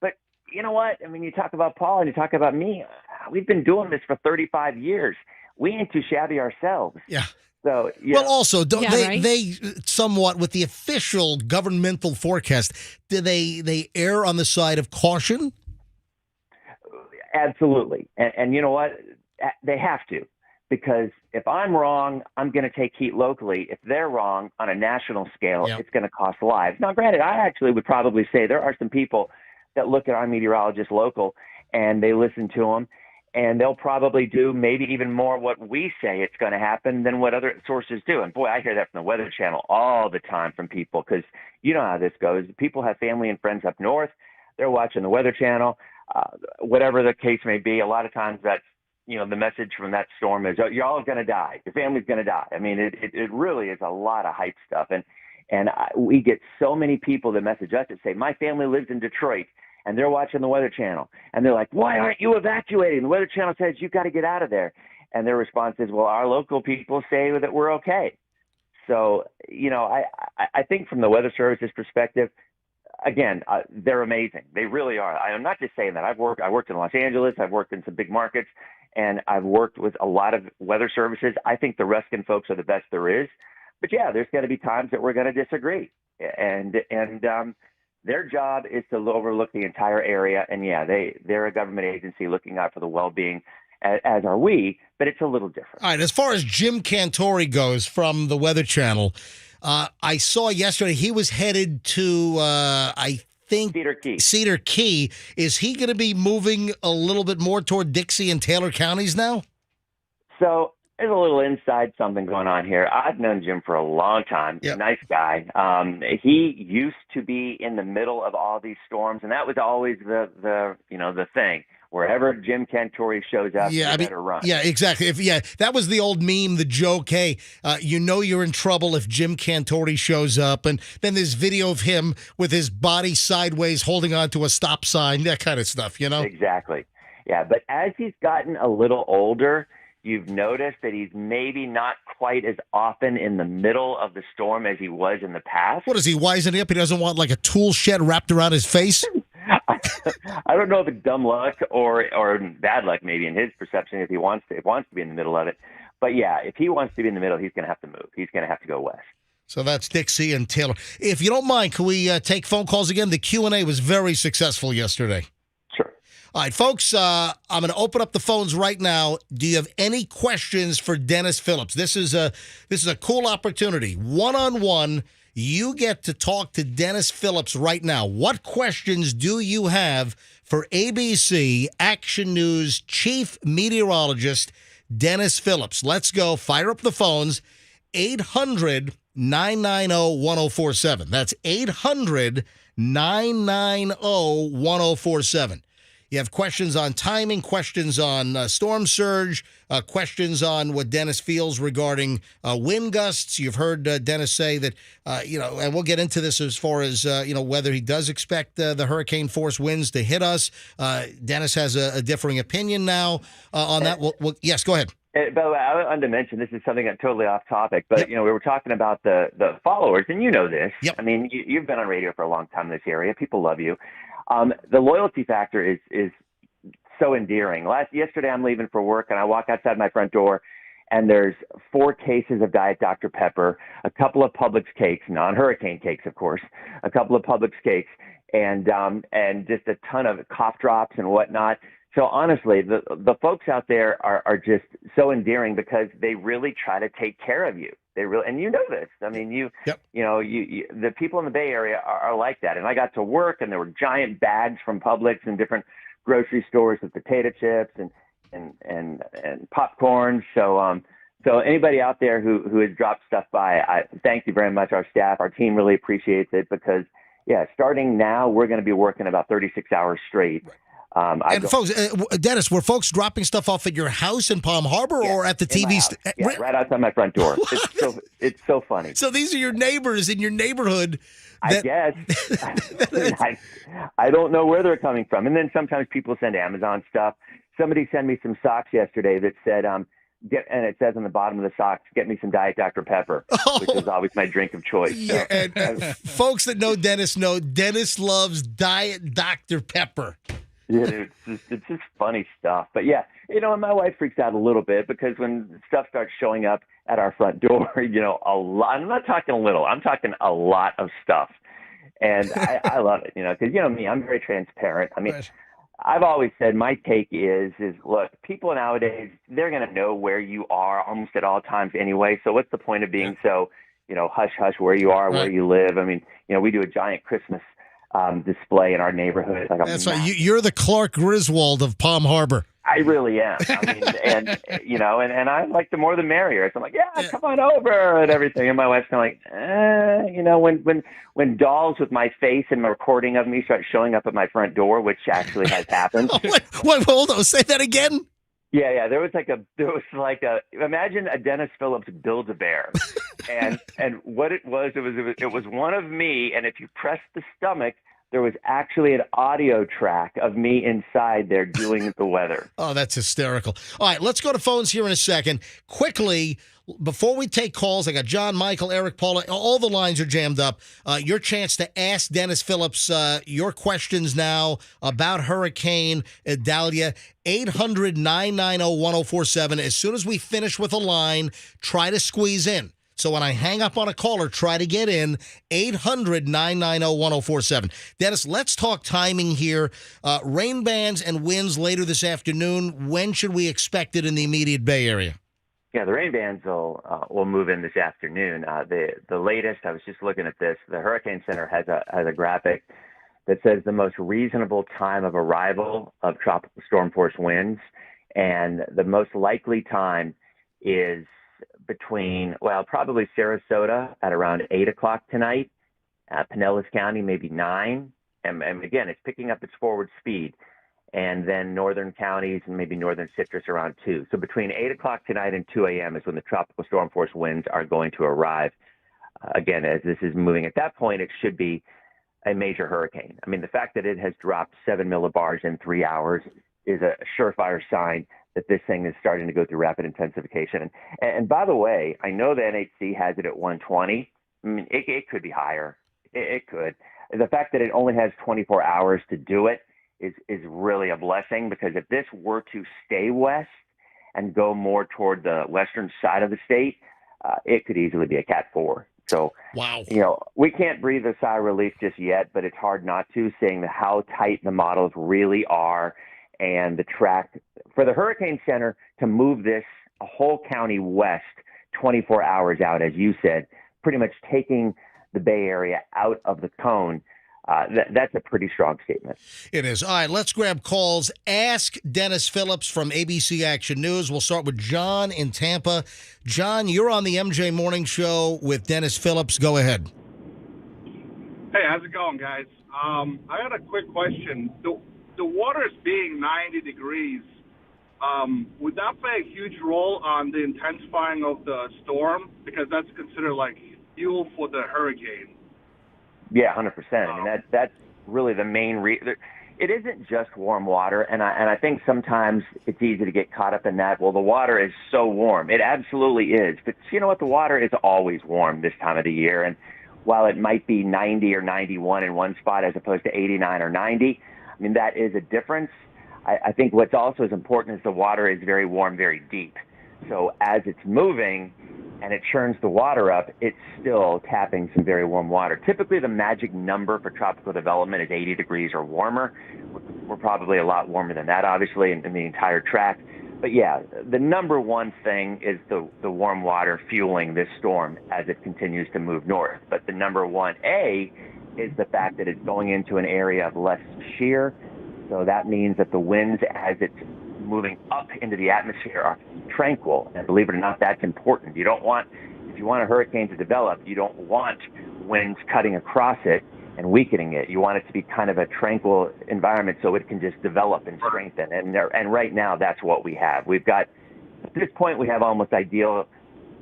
But you know what? I mean, you talk about Paul and you talk about me. We've been doing this for 35 years. We ain't too shabby ourselves.
Yeah.
So,
Well, also, don't
right?
they somewhat, with the official governmental forecast, do they err on the side of caution?
Absolutely. And you know what? They have to. Because if I'm wrong, I'm going to take heat locally. If they're wrong on a national scale,
Yep.
It's going to cost lives. Now, granted, I actually would probably say there are some people that look at our meteorologists local and they listen to them, and they'll probably do maybe even more what we say it's going to happen than what other sources do. And boy, I hear that from the Weather Channel all the time from people because you know how this goes. People have family and friends up north. They're watching the Weather Channel. Whatever the case may be, a lot of times that's, the message from that storm is, you're all going to die. Your family's going to die. I mean, it really is a lot of hype stuff. And we get so many people that message us that say, my family lives in Detroit and they're watching the Weather Channel. And they're like, why aren't you evacuating? The Weather Channel says you've got to get out of there. And their response is, well, our local people say that we're okay. So, I think from the Weather Service's perspective, again, they're amazing. They really are. I'm not just saying that. I worked in Los Angeles. I've worked in some big markets. And I've worked with a lot of weather services. I think the Ruskin folks are the best there is. But yeah, there's going to be times that we're going to disagree. And their job is to overlook the entire area. And yeah, they're a government agency looking out for the well-being, as are we, but it's a little different.
All right, as far as Jim Cantori goes from the Weather Channel, I saw yesterday he was headed to, I think, Cedar Key. Is he going to be moving a little bit more toward Dixie and Taylor counties now?
So there's a little inside something going on here. I've known Jim for a long time.
Yep.
Nice guy. He used to be in the middle of all these storms, and that was always the thing. Wherever Jim Cantori shows up, you better run.
Yeah, exactly. That was the old meme, the joke. Hey, you're in trouble if Jim Cantori shows up. And then there's video of him with his body sideways holding onto a stop sign, that kind of stuff,
Exactly. Yeah, but as he's gotten a little older, You've noticed that he's maybe not quite as often in the middle of the storm as he was in the past.
What is he wising up? He doesn't want like a tool shed wrapped around his face?
I don't know if it's dumb luck or bad luck, maybe in his perception, if he wants to be in the middle of it. But yeah, if he wants to be in the middle, he's going to have to move. He's going to have to go west.
So that's Dixie and Taylor. If you don't mind, can we take phone calls again? The Q&A was very successful yesterday.
Sure.
All right, folks, I'm going to open up the phones right now. Do you have any questions for Dennis Phillips? This is a cool opportunity. One-on-one, you get to talk to Dennis Phillips right now. What questions do you have for ABC Action News Chief Meteorologist Dennis Phillips? Let's go. Fire up the phones. 800-990-1047. That's 800-990-1047. You have questions on timing, questions on storm surge, questions on what Dennis feels regarding wind gusts. You've heard Dennis say that, and we'll get into this as far as, whether he does expect the hurricane force winds to hit us. Dennis has a differing opinion now on that. Yes, go ahead.
By the way, I wanted to mention, this is something that's totally off topic, but, we were talking about the followers, and you know this.
Yep.
I mean, you've been on radio for a long time in this area. People love you. The loyalty factor is so endearing. Yesterday, I'm leaving for work, and I walk outside my front door, and there's 4 cases of Diet Dr. Pepper, a couple of Publix cakes, non-hurricane cakes, of course, a couple of Publix cakes, and just a ton of cough drops and whatnot. So honestly, the folks out there are just so endearing because they really try to take care of you. They really, and you know this. I mean, the people in the Bay Area are like that. And I got to work, and there were giant bags from Publix and different grocery stores with potato chips and popcorn. So anybody out there who has dropped stuff by, I thank you very much. Our staff, our team really appreciates it because, starting now, we're going to be working about 36 hours straight.
Folks, Dennis, were folks dropping stuff off at your house in Palm Harbor or at the TV?
Right outside my front door. It's so funny.
So these are your neighbors in your neighborhood.
I guess. I don't know where they're coming from. And then sometimes people send Amazon stuff. Somebody sent me some socks yesterday that said, and it says on the bottom of the socks, get me some Diet Dr. Pepper, which is always my drink of choice.
Yeah, and folks that know Dennis loves Diet Dr. Pepper.
Yeah, it's just funny stuff. But and my wife freaks out a little bit because when stuff starts showing up at our front door, a lot. I'm not talking a little. I'm talking a lot of stuff, and I love it. Because me, I'm very transparent. I mean, right. I've always said my take is look, people nowadays, they're going to know where you are almost at all times anyway. So what's the point of being so hush hush where you are, where you live? I mean, we do a giant Christmas display in our neighborhood.
That's right. You're the Clark Griswold of Palm Harbor.
I really am. I mean, and I like the more the merrier. So I'm like, come on over and everything. And my wife's kind of like, when dolls with my face and a recording of me start showing up at my front door, which actually has happened.
Wait, hold on. Say that again.
Yeah. There was like a imagine a Dennis Phillips Build-A-Bear, and what it was one of me, and if you press the stomach, there was actually an audio track of me inside there doing the weather.
Oh, that's hysterical. All right, let's go to phones here in a second. Quickly, before we take calls, I got John, Michael, Eric, Paula. All the lines are jammed up. Your chance to ask Dennis Phillips your questions now about Hurricane Adalia. 800-990-1047. As soon as we finish with a line, try to squeeze in. So when I hang up on a caller, try to get in. 800-990-1047. Dennis, let's talk timing here. Rain bands and winds later this afternoon. When should we expect it in the immediate Bay Area?
Yeah, the rain bands will move in this afternoon. The latest, I was just looking at this, the Hurricane Center has a graphic that says the most reasonable time of arrival of tropical storm force winds, and the most likely time is between, probably Sarasota at around 8 o'clock tonight, Pinellas County maybe 9, and again, it's picking up its forward speed, and then northern counties and maybe northern citrus around 2. So between 8 o'clock tonight and 2 a.m. is when the tropical storm force winds are going to arrive. Again, as this is moving at that point, it should be a major hurricane. I mean, the fact that it has dropped 7 millibars in 3 hours is a surefire sign that this thing is starting to go through rapid intensification. And by the way, I know the NHC has it at 120. I mean, it could be higher. It could. The fact that it only has 24 hours to do it is really a blessing, because if this were to stay west and go more toward the western side of the state, it could easily be a Cat 4. So,
wow.
We can't breathe a sigh of relief just yet, but it's hard not to, seeing how tight the models really are, and the track for the Hurricane Center to move this a whole county west 24 hours out, as you said, pretty much taking the Bay Area out of the cone. That's a pretty strong statement.
It is. All right, let's grab calls. Ask Dennis Phillips from ABC Action News. We'll start with John in Tampa. John, you're on the MJ Morning Show with Dennis Phillips. Go ahead.
Hey, how's it going, guys? I got a quick question. The water is being 90 degrees. Would that play a huge role on the intensifying of the storm? Because that's considered like fuel for the hurricane.
Yeah, 100%. I mean, that's really the main reason. It isn't just warm water, and I think sometimes it's easy to get caught up in that. Well, the water is so warm. It absolutely is. But you know what? The water is always warm this time of the year. And while it might be 90 or 91 in one spot as opposed to 89 or 90, I mean, that is a difference. I think what's also as important is the water is very warm, very deep. So as it's moving and it churns the water up, it's still tapping some very warm water. Typically, the magic number for tropical development is 80 degrees or warmer. We're probably a lot warmer than that, obviously, in the entire track. But yeah, the number one thing is the warm water fueling this storm as it continues to move north. But the number 1A is the fact that it's going into an area of less shear. So that means that the winds, as it's moving up into the atmosphere, are tranquil. And believe it or not, that's important. If you want a hurricane to develop, you don't want winds cutting across it and weakening it. You want it to be kind of a tranquil environment so it can just develop and strengthen. And right now, that's what we have. We've got, at this point, we have almost ideal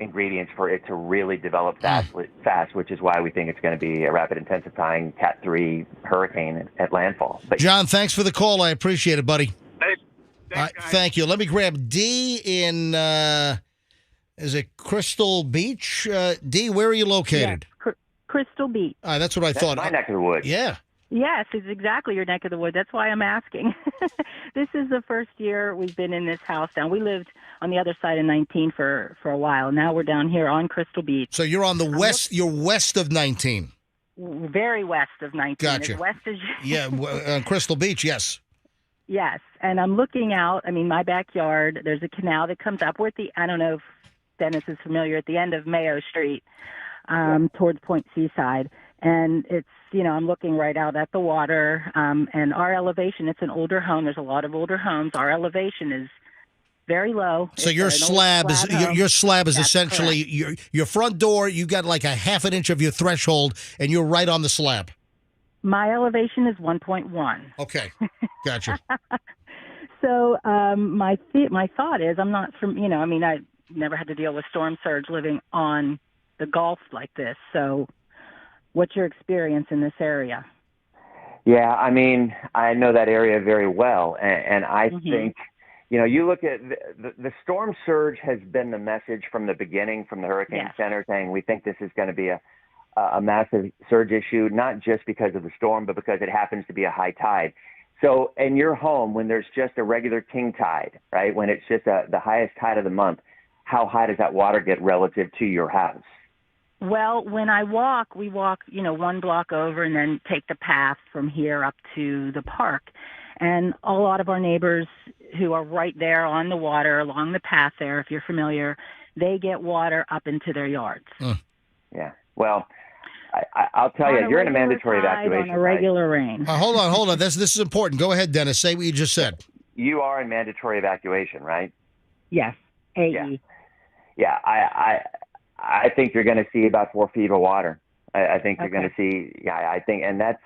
ingredients for it to really develop fast, which is why we think it's going to be a rapid intensifying Cat 3 hurricane at landfall. But
John, thanks for the call. I appreciate it, buddy. Thank you. Let me grab D in, is it Crystal Beach? D, where are you located?
Yes, Crystal Beach.
That's what I thought.
My neck of the woods.
Yeah.
Yes, it's exactly your neck of the woods. That's why I'm asking. This is the first year we've been in this house down. We lived on the other side of 19 for a while. Now we're down here on Crystal Beach.
So you're on the west. You're west of 19.
Very west of 19.
Gotcha.
As west as you.
Yeah, on Crystal Beach. Yes.
Yes, and I'm looking out. I mean, my backyard. There's a canal that comes up. We're at the. I don't know if Dennis is familiar, at the end of Mayo Street, towards Point Seaside. And it's, I'm looking right out at the water, and our elevation, it's an older home. There's a lot of older homes. Our elevation is very low.
So your slab is
That's
essentially your front door. You got like a half an inch of your threshold, and you're right on the slab.
My elevation is 1.1.
Okay, gotcha.
So my thought is, I'm not from, I never had to deal with storm surge living on the Gulf like this. So what's your experience in this area?
Yeah, I mean, I know that area very well, and I think, you look at the storm surge has been the message from the beginning, from the Hurricane Center, saying we think this is going to be a massive surge issue, not just because of the storm, but because it happens to be a high tide. So in your home, when there's just a regular king tide, right, when it's just the highest tide of the month, how high does that water get relative to your house?
Well, when we walk, one block over and then take the path from here up to the park. And a lot of our neighbors who are right there on the water, along the path there, if you're familiar, they get water up into their yards.
Yeah. Well, I'll tell you, you're in a mandatory evacuation.
On a regular rain.
Hold on. This is important. Go ahead, Dennis. Say what you just said.
You are in mandatory evacuation, right?
Yes. AE.
Yeah. I think you're going to see about 4 feet of water. I think you're going to see, I think, and that's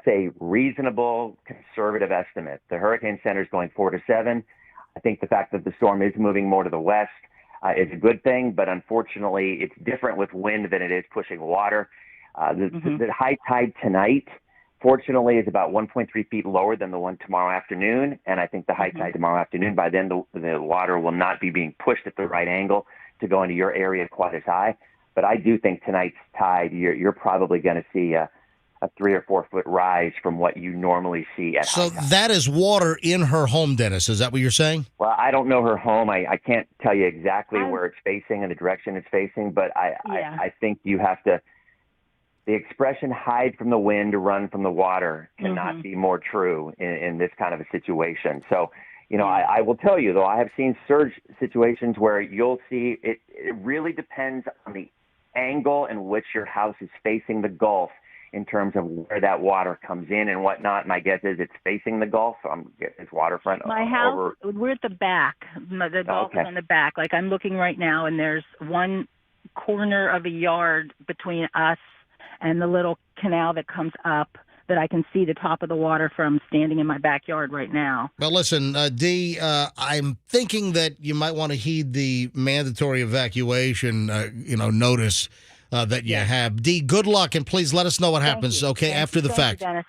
a reasonable conservative estimate. The Hurricane Center is going 4 to 7. I think the fact that the storm is moving more to the west is a good thing, but unfortunately it's different with wind than it is pushing water. The high tide tonight fortunately, is about 1.3 feet lower than the one tomorrow afternoon. And I think the high tide tomorrow afternoon, by then the water will not be being pushed at the right angle to go into your area quite as high. But I do think tonight's tide, you're probably going to see a 3 or 4 foot rise from what you normally see at high
So
tide.
that is water in her home, Dennis. Is that what you're saying?
Well, I don't know her home. I can't tell you exactly where it's facing and the direction it's facing, but I think you have to. The expression "hide from the wind, run from the water" cannot be more true in this kind of a situation. So, I will tell you, though, I have seen surge situations where you'll see it really depends on the angle in which your house is facing the Gulf in terms of where that water comes in and whatnot. My guess is it's facing the Gulf. It's waterfront.
My house, we're at the back. The Gulf is on the back. Like I'm looking right now, and there's one corner of a yard between us and the little canal that comes up that I can see the top of the water from standing in my backyard right now.
Well, listen, Dee, I'm thinking that you might want to heed the mandatory evacuation, notice that you have. Dee, good luck, and please let us know what happens, okay, after the fact.
You, Dennis.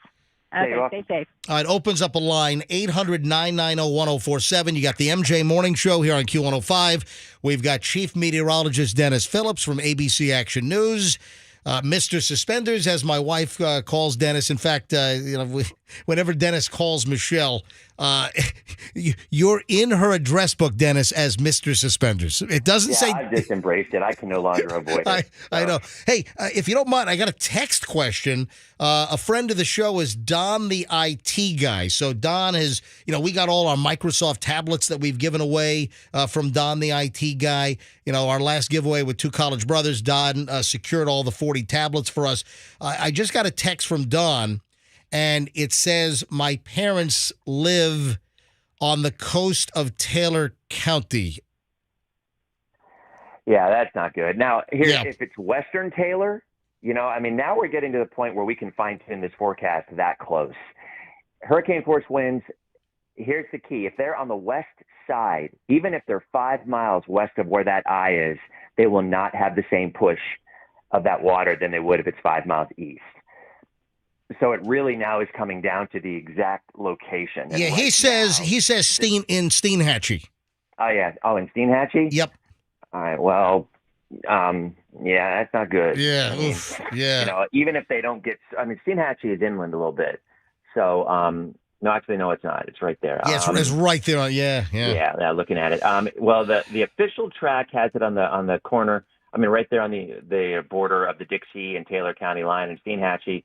Okay, stay safe.
All right, opens up a line, 800-990-1047. You got the MJ Morning Show here on Q105. We've got Chief Meteorologist Dennis Phillips from ABC Action News. Mr. Suspenders, as my wife calls Dennis. In fact, whenever Dennis calls Michelle, you're in her address book, Dennis, as Mr. Suspenders. It doesn't say.
I just embraced it. I can no longer avoid it.
I know. Hey, if you don't mind, I got a text question. A friend of the show is Don, the IT guy. So Don has, we got all our Microsoft tablets that we've given away from Don, the IT guy. Our last giveaway with two college brothers, Don secured all the 40 tablets for us. I just got a text from Don, and it says, my parents live on the coast of Taylor County.
Yeah, that's not good. Now, if it's Western Taylor, now we're getting to the point where we can fine-tune this forecast that close. Hurricane force winds, here's the key. If they're on the west side, even if they're 5 miles west of where that eye is, they will not have the same push of that water than they would if it's 5 miles east. So it really now is coming down to the exact location. And
he says in Steenhatchee.
Oh, yeah. Oh, in Steenhatchee?
Yep.
All right. Well, yeah, that's not good.
Yeah.
Even if they don't get, Steenhatchee is inland a little bit. So, no, actually, no, it's not. It's right there.
Yeah, it's right there.
Yeah, looking at it. Well, the official track has it on the corner. Right there on the border of the Dixie and Taylor County line in Steenhatchee.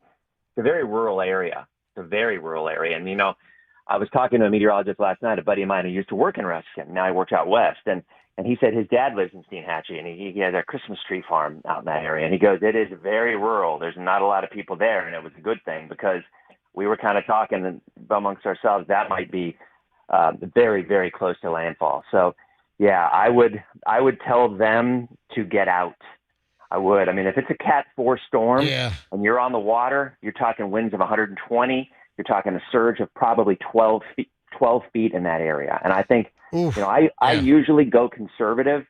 It's a very rural area. And, I was talking to a meteorologist last night, a buddy of mine who used to work in Ruskin. Now he works out west. And he said his dad lives in Steenhatchee, and he has a Christmas tree farm out in that area. And he goes, it is very rural. There's not a lot of people there. And it was a good thing because we were kind of talking amongst ourselves. That might be very, very close to landfall. So, yeah, I would tell them to get out. I would. If it's a Cat 4 storm and you're on the water, you're talking winds of 120. You're talking a surge of probably 12 feet in that area. And I think, I usually go conservative.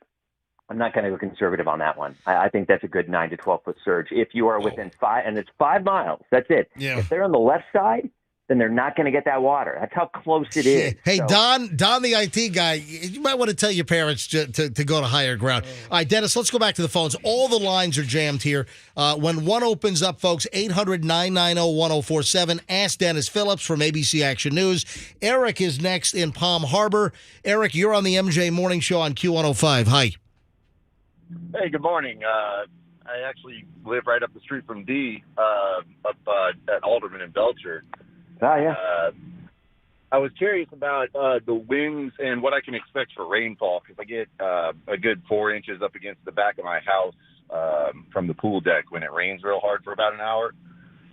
I'm not going to go conservative on that one. I think that's a good 9 to 12 foot surge. If you are within 5, and it's 5 miles, that's it.
Yeah.
If they're on the left side, then they're not going to get that water. That's how close it is.
Hey, so. Don, the IT guy, you might want to tell your parents to go to higher ground. All right, Dennis, let's go back to the phones. All the lines are jammed here. When one opens up, folks, 800-990-1047. Ask Dennis Phillips from ABC Action News. Eric is next in Palm Harbor. Eric, you're on the MJ Morning Show on Q105. Hi.
Hey, good morning. I actually live right up the street from Dee, up at Alderman and Belcher.
Oh, yeah.
I was curious about the winds and what I can expect for rainfall because I get a good 4 inches up against the back of my house from the pool deck when it rains real hard for about an hour.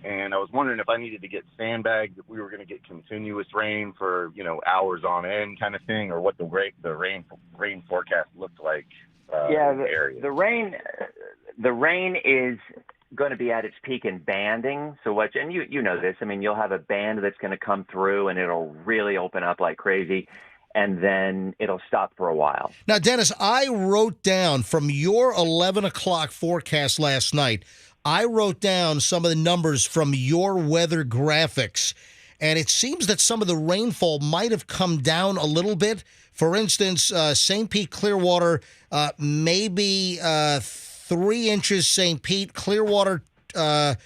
And I was wondering if I needed to get sandbagged, if we were going to get continuous rain for, hours on end kind of thing, or what the rain forecast looked like.
The rain is going to be at its peak in banding. So you know this, you'll have a band that's going to come through and it'll really open up like crazy, and then it'll stop for a while.
Now, Dennis, I wrote down from your 11 o'clock forecast last night, I wrote down some of the numbers from your weather graphics, and it seems that some of the rainfall might have come down a little bit. For instance, St. Pete, Clearwater, maybe 3 inches, St. Pete, Clearwater, 3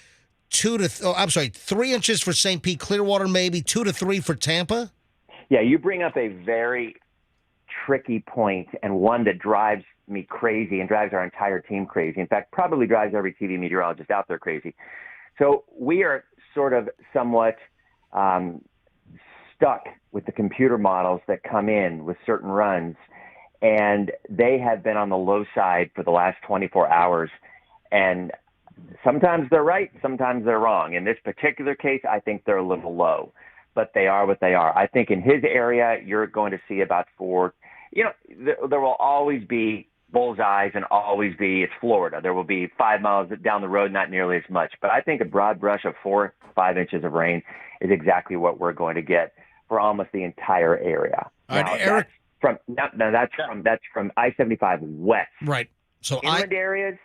inches for St. Pete, Clearwater, maybe 2 to 3 for Tampa.
Yeah, you bring up a very tricky point, and one that drives me crazy and drives our entire team crazy. In fact, probably drives every TV meteorologist out there crazy. So we are sort of somewhat stuck with the computer models that come in with certain runs, and they have been on the low side for the last 24 hours. And sometimes they're right, sometimes they're wrong. In this particular case, I think they're a little low, but they are what they are. I think in his area, you're going to see about 4. There will always be bullseyes and always be, it's Florida. There will be 5 miles down the road, not nearly as much. But I think a broad brush of 4 or 5 inches of rain is exactly what we're going to get for almost the entire area.
All right, Eric.
That's from I-75 west.
Right. So
inland areas,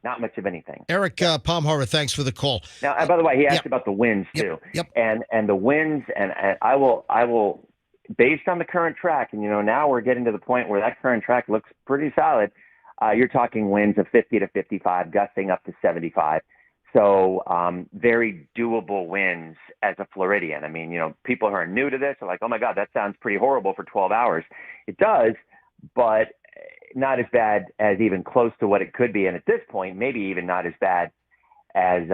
not much of anything.
Eric Palm Harbor, thanks for the call.
Now, by the way, he asked about the winds too.
Yep.
And the winds, and I will, based on the current track, and now we're getting to the point where that current track looks pretty solid. You're talking winds of 50 to 55, gusting up to 75. So very doable winds as a Floridian. I mean, people who are new to this are like, oh my God, that sounds pretty horrible for 12 hours. It does, but not as bad as even close to what it could be. And at this point, maybe even not as bad as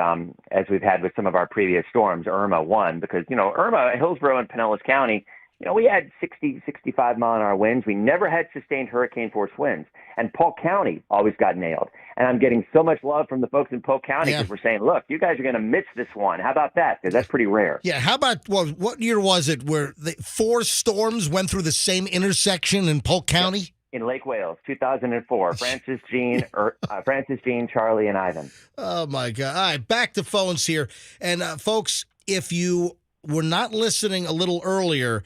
we've had with some of our previous storms. Irma 1, because, Irma, Hillsborough and Pinellas County, we had 60, 65 mile an hour winds. We never had sustained hurricane force winds. And Polk County always got nailed. And I'm getting so much love from the folks in Polk County because we're saying, look, you guys are going to miss this one. How about that? Because that's pretty rare.
Yeah. How about, what year was it where 4 storms went through the same intersection in Polk County?
Yep. In Lake Wales, 2004, Francis, Jean, Charlie, and Ivan.
Oh, my God. All right, back to phones here. And, folks, if you were not listening a little earlier,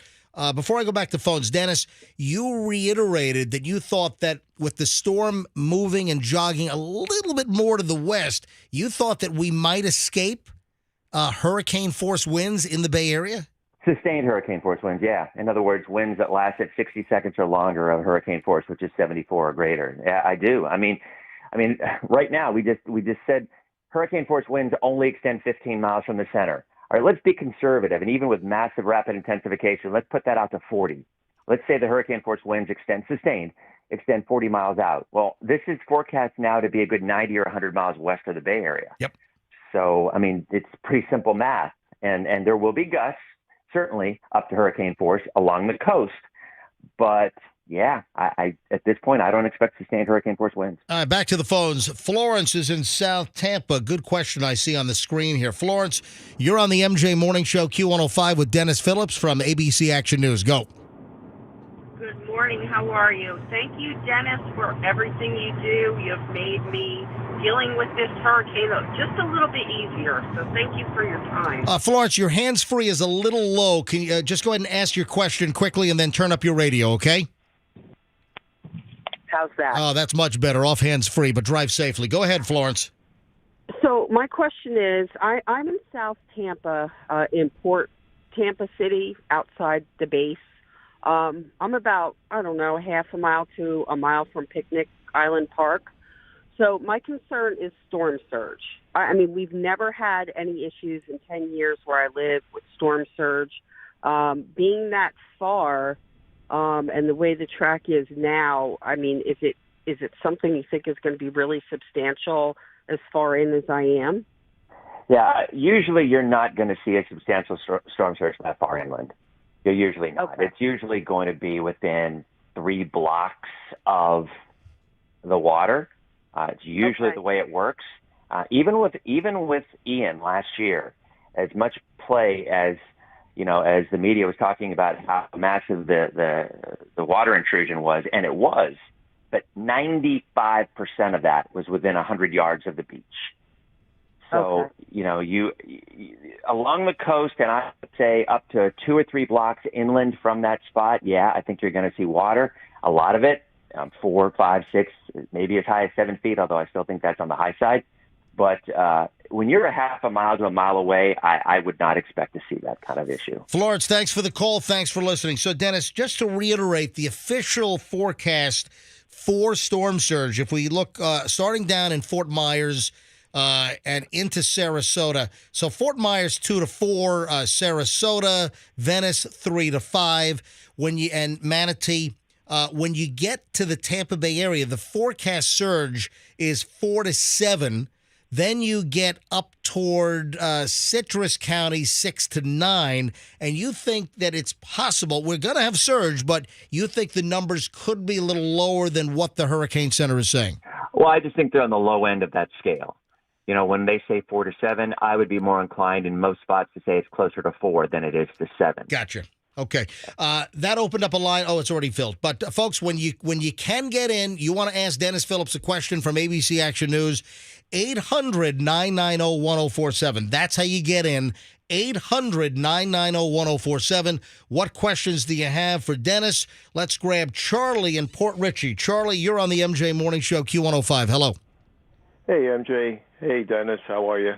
before I go back to phones, Dennis, you reiterated that you thought that with the storm moving and jogging a little bit more to the west, you thought that we might escape hurricane force winds in the Bay Area?
Sustained hurricane force winds, yeah. In other words, winds that last at 60 seconds or longer of hurricane force, which is 74 or greater. Yeah, I do. I mean, right now we just said hurricane force winds only extend 15 miles from the center. All right, let's be conservative, and even with massive rapid intensification, let's put that out to 40. Let's say the hurricane force winds extend 40 miles out. Well, this is forecast now to be a good 90 or 100 miles west of the Bay Area.
Yep.
So, it's pretty simple math, and there will be gusts, certainly up to hurricane force along the coast. But yeah, I at this point, I don't expect sustained hurricane force winds.
All right, back to the phones. Florence is in South Tampa. Good question I see on the screen here. Florence, you're on the MJ Morning Show, Q105 with Dennis Phillips from ABC Action News. Go.
Good morning. How are you? Thank you, Dennis, for everything you do. You've made me dealing with this hurricane just a little bit easier. So thank you for your time.
Florence, your hands-free is a little low. Can you just go ahead and ask your question quickly and then turn up your radio, okay?
How's that?
Oh, that's much better. Off hands-free, but drive safely. Go ahead, Florence.
So my question is, I'm in South Tampa, in Port Tampa City, outside the base. I'm about, half a mile to a mile from Picnic Island Park. So my concern is storm surge. We've never had any issues in 10 years where I live with storm surge. Being that far, and the way the track is now, is it something you think is going to be really substantial as far in as I am?
Yeah, usually you're not going to see a substantial storm surge that far inland. You're usually not. Okay. It's usually going to be within 3 blocks of the water. It's usually the way it works. Even with Ian last year, as much play as the media was talking about how massive the water intrusion was, and it was, but 95% of that was within 100 yards of the beach. So, you along the coast, and I would say up to 2 or 3 blocks inland from that spot, yeah, I think you're going to see water. A lot of it, 4, 5, 6, maybe as high as 7 feet, although I still think that's on the high side. But when you're a half a mile to a mile away, I would not expect to see that kind of issue.
Florence, thanks for the call. Thanks for listening. So, Dennis, just to reiterate the official forecast for storm surge, if we look starting down in Fort Myers and into Sarasota. So Fort Myers 2 to 4, Sarasota, Venice 3 to 5. And Manatee. When you get to the Tampa Bay area, the forecast surge is 4 to 7. Then you get up toward Citrus County, 6 to 9, and you think that it's possible. We're going to have surge, but you think the numbers could be a little lower than what the Hurricane Center is saying.
Well, I just think they're on the low end of that scale. You know, when they say 4 to 7, I would be more inclined in most spots to say it's closer to 4 than it is to 7.
Gotcha. Okay. That opened up a line. Oh, it's already filled. But, folks, when you can get in, you want to ask Dennis Phillips a question from ABC Action News, 800-990-1047. That's how you get in. 800-990-1047. What questions do you have for Dennis? Let's grab Charlie in Port Richey. Charlie, you're on the MJ Morning Show, Q105. Hello.
Hey, MJ. Hey, Dennis. How are you?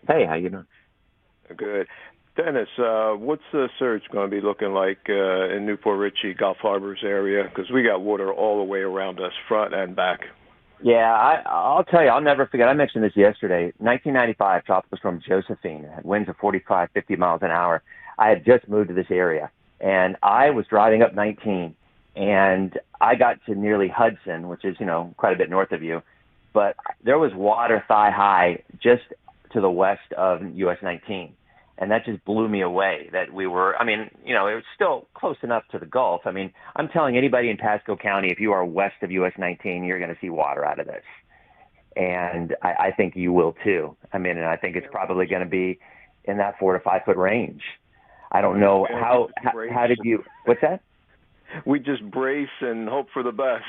Hey, how you doing?
Good. Dennis, what's the surge going to be looking like in Newport Richey, Gulf Harbors area? Because we got water all the way around us, front and back.
Yeah, I'll tell you, I'll never forget. I mentioned this yesterday. 1995, Tropical Storm Josephine had winds of 45, 50 miles an hour. I had just moved to this area, and I was driving up 19, and I got to nearly Hudson, which is, quite a bit north of you. But there was water thigh high just to the west of US 19. And that just blew me away that we were, it was still close enough to the Gulf. I mean, I'm telling anybody in Pasco County, if you are west of US 19, you're going to see water out of this. And I think you will too. And I think it's probably going to be in that 4 to 5 foot range. I don't know how did you, what's that?
We just brace and hope for the best.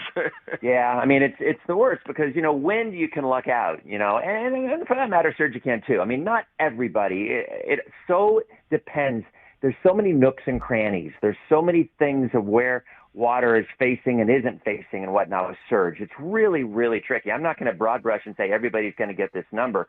Yeah, it's the worst because, wind you can luck out, and for that matter, surge you can too. Not everybody. It so depends. There's so many nooks and crannies. There's so many things of where water is facing and isn't facing and whatnot with surge. It's really, really tricky. I'm not going to broad brush and say everybody's going to get this number.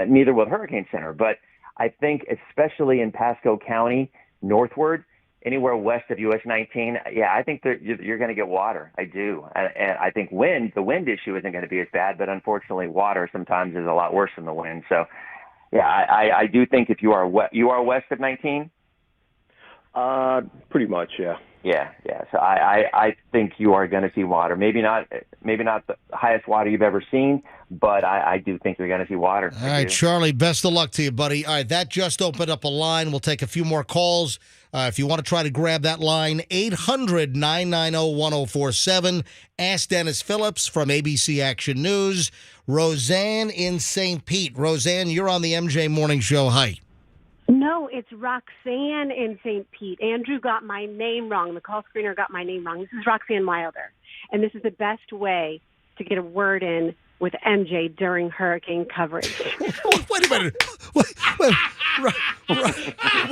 Neither will the Hurricane Center. But I think especially in Pasco County, northward, anywhere west of US 19, yeah, I think that you're going to get water. I do. And I think the wind issue isn't going to be as bad, but unfortunately water sometimes is a lot worse than the wind. So, yeah, I do think if you are west of 19?
Pretty much, yeah.
Yeah. So I think you are going to see water. Maybe not the highest water you've ever seen, but I do think you're going to see water.
All right, Charlie, best of luck to you, buddy. All right, that just opened up a line. We'll take a few more calls. If you want to try to grab that line, 800-990-1047. Ask Dennis Phillips from ABC Action News. Roseanne in St. Pete. Roseanne, you're on the MJ Morning Show. Hi.
No, it's Roxanne in St. Pete. Andrew got my name wrong. The call screener got my name wrong. This is Roxanne Wilder, and this is the best way to get a word in with MJ during hurricane coverage.
Wait a minute. Wait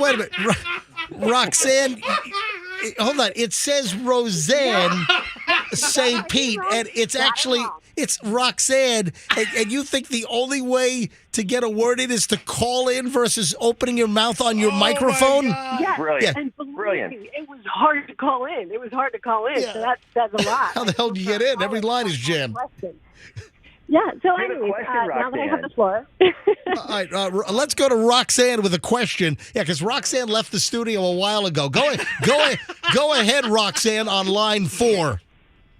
a minute. Roxanne, hold on. It says Roseanne St. Pete, and it's Roxanne, and you think the only way to get a word in is to call in versus opening your mouth on your microphone?
Yes,
Brilliant.
And believe
Brilliant.
me, it was hard to call in.
Yeah.
So that says a lot.
How the hell do you get in? Every line is jammed.
Yeah, so
I have a
anyways,
question,
now that I have
Roxanne.
the floor.
All right, let's go to Roxanne with a question. Yeah, because Roxanne left the studio a while ago. Go ahead, Roxanne, on line 4.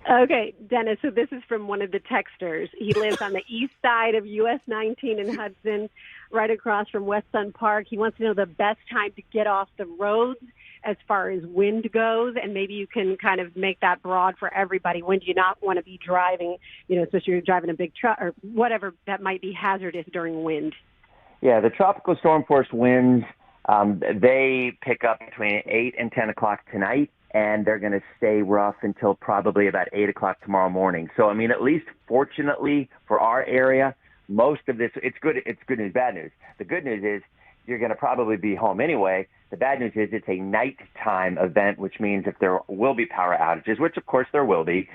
Okay, Dennis, so this is from one of the texters. He lives on the east side of US 19 in Hudson, right across from West Sun Park. He wants to know the best time to get off the roads as far as wind goes, and maybe you can kind of make that broad for everybody. When do you not want to be driving, especially you're driving a big truck or whatever that might be hazardous during wind?
Yeah, the tropical storm force winds, they pick up between 8 and 10 o'clock tonight, and they're going to stay rough until probably about 8 o'clock tomorrow morning. So, at least fortunately for our area, most of this, it's good news, bad news. The good news is you're going to probably be home anyway. The bad news is it's a nighttime event, which means if there will be power outages, which of course there will be,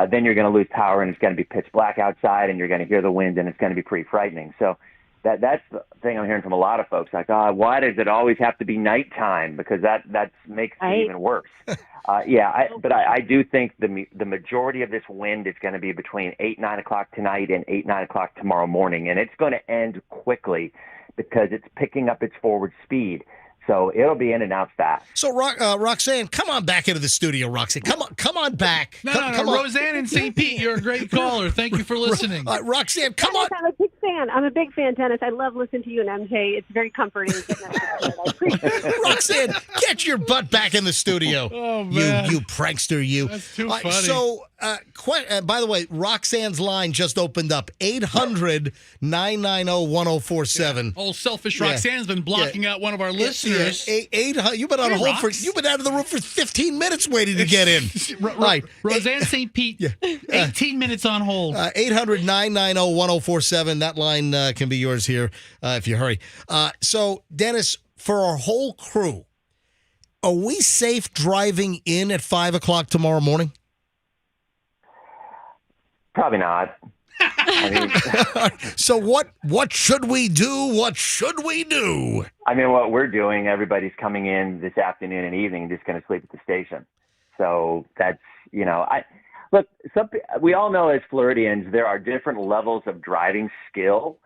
then you're going to lose power and it's going to be pitch black outside and you're going to hear the wind and it's going to be pretty frightening. So that's the thing I'm hearing from a lot of folks. Like, why does it always have to be nighttime? Because that makes it even worse. But I do think the majority of this wind is going to be between 8, 9 o'clock tonight and 8, 9 o'clock tomorrow morning. And it's going to end quickly because it's picking up its forward speed. So it'll be in and out fast.
So, Roxanne, come on back into the studio, Roxanne. Come on back.
No,
come on.
Roseanne in St. Pete, you're a great caller. Thank you for listening.
Roxanne, come on.
I'm a big fan. I'm a big fan, Dennis. I love listening to you and MJ. It's very comforting. I appreciate it.
Roxanne, get your butt back in the studio.
Oh, man.
You prankster, you.
That's too funny.
So, by the way, Roxanne's line just opened up. 800-990-1047.
Old selfish Roxanne's been blocking out one of our listeners.
800. You've been on hold for. You've been out of the room for 15 minutes waiting to get in.
Right. Roseanne St. Pete, 18 minutes on hold.
800-990-1047. That line can be yours here if you hurry. So, Dennis, for our whole crew, are we safe driving in at 5 o'clock tomorrow morning?
Probably not. I mean,
so what should we do? What should we do?
I mean, what we're doing, everybody's coming in this afternoon and evening and just going to sleep at the station. So that's, we all know as Floridians, there are different levels of driving skill.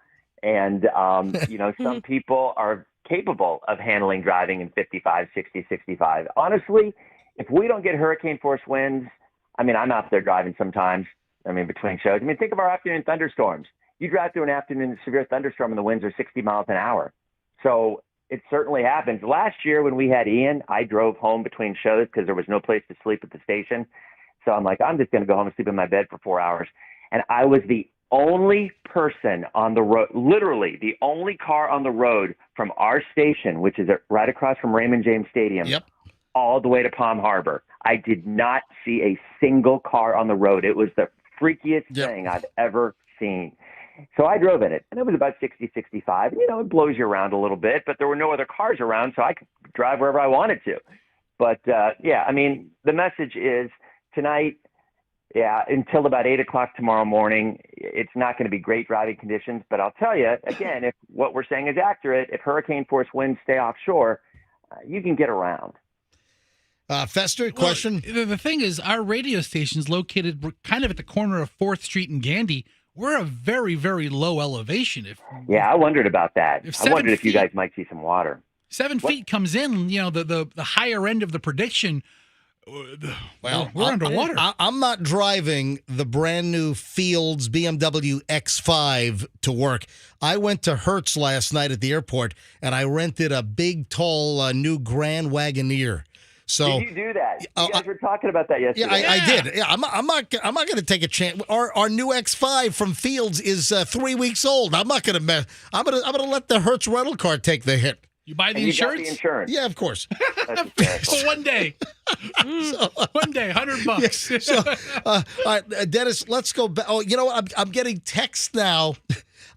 And, some people are capable of handling driving in 55, 60, 65. Honestly, if we don't get hurricane force winds, I mean, I'm out there driving sometimes. I mean, between shows. I mean, think of our afternoon thunderstorms. You drive through an afternoon severe thunderstorm and the winds are 60 miles an hour. So it certainly happens. Last year when we had Ian, I drove home between shows because there was no place to sleep at the station. So I'm like, I'm just going to go home and sleep in my bed for 4 hours. And I was the only person on the road, literally the only car on the road from our station, which is right across from Raymond James Stadium, all the way to Palm Harbor. I did not see a single car on the road. It was the freakiest thing I've ever seen. So I drove in it, and it was about 60, 65. It blows you around a little bit, but there were no other cars around, so I could drive wherever I wanted to. But, I mean, the message is tonight, until about 8 o'clock tomorrow morning, it's not going to be great driving conditions. But I'll tell you, again, if what we're saying is accurate, if hurricane force winds stay offshore, you can get around.
Fester, question?
Well, the thing is, our radio station's located kind of at the corner of 4th Street and Gandy. We're a very, very low elevation.
I wondered about that. I wondered if you guys might see some water.
7 feet comes in, the higher end of the prediction. We're underwater.
I'm not driving the brand new Fields BMW X5 to work. I went to Hertz last night at the airport, and I rented a big, tall, new Grand Wagoneer. So,
did you do that? You guys were talking about that yesterday.
I did. Yeah, I'm not going to take a chance. Our new X5 from Fields is 3 weeks old. I'm not going to mess. I'm going to let the Hertz rental car take the hit.
You buy the
and
insurance?
You got the insurance.
Yeah, of course.
One day. One day, $100.
Yeah, so, all right, Dennis, let's go back. Oh, I'm getting text now.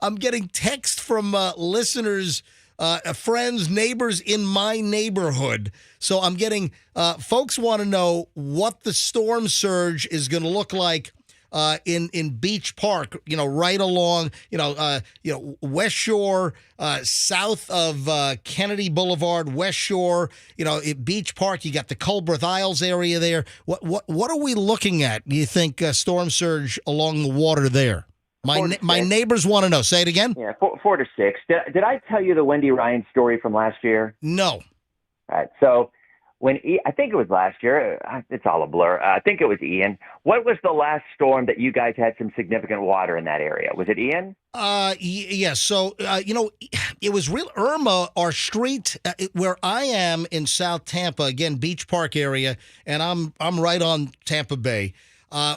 I'm getting text from listeners, friends, neighbors in my neighborhood. So I'm getting folks want to know what the storm surge is going to look like in Beach Park, right along, West Shore, south of Kennedy Boulevard, West Shore, at Beach Park, you got the Culbreth Isles area there. What are we looking at? Do you think storm surge along the water there? My neighbors want to know. Say it again.
Yeah, 4 to 6. Did I tell you the Wendy Ryan story from last year?
No.
All right. So I think it was last year. It's all a blur. I think it was Ian. What was the last storm that you guys had some significant water in that area? Was it Ian?
Yeah. So, it was real Irma, our street where I am in South Tampa, again, Beach Park area, and I'm right on Tampa Bay.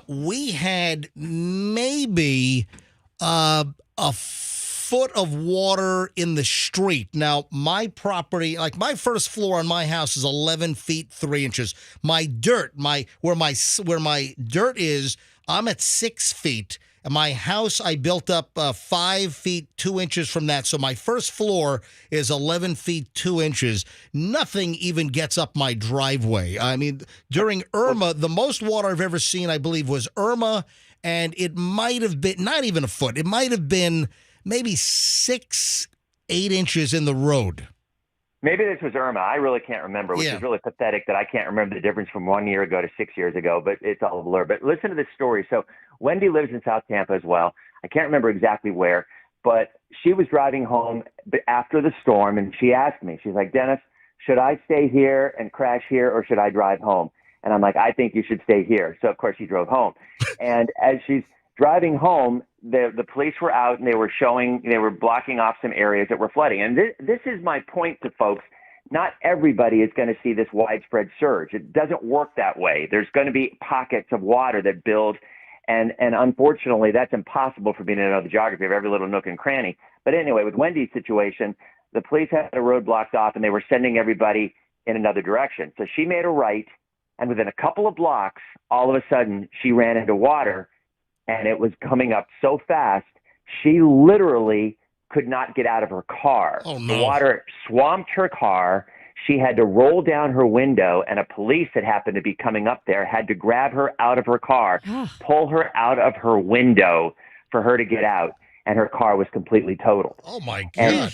We had maybe a foot of water in the street. Now, my property, like my first floor on my house is 11 feet 3 inches. My dirt, where my dirt is, I'm at 6 feet. My house, I built up 5 feet 2 inches from that. So my first floor is 11 feet 2 inches. Nothing even gets up my driveway. I mean, during Irma, the most water I've ever seen, I believe, was Irma. And it might have been not even a foot. It might have been maybe 6, 8 inches in the road.
Maybe this was Irma. I really can't remember, which is really pathetic that I can't remember the difference from 1 year ago to 6 years ago, but it's all a blur. But listen to this story. So Wendy lives in South Tampa as well. I can't remember exactly where, but she was driving home after the storm, and she asked me, she's like, Dennis, should I stay here and crash here, or should I drive home? And I'm like, I think you should stay here. So, of course, she drove home. And as she's driving home, the police were out, and they were blocking off some areas that were flooding. And this is my point to folks. Not everybody is going to see this widespread surge. It doesn't work that way. There's going to be pockets of water that build. And unfortunately, that's impossible for me to know the geography of every little nook and cranny. But anyway, with Wendy's situation, the police had a road blocked off, and they were sending everybody in another direction. So she made a right. And within a couple of blocks, all of a sudden, she ran into water, and it was coming up so fast, she literally could not get out of her car.
Oh, no.
The water swamped her car. She had to roll down her window, and a police that happened to be coming up there had to grab her out of her car, pull her out of her window for her to get out, and her car was completely totaled.
Oh, my God.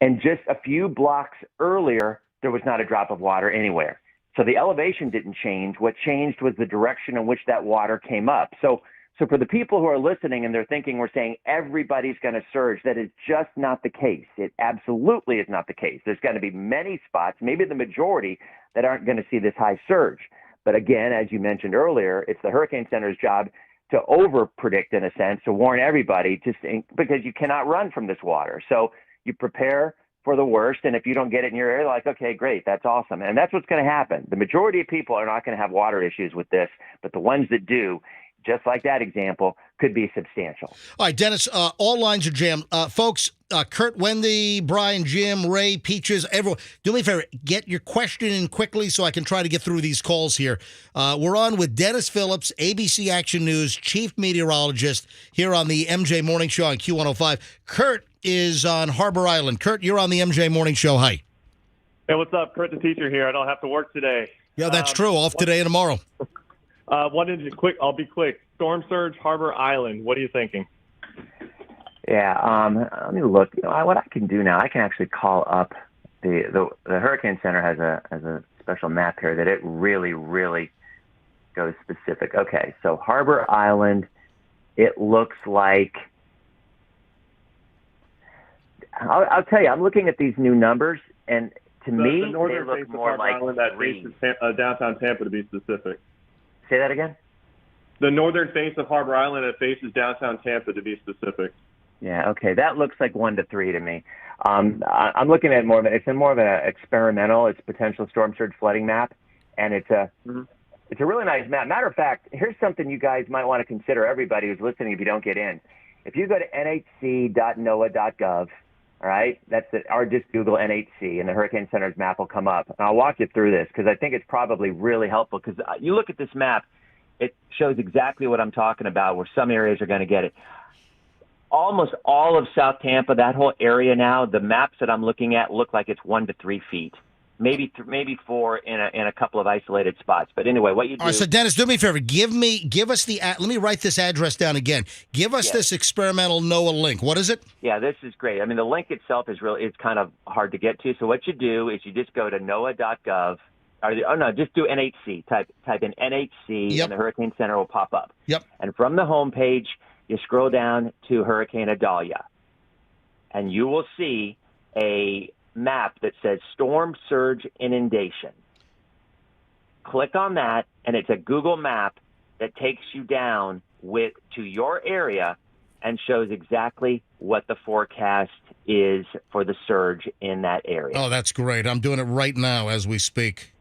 And just a few blocks earlier, there was not a drop of water anywhere. So the elevation didn't change. What changed was the direction in which that water came up. So for the people who are listening and they're thinking we're saying everybody's going to surge, that is just not the case. It absolutely is not the case. There's going to be many spots, maybe the majority, that aren't going to see this high surge. But again, as you mentioned earlier, it's the Hurricane Center's job to over-predict, in a sense, to warn everybody, because you cannot run from this water. So you prepare for the worst, and if you don't get it in your area, like, okay, great, that's awesome. And that's what's going to happen. The majority of people are not going to have water issues with this, but the ones that do, just like that example, could be substantial.
All right, Dennis, all lines are jammed. Folks, Kurt, Wendy, Brian, Jim, Ray, Peaches, everyone, do me a favor, get your question in quickly so I can try to get through these calls here. We're on with Dennis Phillips, ABC Action News, chief meteorologist here on the MJ Morning Show on Q105. Kurt is on Harbor Island. Kurt, you're on the MJ Morning Show. Hi.
Hey, what's up? Kurt, the teacher here. I don't have to work today.
Yeah, that's true. Off today and tomorrow.
Wanted to quick. I'll be quick. Storm surge, Harbor Island. What are you thinking?
Yeah, let me look. What I can do now, I can actually call up the Hurricane Center has a special map here that it really, really goes specific. Okay, so Harbor Island, it looks like. I'll tell you, I'm looking at these new numbers, and to me,
the northern
they look
face of
more
Harbor
like
Island that faces downtown Tampa, to be specific.
Say that again?
The northern face of Harbor Island that faces downtown Tampa, to be specific.
Yeah, okay, that looks like 1 to 3 to me. I'm looking at it's more of an experimental, it's potential storm surge flooding map, and it's a really nice map. Matter of fact, here's something you guys might want to consider, everybody who's listening, if you don't get in. If you go to nhc.noaa.gov, all right, that's it, or just Google NHC, and the Hurricane Center's map will come up. And I'll walk you through this because I think it's probably really helpful, because you look at this map, it shows exactly what I'm talking about, where some areas are going to get it. Almost all of South Tampa, that whole area now, the maps that I'm looking at look like it's 1 to 3 feet. Maybe 4 in a couple of isolated spots. But anyway, what you do.
All right, so Dennis, do me a favor. Give us the. Let me write this address down again. Give us this experimental NOAA link. What is it?
Yeah, this is great. I mean, the link itself is it's kind of hard to get to. So what you do is you just go to NOAA.gov. Just do NHC. Type in NHC, and the Hurricane Center will pop up.
Yep.
And from the home page, you scroll down to Hurricane Adalia, and you will see a map that says storm surge inundation. Click on that, and it's a Google map that takes you down to your area and shows exactly what the forecast is for the surge in that area.
Oh, that's great. I'm doing it right now as we speak.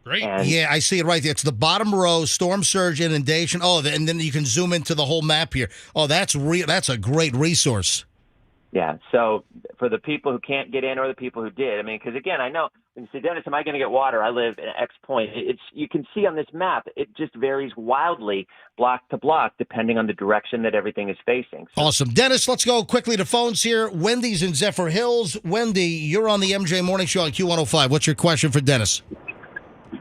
Great.
Yeah, I see it right there. It's the bottom row, storm surge inundation. Oh, and then you can zoom into the whole map here. Oh, that's a great resource.
Yeah, so for the people who can't get in or the people who did, I mean, because again, I know and you say, Dennis, am I going to get water? I live in X point. You can see on this map, it just varies wildly block to block depending on the direction that everything is facing. So,
Awesome. Dennis, let's go quickly to phones here. Wendy's in Zephyr Hills. Wendy, you're on the MJ Morning Show on Q105. What's your question for Dennis?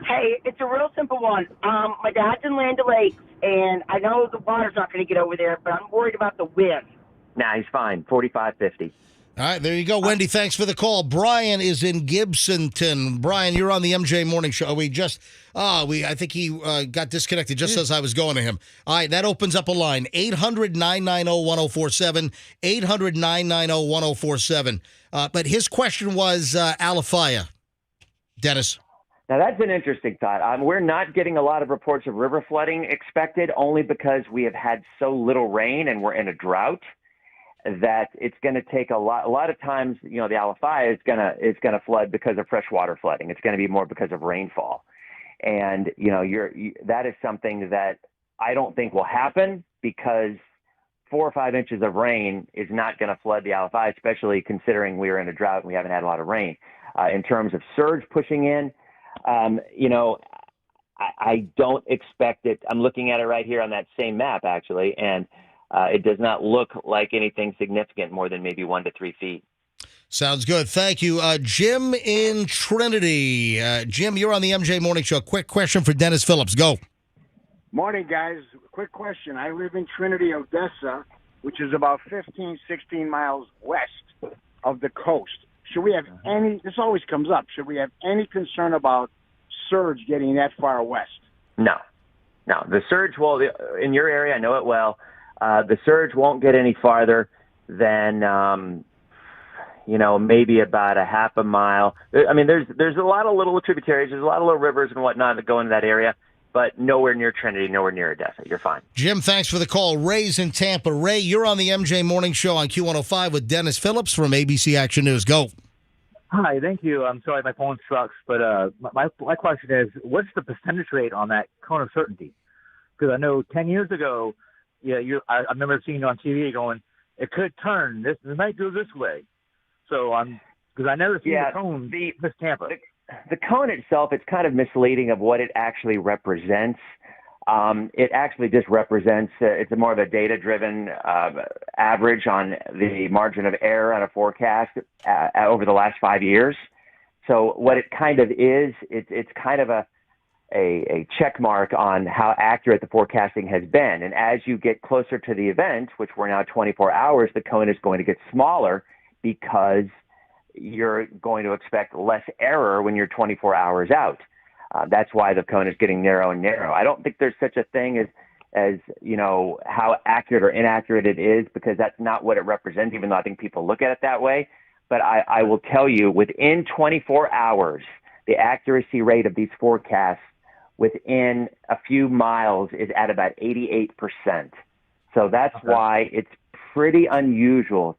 Hey, it's a real simple one. My dad's in Land O'Lakes, and I know the water's not going to get over there, but I'm worried about the wind.
nah, he's fine. 45, 50.
All right, there you go. Wendy, thanks for the call. Brian is in Gibsonton. Brian, you're on the MJ Morning Show. I think he got disconnected just as I was going to him. All right, that opens up a line. 800-990-1047, 800-990-1047. But his question was Alafaya. Dennis.
Now, that's an interesting thought. We're not getting a lot of reports of river flooding expected only because we have had so little rain and we're in a drought that it's going to take a lot of times, the Alafaya is going to flood because of freshwater flooding. It's going to be more because of rainfall. And, that is something that I don't think will happen because 4 or 5 inches of rain is not going to flood the Alafaya, especially considering we are in a drought and we haven't had a lot of rain. In terms of surge pushing in, I don't expect it. I'm looking at it right here on that same map, actually, and it does not look like anything significant more than maybe 1 to 3 feet.
Sounds good. Thank you. Jim in Trinity. Jim, you're on the MJ Morning Show. Quick question for Dennis Phillips. Go.
Morning, guys. Quick question. I live in Trinity, Odessa, which is about 15, 16 miles west of the coast. Should we have this always comes up, should we have any concern about surge getting that far west?
No. The surge in your area, I know it well. The surge won't get any farther than, maybe about a half a mile. I mean, there's a lot of little tributaries. There's a lot of little rivers and whatnot that go into that area, but nowhere near Trinity, nowhere near Odessa. You're fine.
Jim, thanks for the call. Ray's in Tampa. Ray, you're on the MJ Morning Show on Q105 with Dennis Phillips from ABC Action News. Go.
Hi, thank you. I'm sorry my phone sucks, but my question is, what's the percentage rate on that cone of certainty? Because I know 10 years ago, I remember seeing you on TV going, it could turn. It might go this way. So because I never seen the cone miss Tampa.
The cone itself, it's kind of misleading of what it actually represents. It actually just represents, it's more of a data-driven average on the margin of error on a forecast over the last 5 years. So what it kind of is, it's kind of a check mark on how accurate the forecasting has been. And as you get closer to the event, which we're now 24 hours, the cone is going to get smaller because you're going to expect less error when you're 24 hours out. That's why the cone is getting narrow and narrow. I don't think there's such a thing as how accurate or inaccurate it is, because that's not what it represents, even though I think people look at it that way. But I will tell you, within 24 hours, the accuracy rate of these forecasts within a few miles is at about 88%. So that's why it's pretty unusual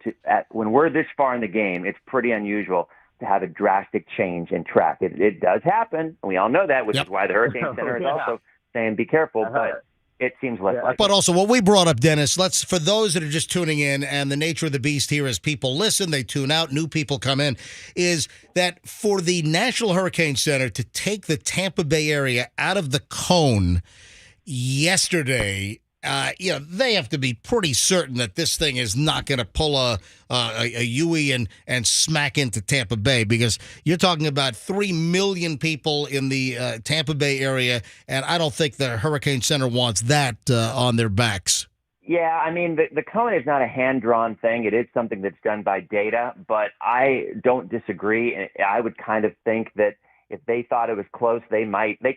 when we're this far in the game, it's pretty unusual to have a drastic change in track. It does happen. We all know that, which is why the Hurricane Center is also saying be careful, but it seems less likely.
But also what we brought up, Dennis, for those that are just tuning in, and the nature of the beast here is people listen, they tune out, new people come in, is that for the National Hurricane Center to take the Tampa Bay area out of the cone yesterday, they have to be pretty certain that this thing is not going to pull a Huey and smack into Tampa Bay, because you're talking about 3 million people in the Tampa Bay area, and I don't think the Hurricane Center wants that on their backs.
Yeah, I mean, the cone is not a hand-drawn thing. It is something that's done by data, but I don't disagree. I would kind of think that if they thought it was close, they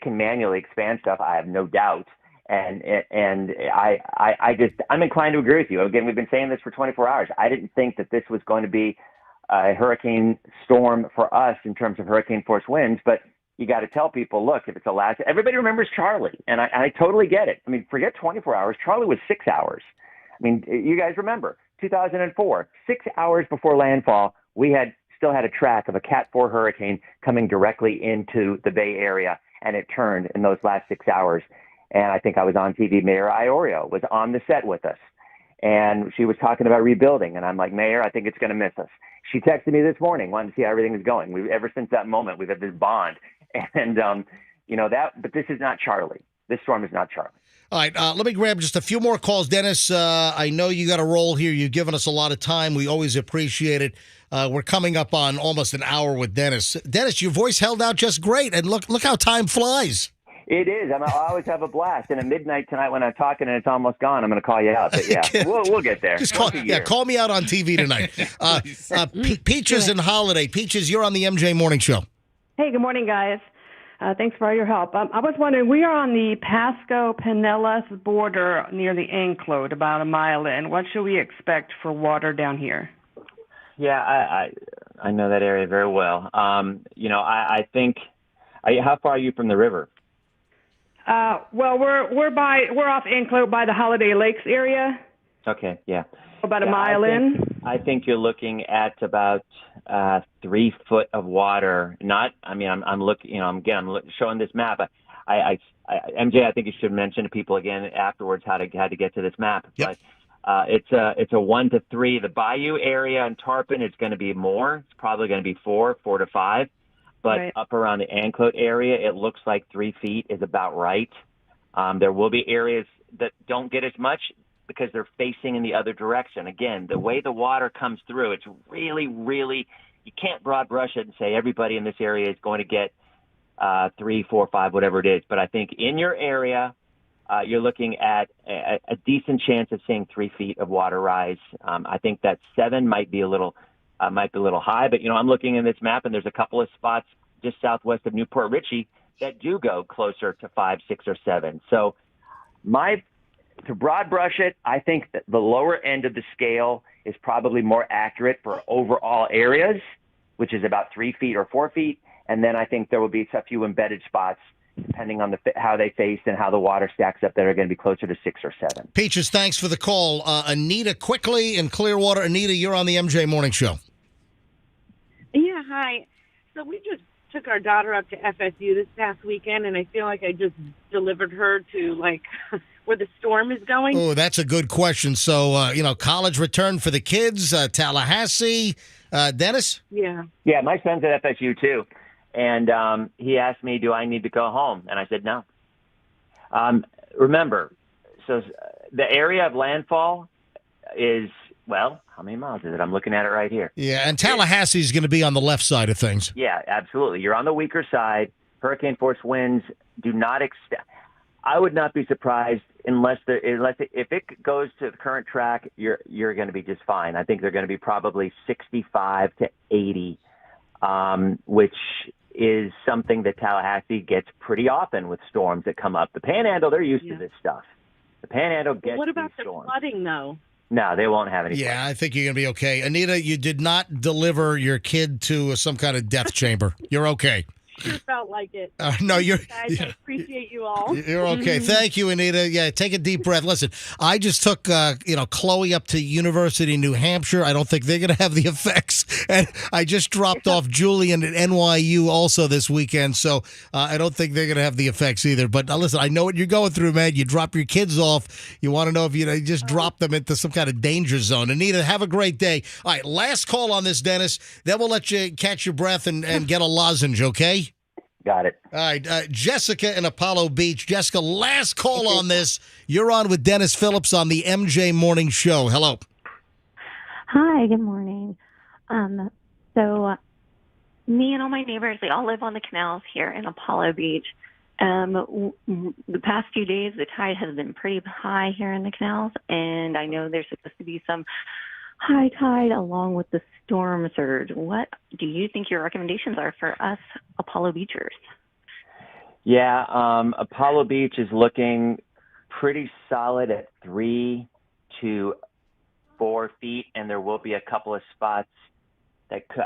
can manually expand stuff, I have no doubt. And I'm inclined to agree with you. Again, we've been saying this for 24 hours. I didn't think that this was going to be a hurricane storm for us in terms of hurricane force winds, but you got to tell people, look, if it's a last, everybody remembers Charlie, and I totally get it. I mean, forget 24 hours. Charlie was 6 hours. I mean, you guys remember 2004, 6 hours before landfall, we still had a track of a Cat 4 hurricane coming directly into the Bay Area, and it turned in those last 6 hours. And I think I was on TV. Mayor Iorio was on the set with us. And she was talking about rebuilding, and I'm like, Mayor, I think it's going to miss us. She texted me this morning, wanted to see how everything is going. Ever since that moment, we've had this bond, and but this is not Charlie. This storm is not Charlie.
All right, let me grab just a few more calls. Dennis, I know you got a roll here. You've given us a lot of time. We always appreciate it. We're coming up on almost an hour with Dennis. Dennis, your voice held out just great, and look how time flies.
It is. I always have a blast. And at midnight tonight when I'm talking and it's almost gone, I'm going to call you out. But yeah, we'll get there.
Just call me out on TV tonight. Peaches and Holiday. Peaches, you're on the MJ Morning Show.
Hey, good morning, guys. Thanks for all your help. I was wondering, we are on the Pasco-Pinellas border near the Enclosed, about a mile in. What should we expect for water down here?
Yeah, I know that area very well. I think. How far are you from the river?
Well, we're off Enclosed by the Holiday Lakes area.
Okay, yeah.
About a mile in.
I think you're looking at about 3 foot of water. I'm looking. I'm showing this map. MJ, I think you should mention to people again afterwards how to get to this map.
Yep.
But it's a 1 to 3. The Bayou area in Tarpon is going to be more. It's probably going to be 4 to 5. But
right.
Up around the Anclote area, it looks like 3 feet is about right. There will be areas that don't get as much because they're facing in the other direction. Again, the way the water comes through, it's really, really, you can't broad brush it and say everybody in this area is going to get 3, 4, 5, whatever it is. But I think in your area, you're looking at a decent chance of seeing 3 feet of water rise. I think that 7 might be a little high, but I'm looking in this map and there's a couple of spots just southwest of Newport Richey that do go closer to 5, 6, or 7. So to broad brush it, I think that the lower end of the scale is probably more accurate for overall areas, which is about 3 feet or 4 feet. And then I think there will be a few embedded spots depending on how they face and how the water stacks up that are going to be closer to 6 or 7.
Peaches, thanks for the call. Anita, quickly in Clearwater. Anita, you're on the MJ Morning Show.
Yeah, hi. So we just took our daughter up to FSU this past weekend, and I feel like I just delivered her to, where the storm is going.
Oh, that's a good question. So, college return for the kids, Tallahassee. Dennis?
Yeah.
Yeah, my son's at FSU, too. And he asked me, do I need to go home? And I said, no. Remember, so the area of landfall is, how many miles is it? I'm looking at it right here.
Yeah, and Tallahassee is going to be on the left side of things.
Yeah, absolutely. You're on the weaker side. Hurricane force winds do not extend. I would not be surprised if it goes to the current track, you're going to be just fine. I think they're going to be probably 65 to 80, which is something that Tallahassee gets pretty often with storms that come up. The Panhandle, they're used to this stuff. The Panhandle gets
What about
these
the
storms.
flooding, though?
No, they won't have any.
Yeah, I think you're going to be okay. Anita, you did not deliver your kid to some kind of death chamber. You're okay.
Sure felt like it.
No, you're.
Guys, I appreciate you all.
You're okay. Thank you, Anita. Yeah, take a deep breath. Listen, I just took Chloe up to University of New Hampshire. I don't think they're going to have the effects. And I just dropped off Julian at NYU also this weekend, so I don't think they're going to have the effects either. But listen, I know what you're going through, man. You drop your kids off. You want to know if you just drop them into some kind of danger zone. Anita, have a great day. All right, last call on this, Dennis. Then we'll let you catch your breath and get a lozenge, okay?
Got it.
All right, Jessica in Apollo Beach. Jessica, last call on this. You're on with Dennis Phillips on the MJ Morning Show. Hello.
Hi, good morning. So me and all my neighbors, we all live on the canals here in Apollo Beach. The past few days, the tide has been pretty high here in the canals, and I know there's supposed to be some high tide along with the storm surge. What do you think your recommendations are for us Apollo Beachers?
Yeah, Apollo Beach is looking pretty solid at 3 to 4 feet, and there will be a couple of spots that could.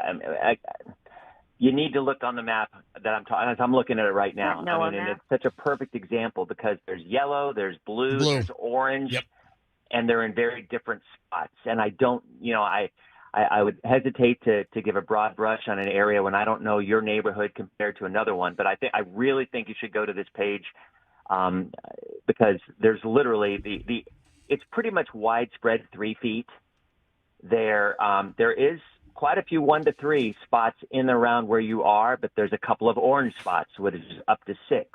You need to look on the map that I'm looking at it right now. And it's such a perfect example because there's yellow, there's blue. There's orange.
Yep.
And they're in very different spots. And I don't, I would hesitate to give a broad brush on an area when I don't know your neighborhood compared to another one. But I really think you should go to this page because there's literally it's pretty much widespread 3 feet. There is quite a few 1 to 3 spots in and around where you are, but there's a couple of orange spots, which is up to 6.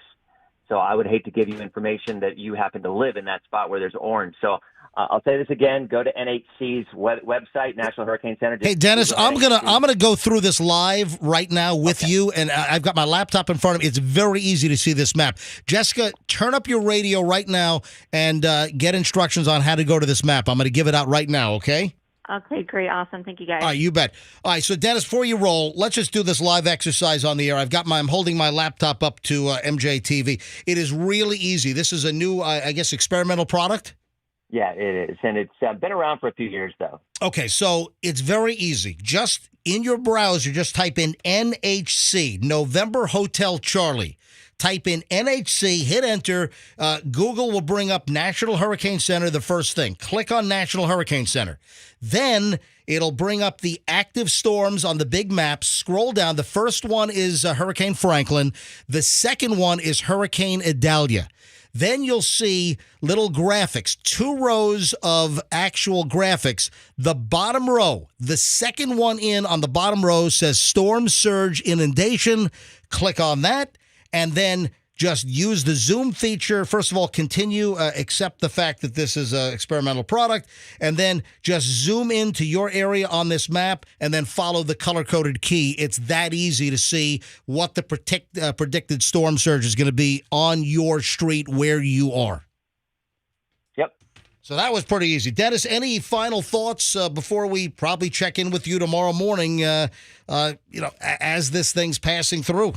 So I would hate to give you information that you happen to live in that spot where there's orange. So I'll say this again: go to NHC's website, National Hurricane Center.
Hey, Dennis, I'm gonna go through this live right now with you, and I've got my laptop in front of me. It's very easy to see this map. Jessica, turn up your radio right now and get instructions on how to go to this map. I'm going to give it out right now, okay?
Okay, great. Awesome. Thank you, guys.
All right, you bet. All right, so Dennis, before you roll, let's just do this live exercise on the air. I'm holding my laptop up to MJ TV. It is really easy. This is a new, I guess, experimental product.
Yeah, it is. And it's been around for a few years, though.
Okay, so it's very easy. Just in your browser, just type in NHC, November Hotel Charlie. Type in NHC, hit enter. Google will bring up National Hurricane Center, the first thing. Click on National Hurricane Center. Then it'll bring up the active storms on the big map. Scroll down. The first one is Hurricane Franklin. The second one is Hurricane Adalia. Then you'll see little graphics, 2 rows of actual graphics. The bottom row, the second one in on the bottom row says storm surge inundation. Click on that and then just use the zoom feature. First of all, continue, accept the fact that this is an experimental product, and then just zoom into your area on this map and then follow the color-coded key. It's that easy to see what the predicted storm surge is going to be on your street where you are.
Yep.
So that was pretty easy. Dennis, any final thoughts before we probably check in with you tomorrow morning, as this thing's passing through?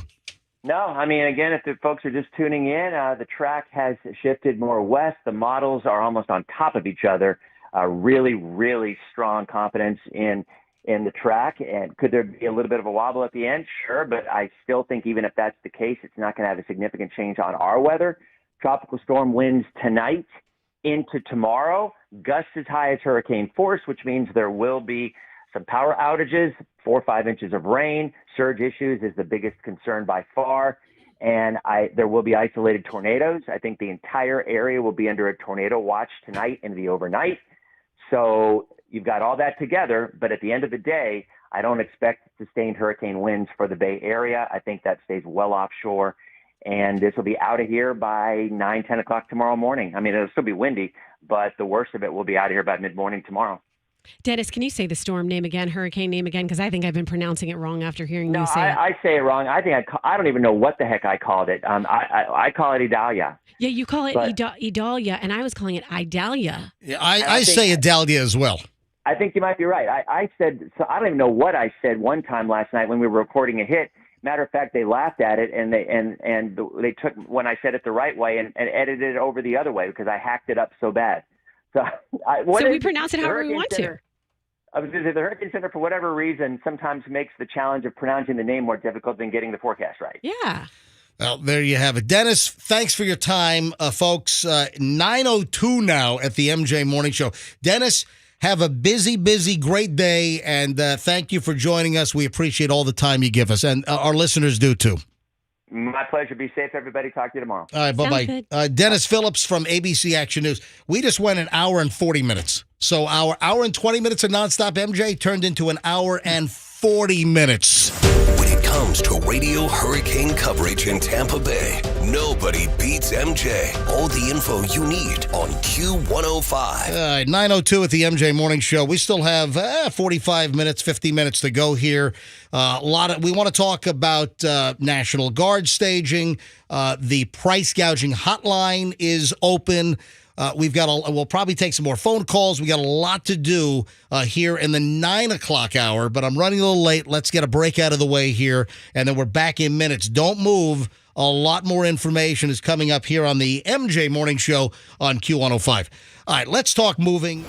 No, I mean, again, if the folks are just tuning in, the track has shifted more west. The models are almost on top of each other. Really, really strong confidence in the track. And could there be a little bit of a wobble at the end? Sure, but I still think even if that's the case, it's not going to have a significant change on our weather. Tropical storm winds tonight into tomorrow. Gusts as high as hurricane force, which means there will be some power outages, 4 or 5 inches of rain. Surge issues is the biggest concern by far. And there will be isolated tornadoes. I think the entire area will be under a tornado watch tonight into the overnight. So you've got all that together. But at the end of the day, I don't expect sustained hurricane winds for the Bay Area. I think that stays well offshore. And this will be out of here by 9, 10 o'clock tomorrow morning. I mean, it'll still be windy, but the worst of it will be out of here by mid-morning tomorrow.
Dennis, can you say the storm name again, hurricane name again? Because I think I've been pronouncing it wrong after hearing you say it.
I say it wrong. I think I don't even know what the heck I called it. I call it Adalia.
Yeah, you call it Adalia, and I was calling it Idalia.
Yeah, I say Adalia as well.
I think you might be right. I said, so I don't even know what I said one time last night when we were recording a hit. Matter of fact, they laughed at it and they took when I said it the right way and edited it over the other way because I hacked it up so bad. So
we pronounce it however we want to.
I was going to say the Hurricane Center, for whatever reason, sometimes makes the challenge of pronouncing the name more difficult than getting the forecast right.
Yeah.
Well, there you have it. Dennis, thanks for your time, folks. 9:02 now at the MJ Morning Show. Dennis, have a busy, great day, and thank you for joining us. We appreciate all the time you give us, and our listeners do too.
My pleasure. Be safe, everybody. Talk to you tomorrow.
All right, bye-bye. Dennis Phillips from ABC Action News. We just went an hour and 40 minutes. So our hour and 20 minutes of nonstop MJ turned into an hour and 40 minutes.
When it comes to radio hurricane coverage in Tampa Bay, nobody beats MJ. All the info you need on Q105.
All right, 9:02 at the MJ Morning Show. We still have 45 minutes, 50 minutes to go here. We want to talk about National Guard staging. The price gouging hotline is open. We'll probably take some more phone calls. We got a lot to do here in the 9 o'clock hour, but I'm running a little late. Let's get a break out of the way here, and then we're back in minutes. Don't move. A lot more information is coming up here on the MJ Morning Show on Q105. All right, let's talk moving.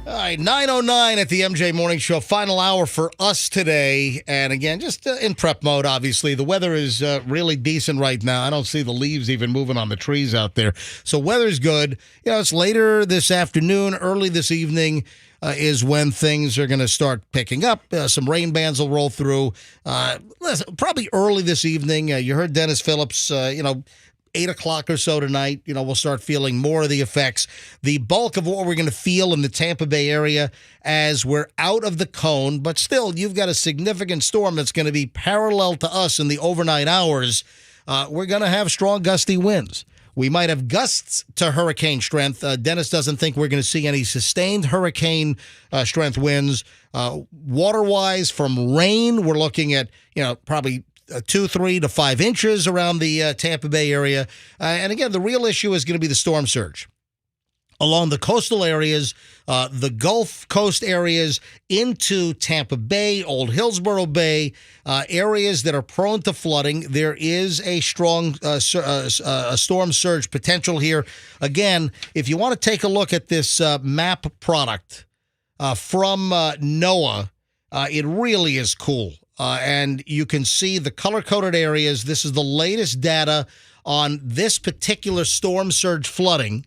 All right, 9:09 at the MJ Morning Show. Final hour for us today. And again, just in prep mode, obviously. The weather is really decent right now. I don't see the leaves even moving on the trees out there. So weather's good. You know, it's later this afternoon, early this evening is when things are going to start picking up. Some rain bands will roll through. Probably early this evening. You heard Dennis Phillips, 8 o'clock or so tonight, we'll start feeling more of the effects. The bulk of what we're going to feel in the Tampa Bay area as we're out of the cone, but still, you've got a significant storm that's going to be parallel to us in the overnight hours. We're going to have strong gusty winds. We might have gusts to hurricane strength. Dennis doesn't think we're going to see any sustained hurricane strength winds. Water-wise, from rain, we're looking at, probably 2, 3 to 5 inches around the Tampa Bay area. And again, the real issue is going to be the storm surge. Along the coastal areas, the Gulf Coast areas into Tampa Bay, Old Hillsborough Bay, areas that are prone to flooding. There is a strong storm surge potential here. Again, if you want to take a look at this map product from NOAA, it really is cool. And you can see the color-coded areas. This is the latest data on this particular storm surge flooding.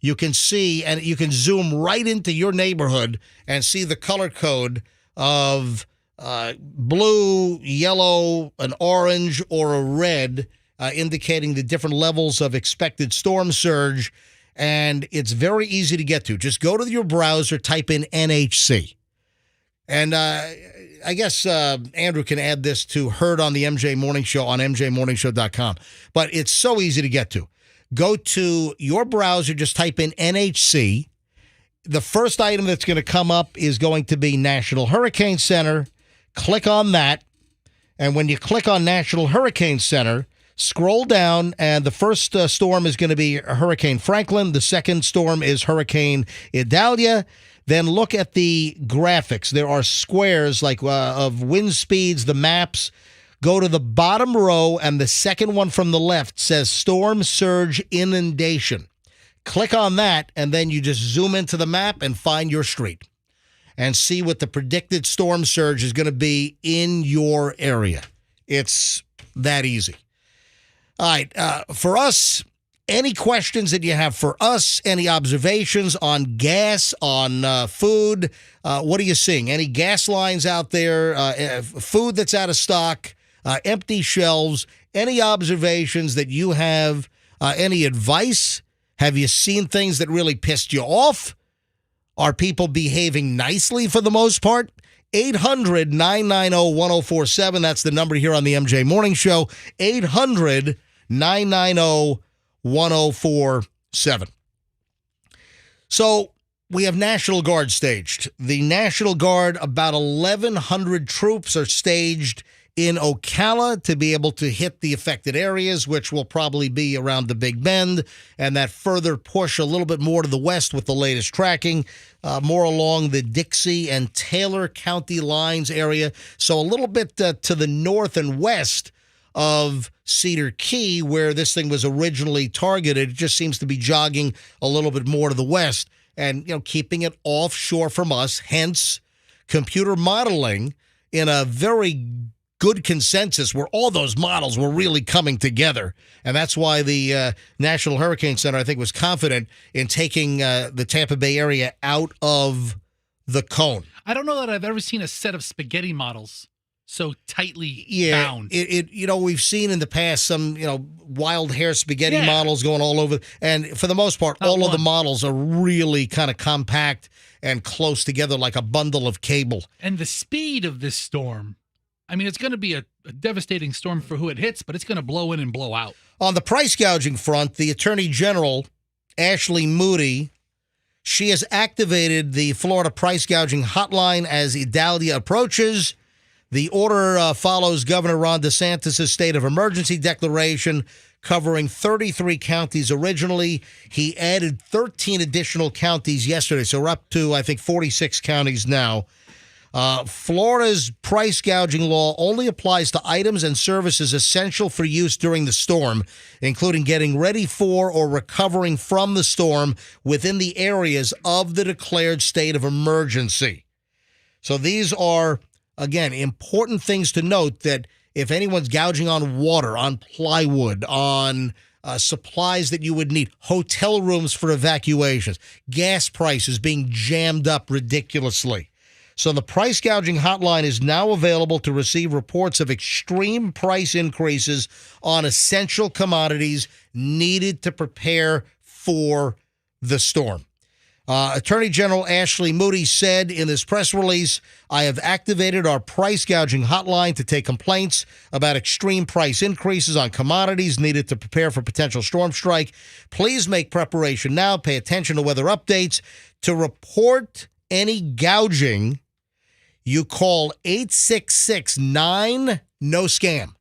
You can see, and you can zoom right into your neighborhood and see the color code of blue, yellow, an orange, or a red, indicating the different levels of expected storm surge. And it's very easy to get to. Just go to your browser, type in NHC. And I guess Andrew can add this to Heard on the MJ Morning Show on mjmorningshow.com. But it's so easy to get to. Go to your browser, just type in NHC. The first item that's going to come up is going to be National Hurricane Center. Click on that. And when you click on National Hurricane Center, scroll down, and the first storm is going to be Hurricane Franklin. The second storm is Hurricane Adalia. Then look at the graphics. There are squares like of wind speeds, the maps. Go to the bottom row, and the second one from the left says Storm Surge Inundation. Click on that, and then you just zoom into the map and find your street and see what the predicted storm surge is going to be in your area. It's that easy. All right, for us, any questions that you have for us, any observations on gas, on food, what are you seeing? Any gas lines out there, food that's out of stock, empty shelves, any observations that you have, any advice? Have you seen things that really pissed you off? Are people behaving nicely for the most part? 800-990-1047. That's the number here on the MJ Morning Show. 800-990-1047. 1047. So we have National Guard staged. The National Guard, about 1,100 troops are staged in Ocala to be able to hit the affected areas, which will probably be around the Big Bend, and that further push a little bit more to the west with the latest tracking, more along the Dixie and Taylor County lines area. So a little bit to the north and west of Cedar Key, where this thing was originally targeted. It just seems to be jogging a little bit more to the west and, keeping it offshore from us, hence computer modeling in a very good consensus where all those models were really coming together. And that's why the National Hurricane Center, I think, was confident in taking the Tampa Bay area out of the cone.
I don't know that I've ever seen a set of spaghetti models so tightly bound.
We've seen in the past some, wild hair spaghetti models going all over. And for the most part, all of the models are really kind of compact and close together like a bundle of cable.
And the speed of this storm, I mean, it's going to be a devastating storm for who it hits, but it's going to blow in and blow out.
On the price gouging front, the Attorney General, Ashley Moody, she has activated the Florida price gouging hotline as Adalia approaches. The order follows Governor Ron DeSantis' state of emergency declaration covering 33 counties originally. He added 13 additional counties yesterday, so we're up to, I think, 46 counties now. Florida's price gouging law only applies to items and services essential for use during the storm, including getting ready for or recovering from the storm within the areas of the declared state of emergency. So these are, again, important things to note, that if anyone's gouging on water, on plywood, on supplies that you would need, hotel rooms for evacuations, gas prices being jammed up ridiculously. So the price gouging hotline is now available to receive reports of extreme price increases on essential commodities needed to prepare for the storm. Attorney General Ashley Moody said in this press release, I have activated our price gouging hotline to take complaints about extreme price increases on commodities needed to prepare for potential storm strike. Please make preparation now. Pay attention to weather updates. To report any gouging, you call 866-9-NO-SCAM.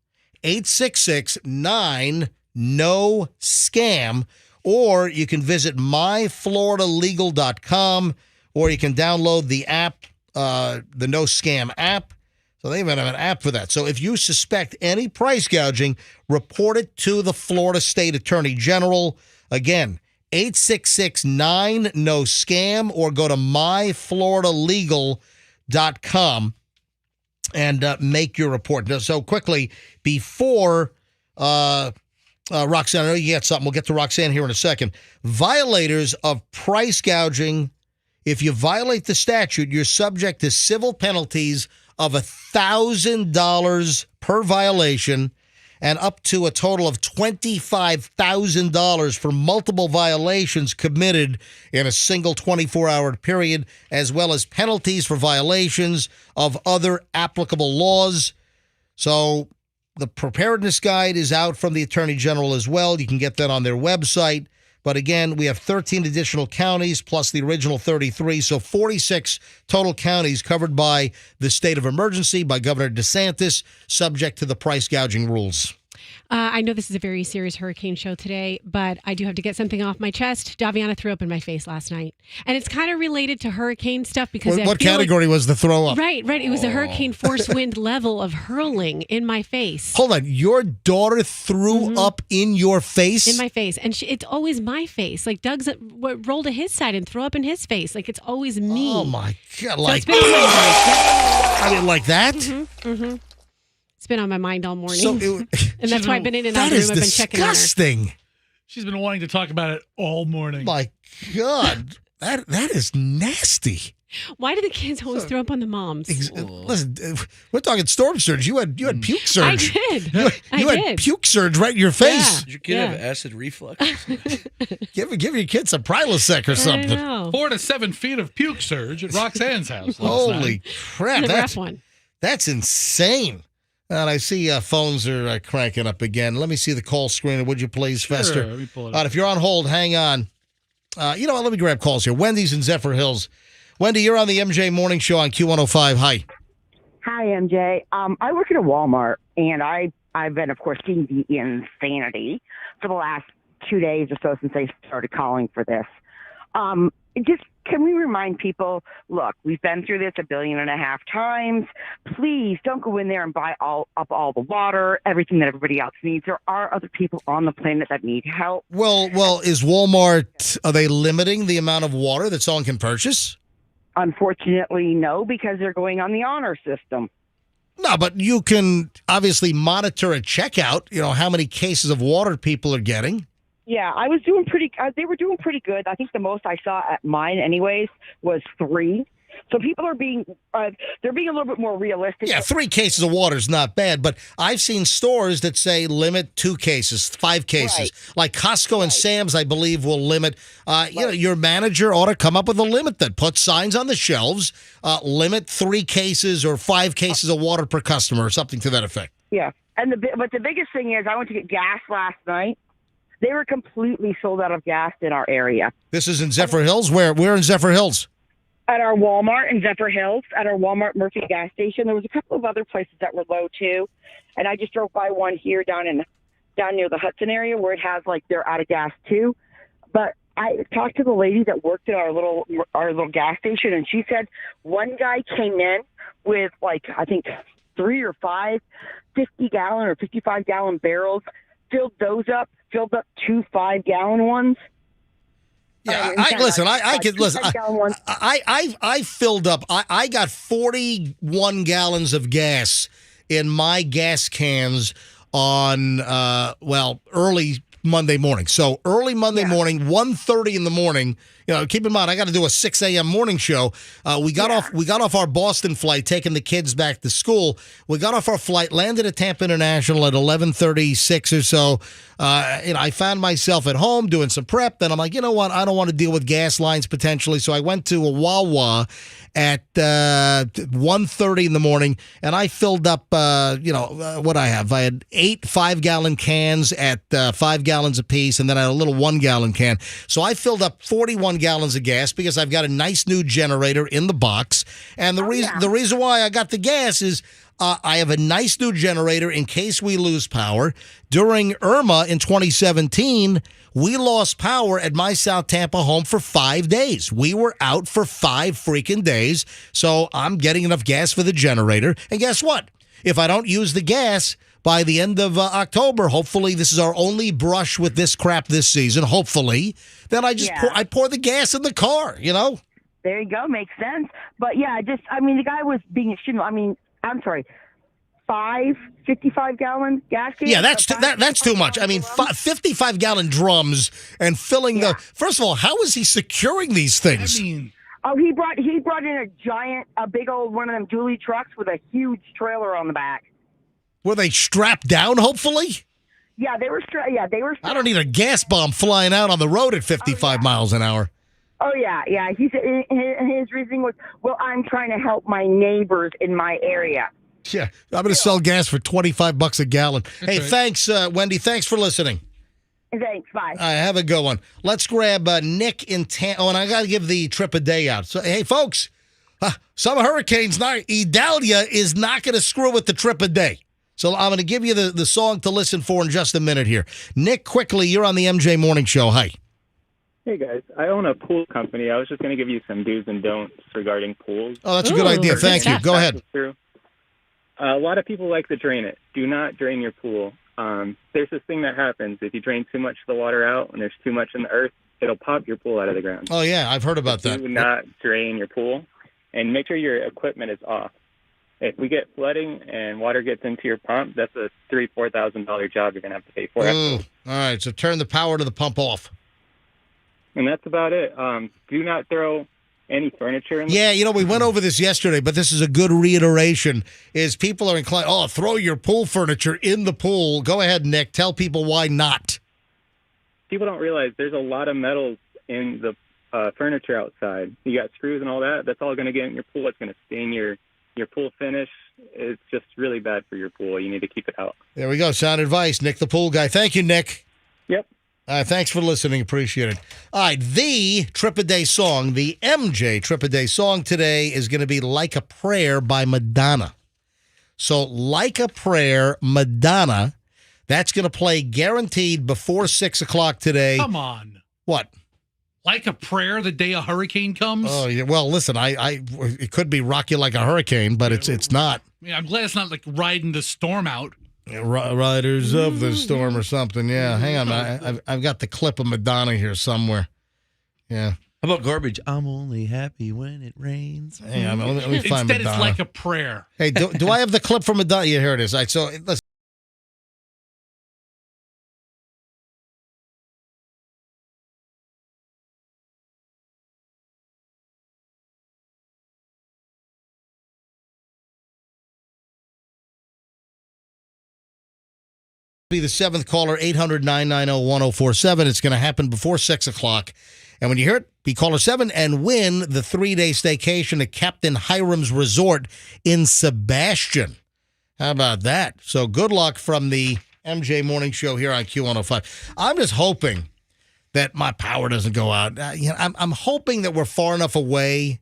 866-9-NO-SCAM. Or you can visit myfloridalegal.com, or you can download the app, the No Scam app. So they even have an app for that. So if you suspect any price gouging, report it to the Florida State Attorney General. Again, 866-9-NO-SCAM, or go to myfloridalegal.com and make your report. Now, so quickly, before Roxanne, I know you got something. We'll get to Roxanne here in a second. Violators of price gouging, if you violate the statute, you're subject to civil penalties of $1,000 per violation and up to a total of $25,000 for multiple violations committed in a single 24-hour period, as well as penalties for violations of other applicable laws. So the preparedness guide is out from the Attorney General as well. You can get that on their website. But again, we have 13 additional counties plus the original 33. So 46 total counties covered by the state of emergency by Governor DeSantis, subject to the price gouging rules.
I know this is a very serious hurricane show today, but I do have to get something off my chest. Daviana threw up in my face last night. And it's kind of related to hurricane stuff because
what category was the throw up?
Right. It was a hurricane force wind level of hurling in my face.
Hold on. Your daughter threw up in your face?
In my face. And it's always my face. Like Doug's rolled to his side and throw up in his face. Like it's always me.
Oh, my God.
So
like,
it's been on my mind.
I mean, like that?
It's been on my mind all morning.
So
and that's why I've been in and out of the room. I've been checking on her.
Disgusting.
She's been wanting to talk about it all morning.
My God. That is nasty.
Why do the kids always throw up on the moms?
Listen, we're talking storm surge. You had puke surge.
I did.
You had puke surge right in your face.
Did your kid have acid reflux?
Give your kid some Prilosec or something.
4 to 7 feet of puke surge at Roxanne's house.
Holy crap.
It's a rough one.
That's insane. And I see phones are cranking up again. Let me see the call screener, would you please, Fester?
Let me pull it
All right,
up.
if you're on hold, hang on. You know what? Let me grab calls here. Wendy's in Zephyr Hills. Wendy, you're on the MJ Morning Show on Q105. Hi.
Hi, MJ. I work at a Walmart, and I've been, of course, seeing the insanity for the last 2 days or so since I started calling for this. Just can we remind people, look, we've been through this 1.5 billion times. Please don't go in there and buy all the water, everything that everybody else needs. There are other people on the planet that need help.
Well, is Walmart, are they limiting the amount of water that someone can purchase?
Unfortunately, no, because they're going on the honor system.
No, but you can obviously monitor at checkout, how many cases of water people are getting.
Yeah, I was doing pretty. They were doing pretty good. I think the most I saw at mine, anyways, was 3. So people are being, they're being a little bit more realistic.
Yeah, 3 cases of water is not bad, but I've seen stores that say limit 2 cases, 5 cases.
Right.
Like Costco and Sam's, I believe, will limit. Your manager ought to come up with a limit that puts signs on the shelves, limit 3 cases or 5 cases of water per customer or something to that effect.
Yeah, but the biggest thing is I went to get gas last night. They were completely sold out of gas in our area.
This is in Zephyr Hills? Where in Zephyr Hills?
At our Walmart in Zephyr Hills, at our Walmart Murphy gas station. There was a couple of other places that were low too, and I just drove by one here down near the Hudson area where it has they're out of gas too. But I talked to the lady that worked at our little gas station, and she said one guy came in with I think 3 or 5 50-gallon or 55-gallon barrels, filled up 2 5-gallon ones.
Yeah, I filled up. I got 41 gallons of gas in my gas cans on early Monday morning. So early Monday morning, 1:30 in the morning. Keep in mind I got to do a 6 a.m. morning show. We got off our Boston flight, taking the kids back to school. We got off our flight, landed at Tampa International at 11:36 or so. I found myself at home doing some prep. Then I'm like, you know what? I don't want to deal with gas lines potentially. So I went to a Wawa at 1:30 in the morning, and I filled up, what I have. I had 8 5-gallon cans at 5 gallons apiece, and then I had a little 1-gallon can. So I filled up 41 gallons of gas because I've got a nice new generator in the box. And the reason why I got the gas is I have a nice new generator in case we lose power. During Irma in 2017, we lost power at my South Tampa home for 5 days. We were out for 5 freaking days. So I'm getting enough gas for the generator. And guess what? If I don't use the gas by the end of October, hopefully this is our only brush with this crap this season, hopefully, then I just pour the gas in the car,
There you go. Makes sense. But yeah, the guy was being extreme. I'm sorry. 5 55-gallon gas cans?
Yeah, that's too much. 55-gallon drums and filling the. First of all, how is he securing these things?
he brought in a big old one of them dually trucks with a huge trailer on the back.
Were they strapped down? Hopefully.
Yeah, they were strapped. Yeah, they were.
I don't need a gas bomb flying out on the road at 55 miles an hour.
Oh yeah. He said his reasoning was, well, I'm trying to help my neighbors in my area.
Yeah, I'm going to sell gas for $25 a gallon. Hey, thanks, Wendy. Thanks for listening.
Thanks. Bye.
All right, have a good one. Let's grab Nick in Tampa. Oh, and I got to give the trip a day out. So, hey, folks, some hurricanes, Adalia is not going to screw with the trip a day. So I'm going to give you the song to listen for in just a minute here. Nick, quickly, you're on the MJ Morning Show. Hi.
Hey, guys. I own a pool company. I was just going to give you some do's and don'ts regarding pools.
Oh, that's a good idea. Thank you. Go ahead.
True. A lot of people like to drain it. Do not drain your pool. There's this thing that happens. If you drain too much of the water out and there's too much in the earth, it'll pop your pool out of the ground.
Oh, yeah. I've heard about that.
Do not drain your pool, and make sure your equipment is off. If we get flooding and water gets into your pump, that's a $3,000-$4,000 job you're going to have to pay for.
All right. So turn the power to the pump off.
And that's about it. Do not throw any furniture in the
Yeah, we went over this yesterday, but this is a good reiteration, is people are inclined, throw your pool furniture in the pool. Go ahead, Nick. Tell people why not.
People don't realize there's a lot of metals in the furniture outside. You got screws and all that. That's all going to get in your pool. It's going to stain your your pool finish, it's just really bad for your pool. You need to keep it out.
There we go. Sound advice. Nick, the pool guy. Thank you, Nick.
Yep.
Thanks for listening. Appreciate it. All right. The Trip a Day song, the MJ Trip a Day song today is going to be Like a Prayer by Madonna. So Like a Prayer, Madonna, that's going to play guaranteed before 6 o'clock today.
Come on.
What?
Like a prayer the day a hurricane comes?
Oh, yeah. Well, listen, it could be Rock You Like a Hurricane, but it's not.
I mean, I'm glad it's not like riding the storm out.
Riders of the Storm or something. Yeah, hang on. I've got the clip of Madonna here somewhere. Yeah.
How about Garbage? I'm only happy when it rains.
Hang on, let me find Madonna.
Instead, it's Like a Prayer.
Hey, do I have the clip from Madonna? Yeah, here it is. All right, so let's. Be the seventh caller, 800-990-1047. It's going to happen before 6 o'clock. And when you hear it, be caller 7 and win the 3-day staycation at Captain Hiram's Resort in Sebastian. How about that? So good luck from the MJ Morning Show here on Q105. I'm just hoping that my power doesn't go out. I'm hoping that we're far enough away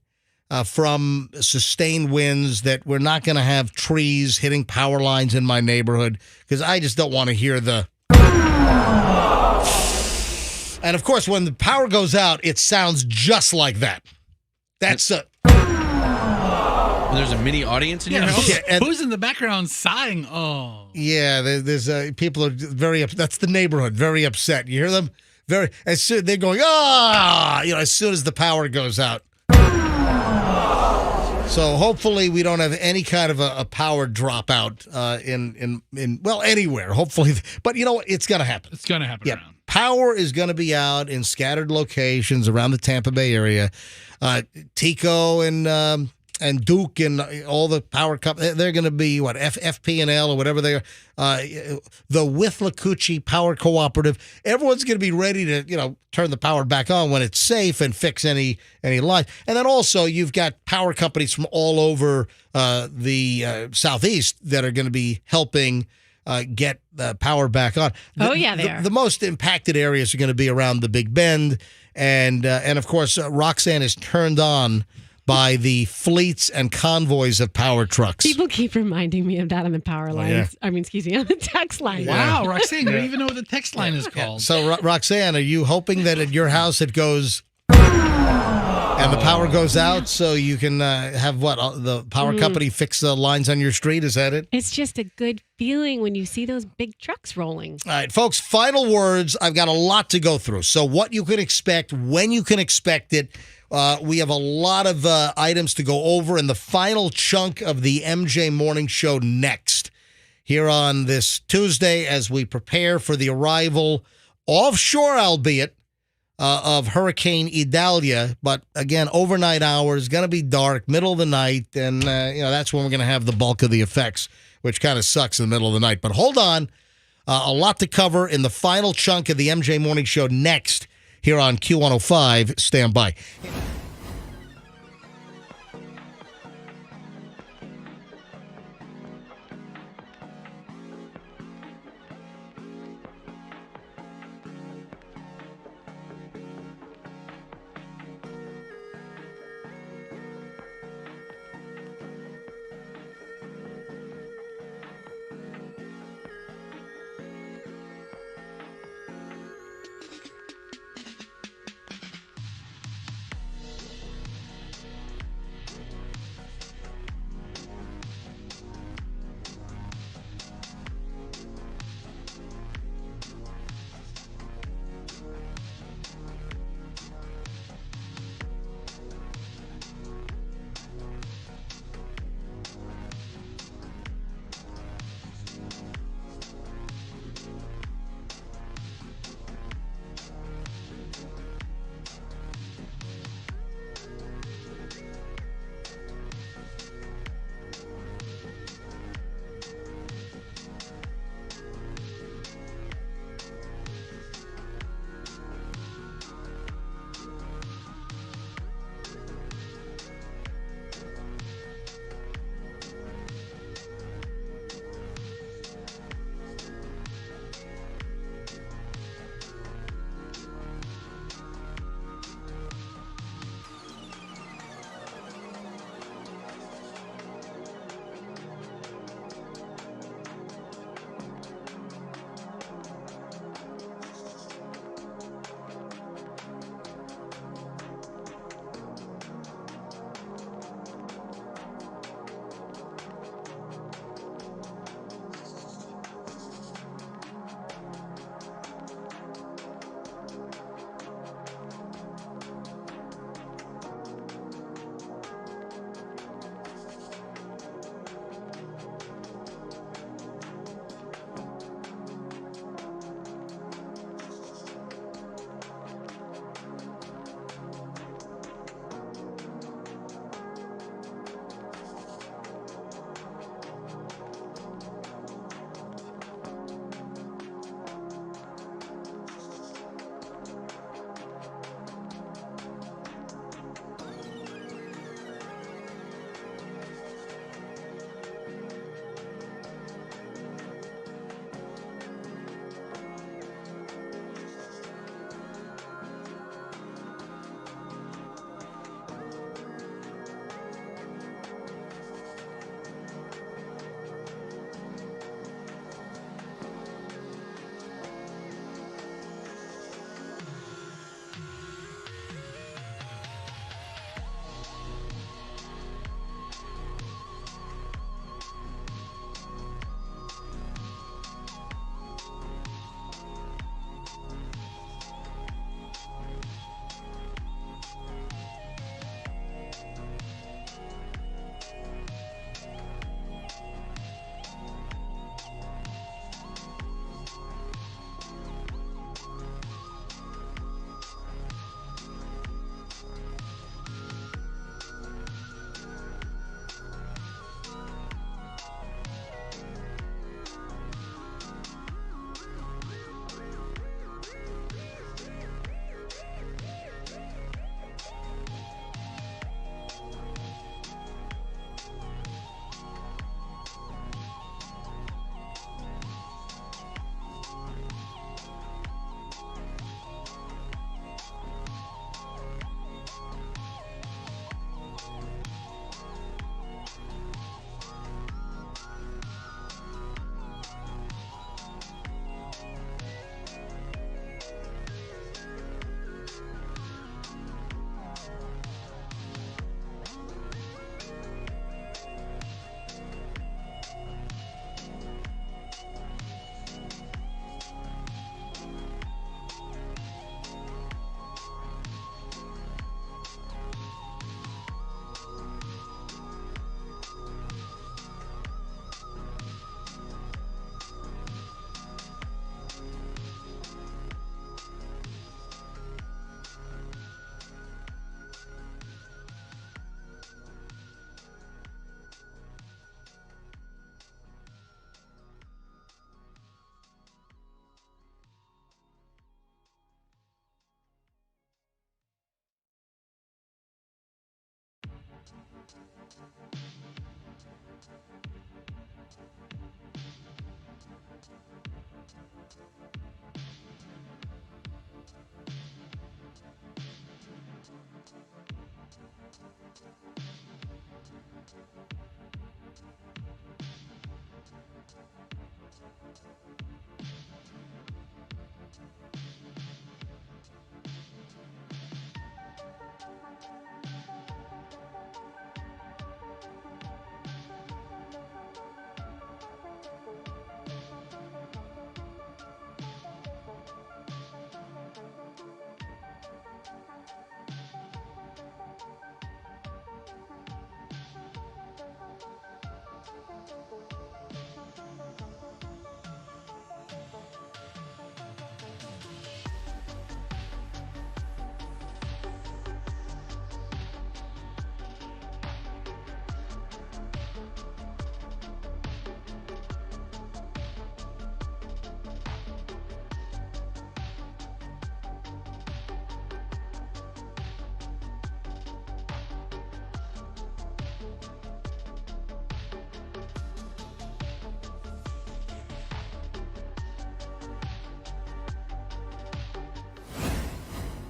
from sustained winds that we're not going to have trees hitting power lines in my neighborhood, because I just don't want to hear the... And, of course, when the power goes out, it sounds just like that. That's a...
There's a mini audience in your house?
Yeah, and,
who's in the background sighing? Oh.
Yeah, there's people are very upset. That's the neighborhood, very upset. You hear them? As soon they're going, as soon as the power goes out. So hopefully we don't have any kind of a power dropout in anywhere. Hopefully, but you know what? It's gonna happen.
It's gonna happen.
Yeah,
around.
power is gonna be out in scattered locations around the Tampa Bay area. Tico and Duke and all the power companies, they're going to be, FP&L or whatever they are, the Withlacoochee Power Cooperative. Everyone's going to be ready to, turn the power back on when it's safe and fix any line. And then also you've got power companies from all over the Southeast that are going to be helping get the power back on.
They are.
The most impacted areas are going to be around the Big Bend. And of course, Roxanne is turned on by the fleets and convoys of power trucks.
People keep reminding me of that on the power lines.
Yeah.
On the text line.
Wow, Roxanne, you don't even know what the text line is called.
So, Roxanne, are you hoping that at your house it goes and the power goes out so you can have the power company fix the lines on your street? Is that it?
It's just a good feeling when you see those big trucks rolling.
All right, folks, final words. I've got a lot to go through. So what you can expect, when you can expect it. We have a lot of items to go over in the final chunk of the MJ Morning Show next here on this Tuesday as we prepare for the arrival, offshore albeit, of Hurricane Adalia. But again, overnight hours, going to be dark, middle of the night, and that's when we're going to have the bulk of the effects, which kind of sucks in the middle of the night. But hold on, a lot to cover in the final chunk of the MJ Morning Show next here on Q105. Stand by.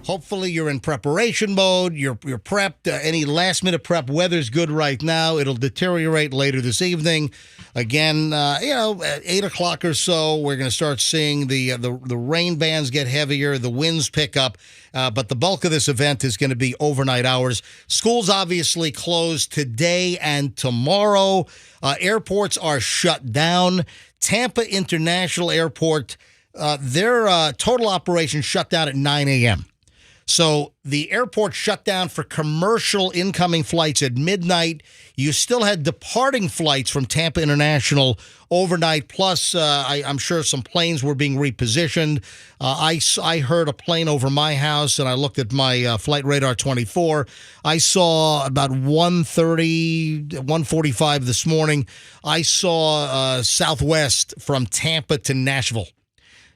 Hopefully you're in preparation mode. You're prepped. Any last-minute prep. Weather's good right now. It'll deteriorate later this evening. Again, at 8 o'clock or so, we're going to start seeing the rain bands get heavier, the winds pick up. But the bulk of this event is going to be overnight hours. Schools obviously closed today and tomorrow. Airports are shut down. Tampa International Airport, their total operation shut down at 9 a.m. So the airport shut down for commercial incoming flights at midnight. You still had departing flights from Tampa International overnight. Plus, I'm sure some planes were being repositioned. I heard a plane over my house, and I looked at my Flight Radar 24. I saw about 1:30, 1:45 this morning. I saw Southwest from Tampa to Nashville.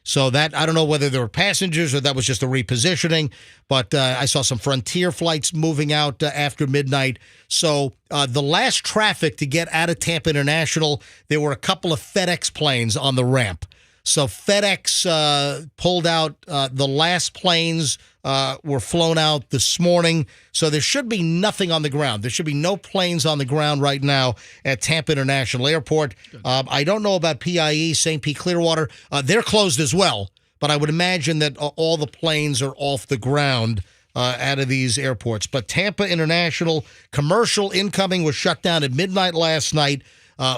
So that, I don't know whether there were passengers or that was just a repositioning, but I saw some Frontier flights moving out after midnight. So the last traffic to get out of Tampa International, there were a couple of FedEx planes on the ramp. So FedEx pulled out the last planes were flown out this morning. So there should be nothing on the ground. There should be no planes on the ground right now at Tampa International Airport. I don't know about PIE, St. Pete Clearwater. They're closed as well, but I would imagine that all the planes are off the ground out of these airports. But Tampa International commercial incoming was shut down at midnight last night.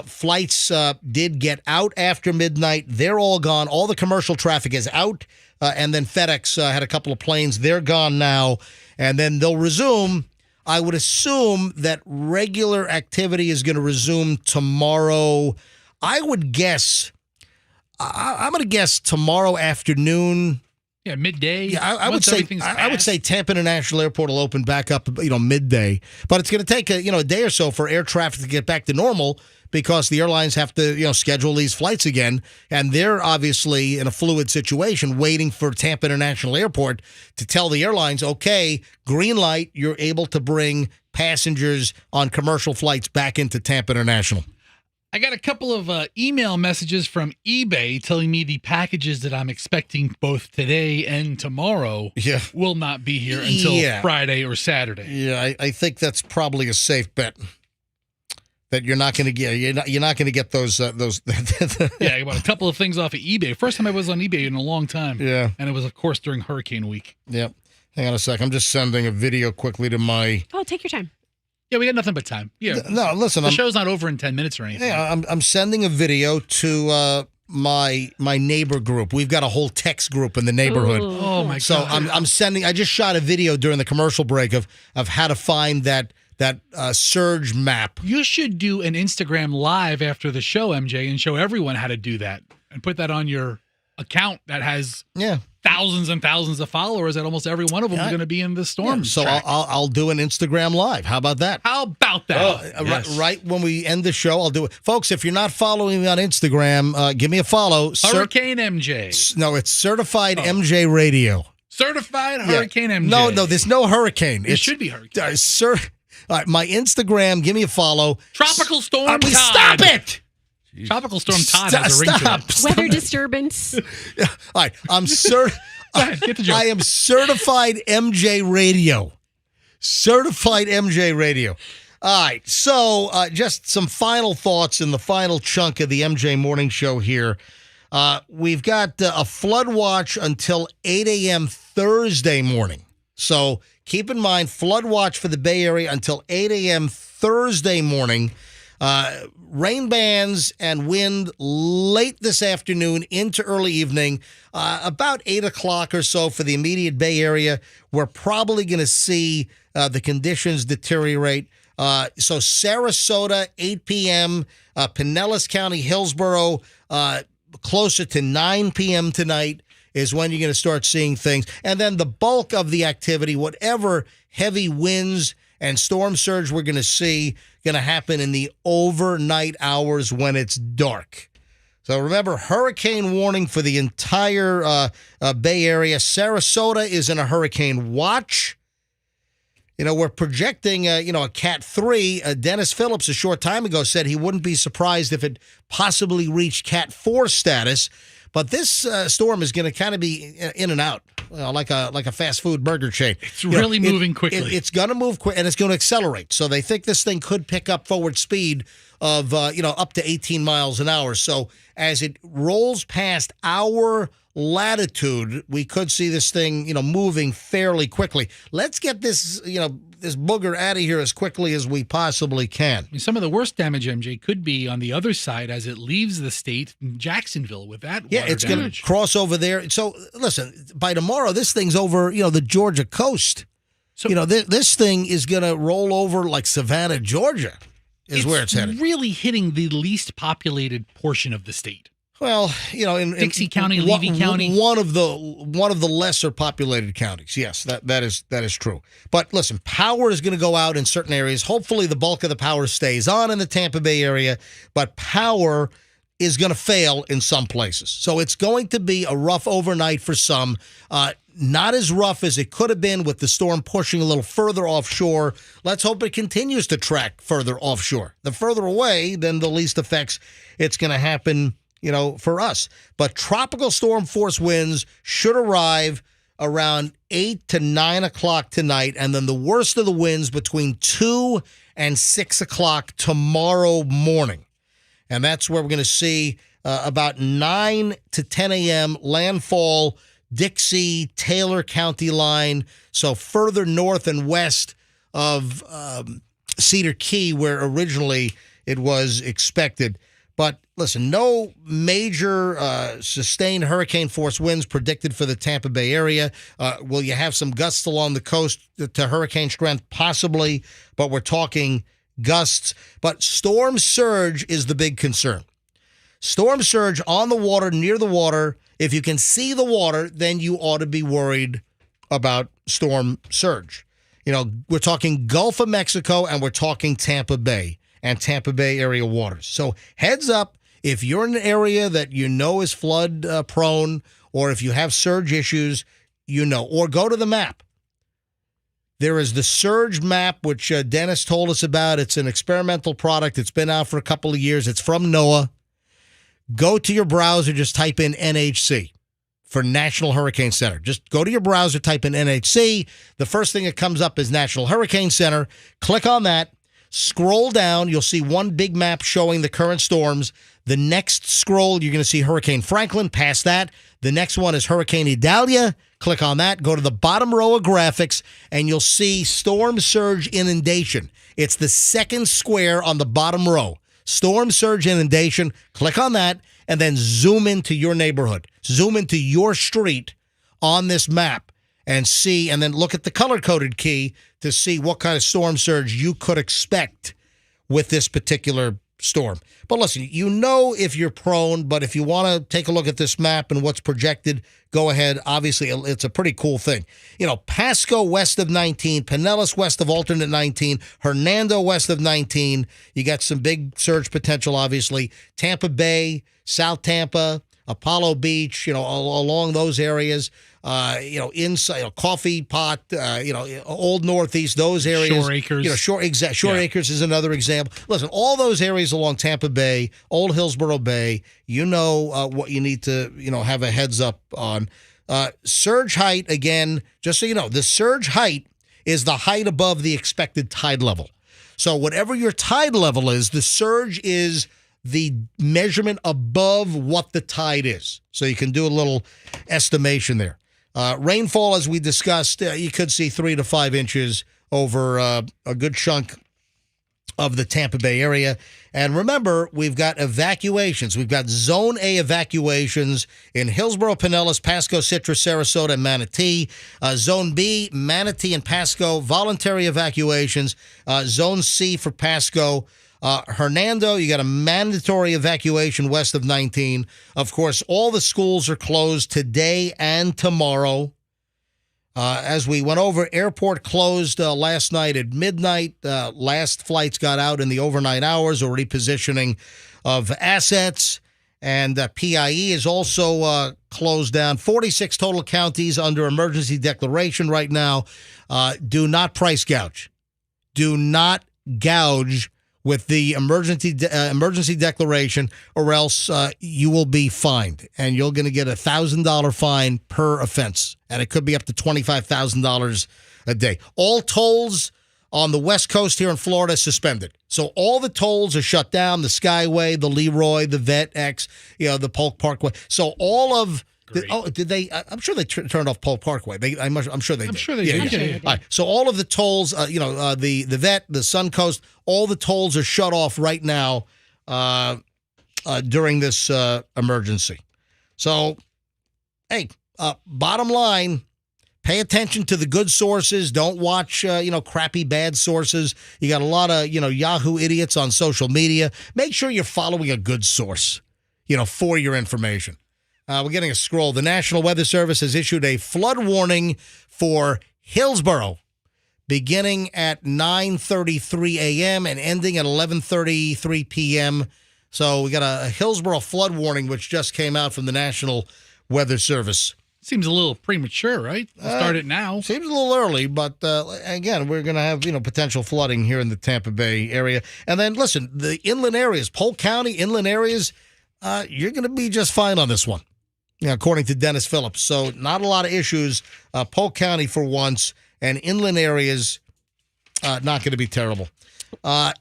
Flights did get out after midnight. They're all gone. All the commercial traffic is out. And then FedEx had a couple of planes. They're gone now. And then they'll resume. I would assume that regular activity is going to resume tomorrow. I would guess, I'm going to guess tomorrow afternoon.
Yeah, midday.
Yeah, I would say Tampa International Airport will open back up, midday. But it's going to take a day or so for air traffic to get back to normal because the airlines have to schedule these flights again, and they're obviously in a fluid situation, waiting for Tampa International Airport to tell the airlines, okay, green light, you're able to bring passengers on commercial flights back into Tampa International.
I got a couple of email messages from eBay telling me the packages that I'm expecting both today and tomorrow will not be here until Friday or Saturday.
Yeah, I think that's probably a safe bet. That you're not going to get, you're not going to get those.
Yeah, I bought a couple of things off of eBay. First time I was on eBay in a long time.
Yeah,
and it was, of course, during Hurricane Week.
Yep. Hang on a sec. I'm just sending a video quickly to my.
Oh, take your time.
Yeah, we got nothing but time. Yeah.
No, listen.
The show's not over in 10 minutes or anything.
Yeah, I'm sending a video to my neighbor group. We've got a whole text group in the neighborhood.
Oh my God.
So I'm sending. I just shot a video during the commercial break of how to find that surge map.
You should do an Instagram live after the show, MJ, and show everyone how to do that and put that on your account that has thousands and thousands of followers, that almost every one of them is going to be in the storm.
Yeah, so I'll do an Instagram live. How about that?
How about that?
Right when we end the show, I'll do it. Folks, if you're not following me on Instagram, give me a follow.
Hurricane MJ.
No, it's Certified MJ Radio.
Certified Hurricane MJ.
No, there's no hurricane.
It should be hurricane.
All right, my Instagram, give me a follow.
Tropical Storm Todd.
Stop it!
Jeez. Tropical Storm Todd has a ring to it.
Weather disturbance.
All right, I am Certified MJ Radio. Certified MJ Radio. All right, so just some final thoughts in the final chunk of the MJ Morning Show here. We've got a flood watch until 8 a.m. Thursday morning. So keep in mind, flood watch for the Bay Area until 8 a.m. Thursday morning. Rain bands and wind late this afternoon into early evening, about 8 o'clock or so for the immediate Bay Area. We're probably going to see the conditions deteriorate. So Sarasota, 8 p.m., Pinellas County, Hillsborough, closer to 9 p.m. tonight is when you're going to start seeing things. And then the bulk of the activity, whatever heavy winds and storm surge we're going to see, going to happen in the overnight hours when it's dark. So remember, hurricane warning for the entire Bay Area. Sarasota is in a hurricane watch. We're projecting, a Cat 3. Dennis Phillips a short time ago said he wouldn't be surprised if it possibly reached Cat 4 status. But this storm is going to kind of be in and out, like a fast food burger chain.
It's really moving quickly.
It's going to move quick, and it's going to accelerate. So they think this thing could pick up forward speed of, up to 18 miles an hour. So as it rolls past our latitude, we could see this thing, moving fairly quickly. Let's get this, this booger out of here as quickly as we possibly can.
Some of the worst damage, MJ, could be on the other side as it leaves the state, Jacksonville, with that water
it's going
damage.
to cross over there. So, listen, by tomorrow, this thing's over, the Georgia coast. So, this thing is going to roll over like Savannah, Georgia, is where it's headed.
Really hitting the least populated portion of the state.
Well, in
Dixie County, Levy County,
one of the lesser populated counties. Yes, that is true. But listen, power is going to go out in certain areas. Hopefully, the bulk of the power stays on in the Tampa Bay area, but power is going to fail in some places. So it's going to be a rough overnight for some. Not as rough as it could have been with the storm pushing a little further offshore. Let's hope it continues to track further offshore. The further away, then the least effects it's going to happen. For us. But tropical storm force winds should arrive around 8 to 9 o'clock tonight, and then the worst of the winds between 2 and 6 o'clock tomorrow morning. And that's where we're going to see about 9 to 10 a.m. landfall, Dixie, Taylor County line, so further north and west of Cedar Key, where originally it was expected. But listen, no major sustained hurricane force winds predicted for the Tampa Bay area. Will you have some gusts along the coast to hurricane strength? Possibly, but we're talking gusts. But storm surge is the big concern. Storm surge on the water, near the water. If you can see the water, then you ought to be worried about storm surge. We're talking Gulf of Mexico and we're talking Tampa Bay and Tampa Bay area waters. So heads up, if you're in an area that is flood prone, or if you have surge issues, or go to the map. There is the surge map, which Dennis told us about. It's an experimental product. It's been out for a couple of years. It's from NOAA. Go to your browser, just type in NHC for National Hurricane Center. Just go to your browser, type in NHC. The first thing that comes up is National Hurricane Center. Click on that. Scroll down, you'll see one big map showing the current storms. The next scroll, you're going to see Hurricane Franklin. Past that, the next one is Hurricane Adalia. Click on that. Go to the bottom row of graphics, and you'll see storm surge inundation. It's the second square on the bottom row. Storm surge inundation. Click on that, and then zoom into your neighborhood. Zoom into your street on this map. And then look at the color-coded key to see what kind of storm surge you could expect with this particular storm. But listen, if you're prone, but if you want to take a look at this map and what's projected, go ahead. Obviously, it's a pretty cool thing. Pasco west of 19, Pinellas west of alternate 19, Hernando west of 19. You got some big surge potential, obviously. Tampa Bay, South Tampa, Apollo Beach, along those areas. Inside Coffee Pot, Old Northeast, those areas.
Shore Acres.
Shore Acres is another example. Listen, all those areas along Tampa Bay, Old Hillsborough Bay, what you need to, have a heads up on. Surge height, again, just so you know, the surge height is the height above the expected tide level. So whatever your tide level is, the surge is the measurement above what the tide is. So you can do a little estimation there. Rainfall, as we discussed, you could see 3 to 5 inches over a good chunk of the Tampa Bay area. And remember, we've got evacuations. We've got Zone A evacuations in Hillsborough, Pinellas, Pasco, Citrus, Sarasota, and Manatee. Zone B, Manatee and Pasco, voluntary evacuations. Zone C for Pasco. Hernando, you got a mandatory evacuation west of 19. Of course, all the schools are closed today and tomorrow. As we went over, airport closed last night at midnight. Last flights got out in the overnight hours or repositioning of assets. And PIE is also closed down. 46 total counties under emergency declaration right now. Do not price gouge. Do not gouge with the emergency declaration, or else you will be fined, and you're going to get a $1,000 fine per offense, and it could be up to $25,000 a day. All tolls on the West Coast here in Florida suspended. So all the tolls are shut down, the Skyway, the Leroy, the Vet X, the Polk Parkway. So all of did they? I'm sure they turned off Polk Parkway. I'm sure they did.
I'm sure they did.
Yeah. All right. So all of the tolls, the Vet, the Suncoast, all the tolls are shut off right now during this emergency. So, hey, bottom line, pay attention to the good sources. Don't watch, crappy bad sources. You got a lot of, Yahoo idiots on social media. Make sure you're following a good source, for your information. We're getting a scroll. The National Weather Service has issued a flood warning for Hillsborough beginning at 9:33 a.m. and ending at 11:33 p.m. So we got a Hillsborough flood warning, which just came out from the National Weather Service.
Seems a little premature, right? Start it now.
Seems a little early, but again, we're going to have potential flooding here in the Tampa Bay area. And then, listen, the inland areas, Polk County, inland areas, you're going to be just fine on this one. According to Dennis Phillips. So not a lot of issues. Polk County for once, and inland areas not going to be terrible.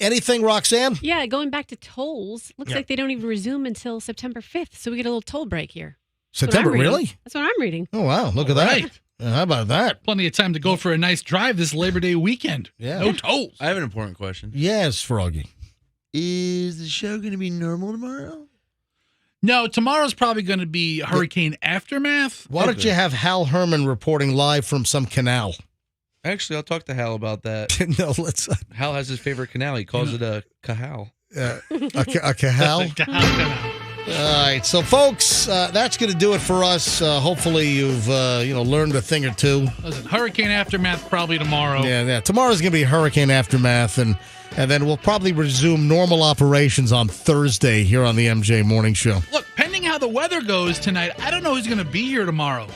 Anything, Roxanne?
Yeah, going back to tolls, looks like they don't even resume until September 5th. So we get a little toll break here.
September, really?
That's what I'm reading.
Oh, wow. Look at that. How about that?
Plenty of time to go for a nice drive this Labor Day weekend.
Yeah.
No tolls.
I have an important question.
Yes, Froggy.
Is the show going to be normal tomorrow?
No, tomorrow's probably going to be hurricane aftermath.
Why don't you have Hal Herman reporting live from some canal?
Actually, I'll talk to Hal about that.
No, let's.
Hal has his favorite canal. He calls it a cahal.
A cahal? All right, so folks, that's going to do it for us. Hopefully, you've learned a thing or two.
Listen, hurricane aftermath probably tomorrow.
Yeah. Tomorrow's going to be hurricane aftermath, and then we'll probably resume normal operations on Thursday here on the MJ Morning Show.
Look, pending how the weather goes tonight, I don't know who's going to be here tomorrow.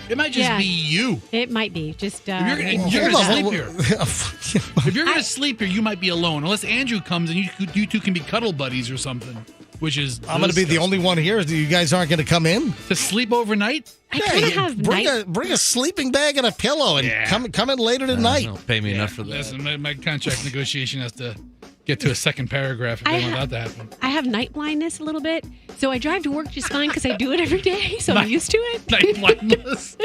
It might just be you.
It might be. Just
if you're going to sleep here. If you're going to sleep here, you might be alone. Unless Andrew comes and you two can be cuddle buddies or something. Which is
I'm going to be the only one here. You guys aren't going to come in
to sleep overnight.
Bring a sleeping bag and a pillow and come in later tonight.
Don't pay me enough for that.
Listen, my contract negotiation has to get to a second paragraph if they want that to happen.
I have night blindness a little bit, so I drive to work just fine because I do it every day, so I'm used to it.
Night blindness.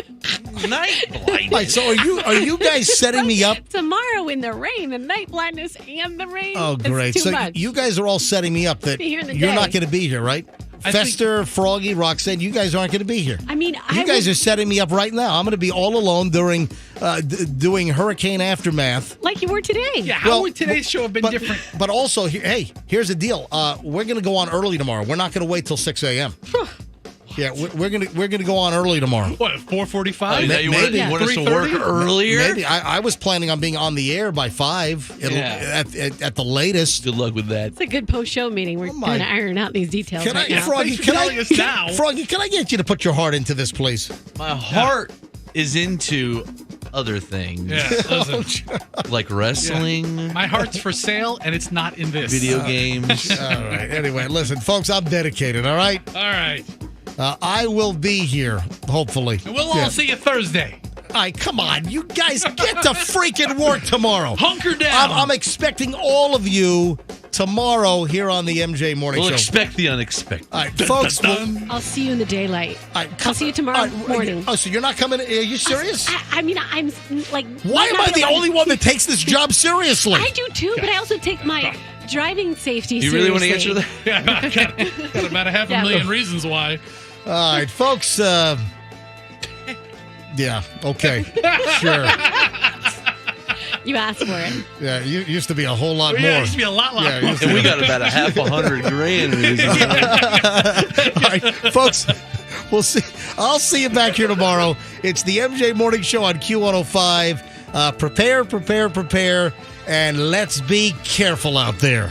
Night blindness.
Right, so are you guys setting me up?
Tomorrow in the rain, the night blindness and the rain.
Oh, great.
It's too
So
much.
you guys are all setting me up that
Be here in the
you're
day.
not going to be here, right? Fester, Froggy, Roxanne, you guys aren't going to be here.
I mean,
You guys are setting me up right now. I'm going to be all alone during doing hurricane aftermath.
like you were today.
Yeah, how would today's show have been different?
But also, here's the deal. We're going to go on early tomorrow. We're not going to wait till 6 a.m. Yeah, we're gonna go on early tomorrow.
What, 4:45?
You want us to work earlier?
Maybe. I was planning on being on the air by 5 at the latest.
Good luck with that.
It's a good post-show meeting. We're going to iron out these details
Can
right
I,
now.
Froggy? Froggy, can I get you to put your heart into this, please?
My heart is into other things.
Yeah, listen.
Like wrestling.
Yeah. My heart's for sale, and it's not in this.
Video games.
All right. Anyway, listen, folks, I'm dedicated, all right?
All right.
I will be here, hopefully.
And we'll all see you Thursday.
All right, come on. You guys get to freaking work tomorrow.
Hunker down.
I'm expecting all of you tomorrow here on the MJ Morning
We'll
Show.
expect the unexpected.
All right, folks.
I'll see you in the daylight. I'll see you tomorrow morning.
Oh, so you're not coming? Are you serious?
I mean, I'm like.
Why am I the only one that takes this job seriously?
I do too, but I also take my driving safety
You
seriously.
really want to answer that?
Yeah, got about a half a million reasons why.
All right, folks. Yeah, okay. Sure.
You asked for it.
Yeah, you used to be a whole lot more.
Yeah, it used to be a lot more.
Yeah,
And we got about a half $100,000.
All right, folks, we'll see. I'll see you back here tomorrow. It's the MJ Morning Show on Q105. Prepare, and let's be careful out there.